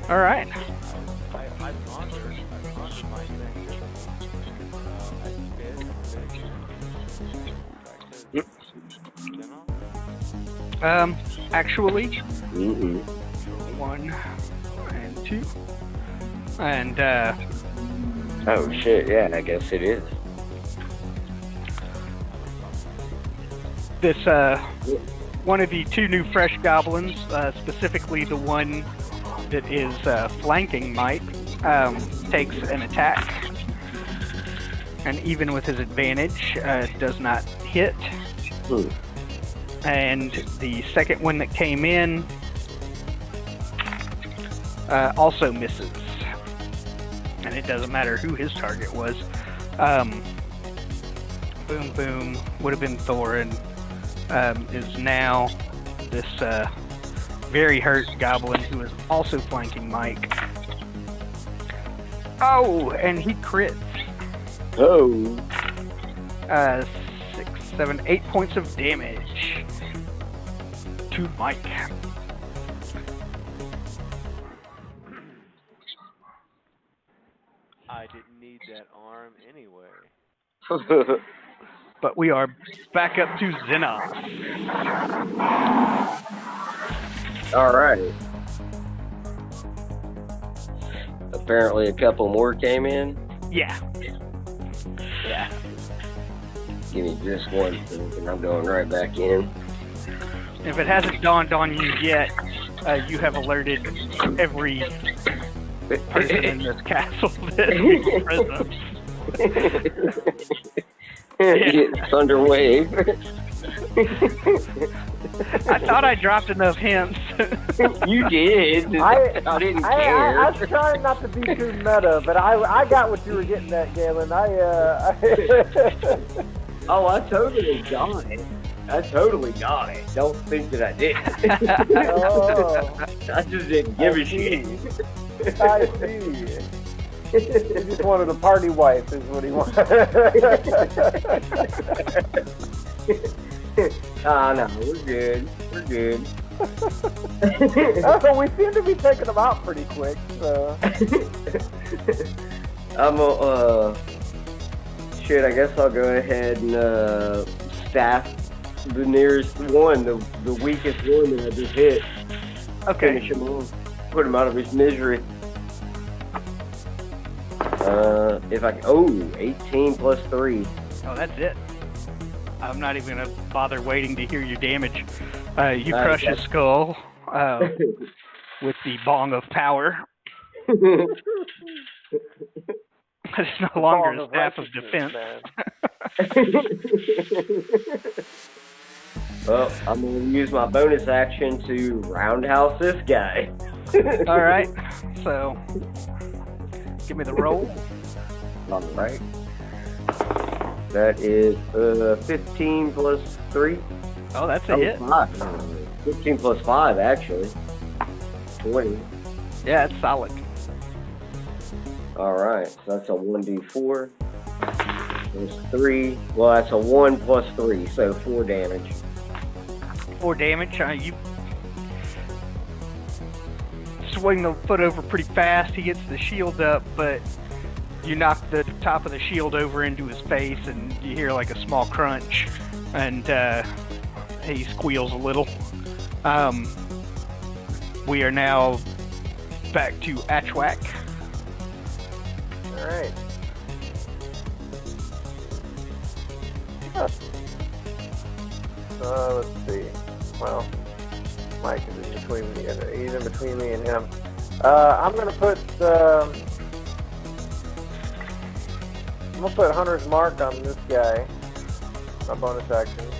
S1: All right. Actually, 1 and 2, and
S2: Oh shit, yeah, I guess it is.
S1: this one of the 2 new fresh goblins, specifically the one that is flanking Mike, takes an attack, and even with his advantage, does not hit. And the second one that came in also misses. And it doesn't matter who his target was. Boom, boom, would have been Thorin. Is now this very hurt goblin who is also flanking Mike. Oh, and he crits.
S2: Oh.
S1: 6, 7, 8 points of damage to Mike.
S3: I didn't need that arm anyway.
S1: But we are back up to Xenos.
S2: Alright. Apparently a couple more came in.
S1: Yeah. Yeah.
S2: Give me just 1 second, I'm going right back in.
S1: If it hasn't dawned on you yet, you have alerted every person in this castle that he's present.
S2: Thunder wave.
S1: I thought I dropped enough hints.
S2: You did. I didn't care.
S5: I was trying not to be too meta, but I got what you were getting at, Galen.
S2: Oh, I totally got it. I totally got it. Don't think that I did.
S5: Oh,
S2: I just didn't give
S5: I
S2: a shit.
S5: I see. He just wanted a party wife, is what he wanted.
S2: No, we're good. We're good.
S5: Oh, we seem to be taking them out pretty quick. So.
S2: Shit, I guess I'll go ahead and staff the nearest one, the weakest one that I just hit.
S1: Okay.
S2: Finish him off. Put him out of his misery. If I can, 18 plus 3.
S1: Oh, that's it. I'm not even gonna bother waiting to hear your damage. You crush his skull with the bong of power. It's no longer a staff of defense.
S2: Well, I'm gonna use my bonus action to roundhouse this guy.
S1: All right. So, give me the roll.
S2: All right. That is 15 plus 3.
S1: Oh, that's a hit.
S2: 15 plus 5, actually. 20.
S1: Yeah, it's solid.
S2: Alright, so that's a 1d4. Plus 3. Well, that's a 1 plus 3, so 4 damage.
S1: 4 damage. You swing the foot over pretty fast. He gets the shield up, but you knock the top of the shield over into his face, and you hear like a small crunch, and he squeals a little. We are now back to Atchwak.
S5: Alright. Let's see. Well, Mike is in between me and he's in between me and him. I'm gonna put Hunter's Mark on this guy. My bonus action.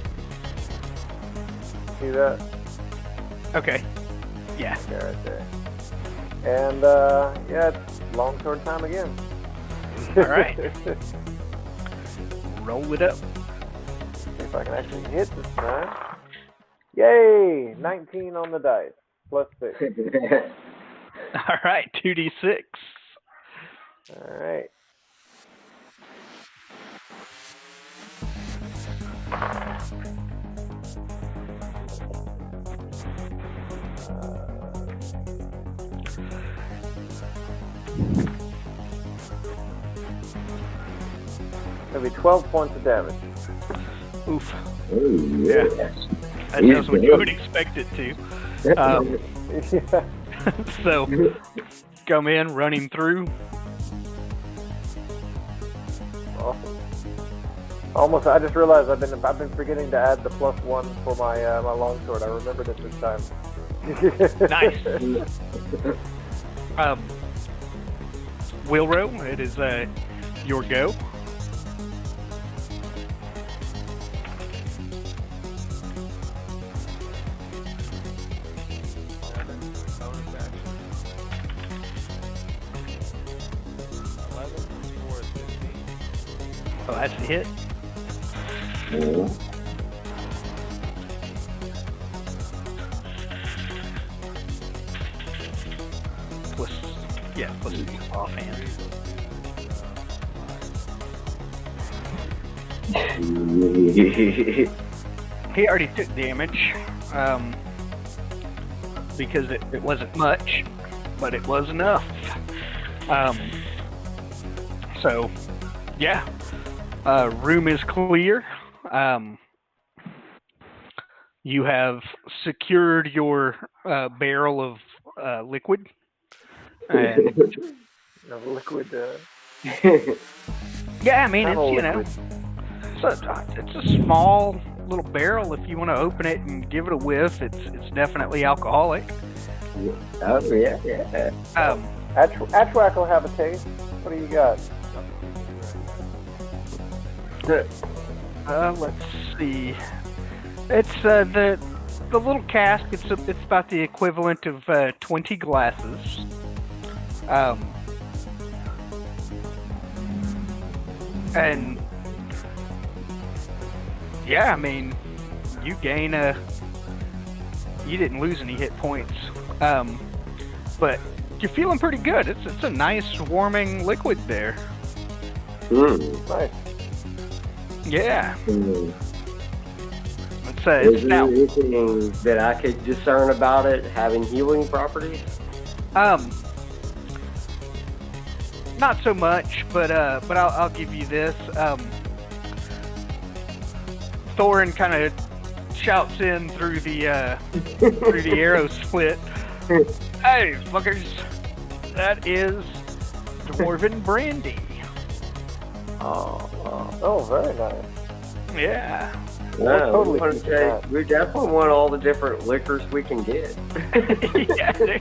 S5: See that?
S1: Okay. Yeah.
S5: Okay, right there. And yeah, it's longsword time again.
S1: All right. Roll it up.
S5: See if I can actually hit this time. Yay! 19 on the dice. Plus 6.
S1: All right. 2d6.
S5: Alright. That'll be 12 points of damage.
S1: Oof.
S2: Oh,
S1: Yeah. That does what you would expect it to.
S5: Yeah.
S1: So, come in, running through.
S5: Awesome. Almost. I just realized I've been forgetting to add the +1 for my my longsword. I remembered it this time.
S1: Nice. Wilro, it is your go.
S3: Bonus action. 11 plus 4 is 15.
S1: Oh, that's a hit. Plus 2 offhand. He already took damage, because it wasn't much, but it was enough. So, yeah, room is clear. You have secured your barrel of liquid. And,
S5: No liquid.
S1: yeah, I mean,
S5: Tunnel
S1: it's, you know, it's a small little barrel. If you want to open it and give it a whiff, it's definitely alcoholic.
S2: Oh, yeah, yeah.
S5: Atchwak will have a taste. What do you got?
S1: Let's see. It's the little cask. It's about the equivalent of 20 glasses. And yeah, I mean, you gain you didn't lose any hit points, but you're feeling pretty good. It's a nice warming liquid there.
S5: Nice.
S1: Yeah.
S2: Mm.
S1: It's
S2: Is there
S1: stout.
S2: anything that I could discern about it having healing properties?
S1: Not so much, but I'll give you this. Thorin kind of shouts in through the arrow slit. Hey, fuckers, that is dwarven brandy.
S5: Oh, very nice.
S1: Yeah.
S2: No,
S5: totally
S2: we,
S5: keeping that.
S2: we definitely want all the different liquors we can get.
S1: Yeah.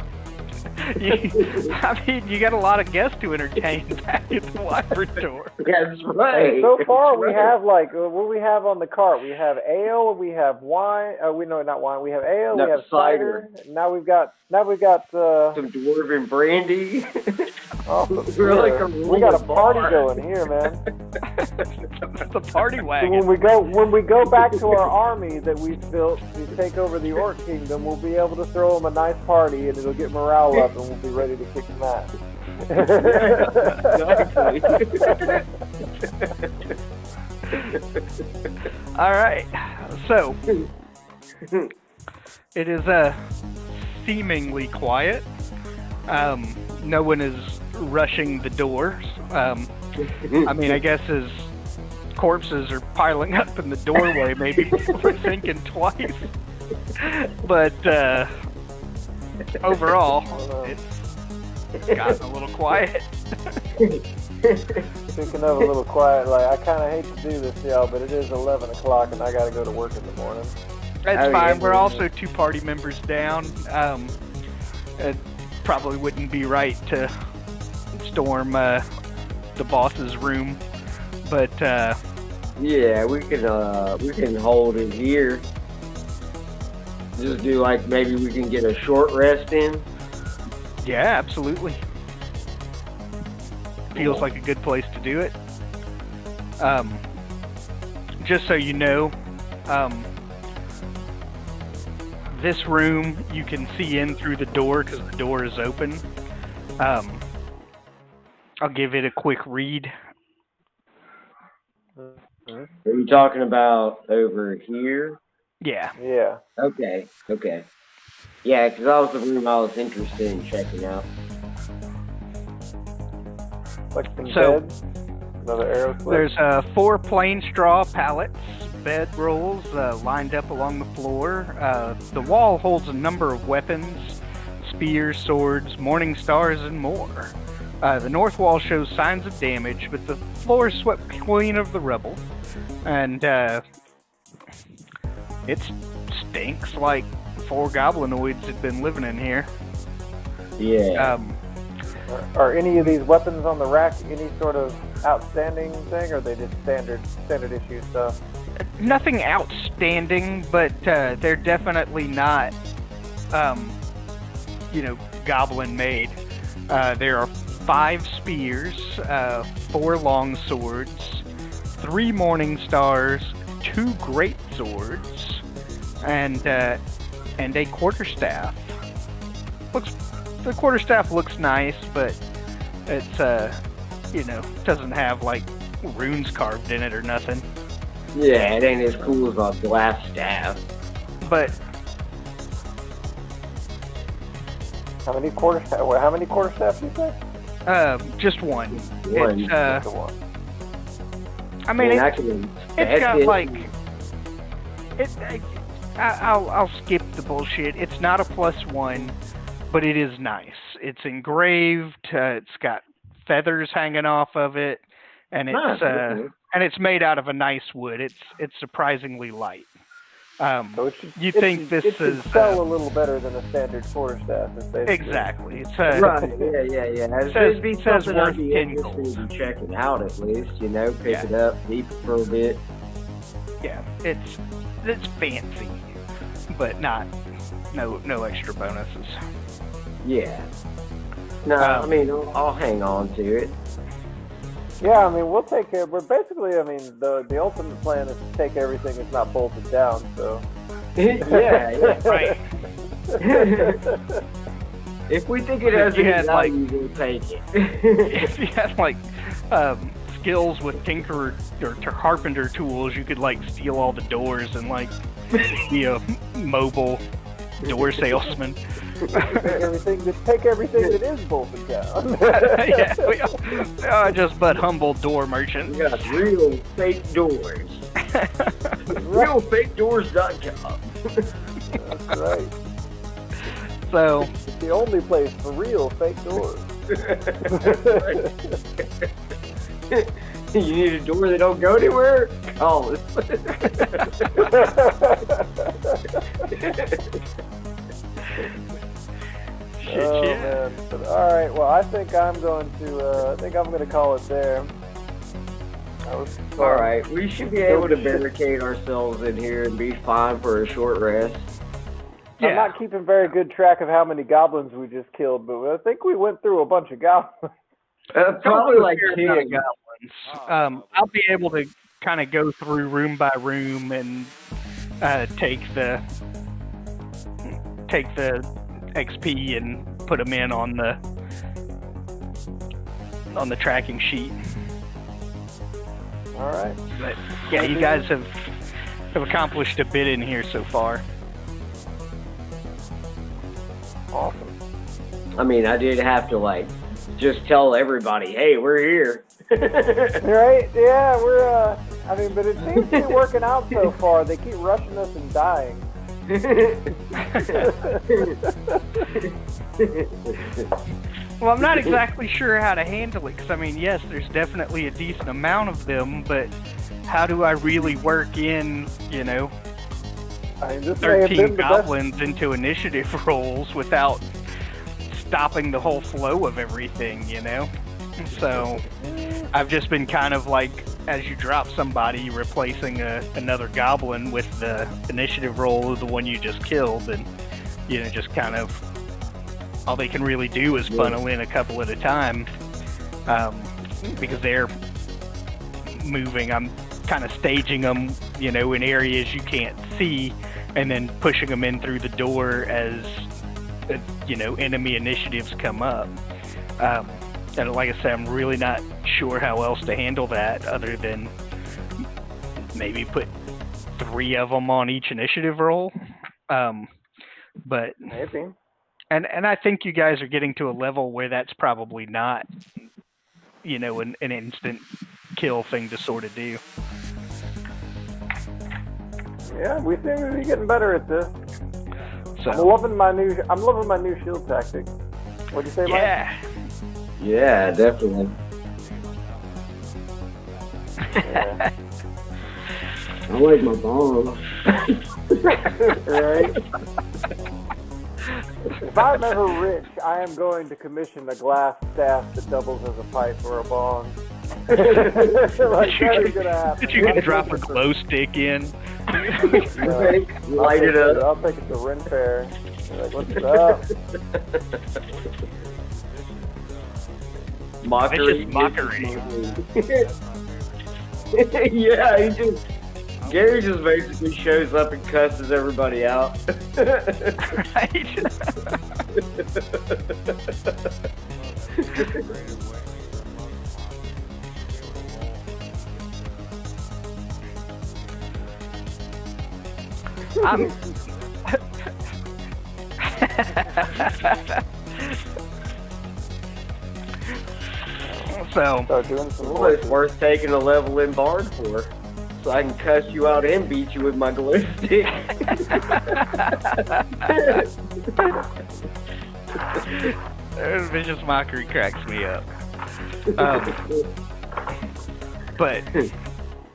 S1: I mean, you got a lot of guests to entertain back at the laboratory.
S2: That's right.
S5: Hey, so far, we
S2: That's
S5: have what do we have on the cart? We have ale, we have wine. Not wine. We have ale,
S2: No,
S5: we have cider. Now we've got
S2: some dwarven brandy. We're like a
S5: we got a party
S2: bar.
S5: going here, man.
S1: It's a party
S5: So
S1: wagon.
S5: when we go back to our army that we've built to take over the Orc Kingdom, we'll be able to throw them a nice party, and it'll get morale up, and we'll be ready to kick some ass.
S1: All right. So it is seemingly quiet. No one is rushing the doors. I mean, I guess as corpses are piling up in the doorway, maybe people are thinking twice. But overall, it's gotten a little quiet.
S5: Speaking of a little quiet, I kind of hate to do this, y'all, but it is 11 o'clock, and I got to go to work in the morning.
S1: That's
S2: Oh,
S1: fine.
S2: yeah.
S1: We're also 2 party members down. It probably wouldn't be right to storm the boss's room, but
S2: Yeah, we can hold it here. Just do maybe we can get a short rest in.
S1: yeah, absolutely. Feels like a good place to do it. Just so you know, this room you can see in through the door because the door is open. I'll give it a quick read.
S2: Are you talking about over here?
S1: Yeah.
S5: Yeah.
S2: Okay. Yeah, because that was the room I was interested in checking out.
S5: Like some
S1: So-
S5: beds. Another arrow slit.
S1: There's 4 plain straw pallets, bed rolls lined up along the floor. The wall holds a number of weapons, spears, swords, morning stars, and more. The north wall shows signs of damage, but the floor is swept clean of the rubble. And it stinks like 4 goblinoids had been living in here.
S2: Yeah.
S5: Are any of these weapons on the rack any sort of outstanding thing, or are they just standard issue stuff?
S1: Nothing outstanding, but they're definitely not, goblin made. There are 5 spears, 4 long swords, 3 morning stars, 2 great swords, and a quarterstaff. The quarterstaff looks nice, but it's doesn't have runes carved in it or nothing.
S2: Yeah, it ain't as cool as a glass staff.
S1: But
S5: How many quarterstaffs you say?
S1: just one.
S2: One.
S1: It's,
S5: Just the one.
S1: I mean,
S2: I can
S1: it's got
S2: it.
S1: I'll skip the bullshit. It's not a +1, but it is nice. It's engraved. It's got feathers hanging off of it, and it's
S2: okay.
S1: and it's made out of a nice wood. It's surprisingly light.
S5: So it should,
S1: You
S5: it
S1: think
S5: should,
S1: this
S5: it should
S1: is,
S5: sell a little better than a standard quarterstaff?
S1: exactly. It's
S2: Right, yeah. It'd be
S1: says
S2: something I'd
S1: worth
S2: be
S1: 10
S2: interested in checking out at least, pick
S1: Yeah.
S2: it up, deep for a bit.
S1: yeah. It's fancy, but no extra bonuses.
S2: Yeah. No, I mean, I'll hang on to it.
S5: Yeah, I mean, we'll take care. We're basically, I mean, the ultimate plan is to take everything that's not bolted down. So.
S2: Yeah.
S1: Right.
S2: If we think it has
S1: You
S2: any
S1: had, like-
S2: value, we'll take it.
S1: If you had like skills with tinker or carpenter tools, you could like steal all the doors and like be a mobile door salesman.
S5: Take everything that is bolted down.
S1: Yeah, we are just but humble door merchants.
S2: We got real fake doors. Realfakedoors.com.
S5: That's right.
S1: So
S5: It's the only place for real fake doors.
S2: You need a door that don't go anywhere? Call us.
S1: shit,
S5: Oh
S1: yeah.
S5: man. But, all right. Well, I think I'm going to call it there. That was fun.
S2: All right, we should be able to barricade ourselves in here and be fine for a short rest.
S1: Yeah.
S5: I'm not keeping very good track of how many goblins we just killed, but I think we went through a bunch of goblins.
S2: Probably like
S1: Fair amount of
S2: 10.
S1: goblins. I'll be able to kind of go through room by room and take the XP and put them in on the tracking sheet.
S5: All right.
S1: But yeah, you guys have accomplished a bit in here so far.
S5: Awesome.
S2: I mean, I did have to like just tell everybody, hey, we're here.
S5: Right? Yeah, we're. I mean, but it seems to be working out so far. They keep rushing us and dying.
S1: Well, I'm not exactly sure how to handle it, because, I mean, yes, there's definitely a decent amount of them, but how do I really work in,
S5: I mean, this may have
S1: 13
S5: been the best.
S1: goblins into initiative rolls without stopping the whole flow of everything, So, I've just been kind of like, as you drop somebody, replacing another goblin with the initiative roll of the one you just killed, and, just kind of all they can really do is funnel in a couple at a time, because they're moving. I'm kind of staging them, in areas you can't see, and then pushing them in through the door as, enemy initiatives come up. And like I said, I'm really not sure how else to handle that other than maybe put 3 of them on each initiative roll. But
S5: Maybe.
S1: And I think you guys are getting to a level where that's probably not, an instant kill thing to sort of do.
S5: Yeah, we seem to be getting better at this.
S1: So
S5: I'm loving my new shield tactic. What'd you say, Mike?
S1: yeah,
S2: Yeah, definitely.
S5: Yeah.
S2: I like my bomb.
S5: Right? If I'm ever rich, I am going to commission a glass staff that doubles as a pipe or a bong. Like, that is gonna happen.
S1: you can drop a glow stick in.
S2: Light it up.
S5: I'll take it to Ren Fair. Like, what's up?
S2: Mockery.
S1: Vicious mockery.
S2: Yeah, Gary just basically shows up and cusses everybody out.
S1: Right? I'm so
S5: Start doing some
S2: Well, it's worth taking a level in Bard for. So I can cuss you out and beat you with my glow stick.
S1: Vicious mockery cracks me up. But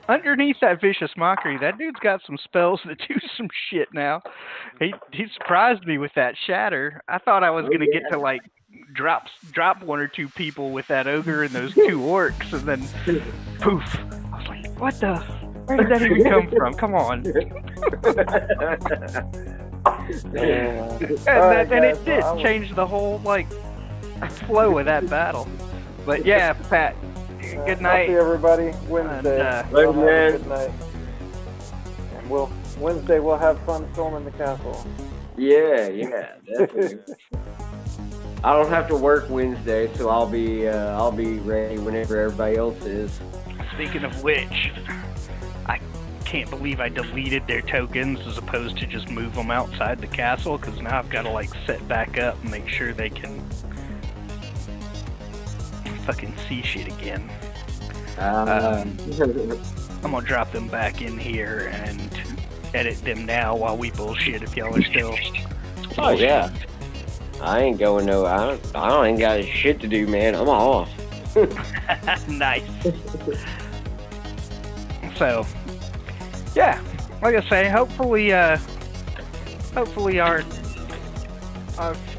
S1: underneath that vicious mockery, that dude's got some spells that do some shit now. He surprised me with that shatter. I thought I was gonna get to like drop 1 or 2 people with that ogre and those 2 orcs, and then poof. I was like, what the? Where did that even come from? Come on. And it did change the whole like flow of that battle. But yeah, Pat, Good
S5: I'll
S1: night.
S5: see everybody Wednesday.
S1: And,
S2: Later,
S5: Y'all have a
S2: man.
S5: good night. And Wednesday we'll have fun storming the castle.
S2: Yeah, definitely. I don't have to work Wednesday, so I'll be ready whenever everybody else is.
S1: Speaking of which, I can't believe I deleted their tokens as opposed to just move them outside the castle, because now I've got to like set back up and make sure they can fucking see shit again. I'm gonna drop them back in here and edit them now while we bullshit if y'all are still.
S2: Oh yeah. I ain't going no. I ain't got shit to do, man. I'm off.
S1: Nice. So, yeah, like I say, hopefully our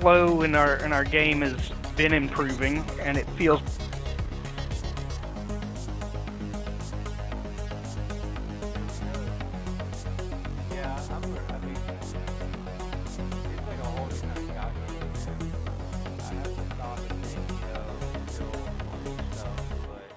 S1: flow in our game has been improving, and it feels.
S3: Yeah, I mean, it's like a whole new kind of calculus. I haven't thought of things, still on this stuff, but,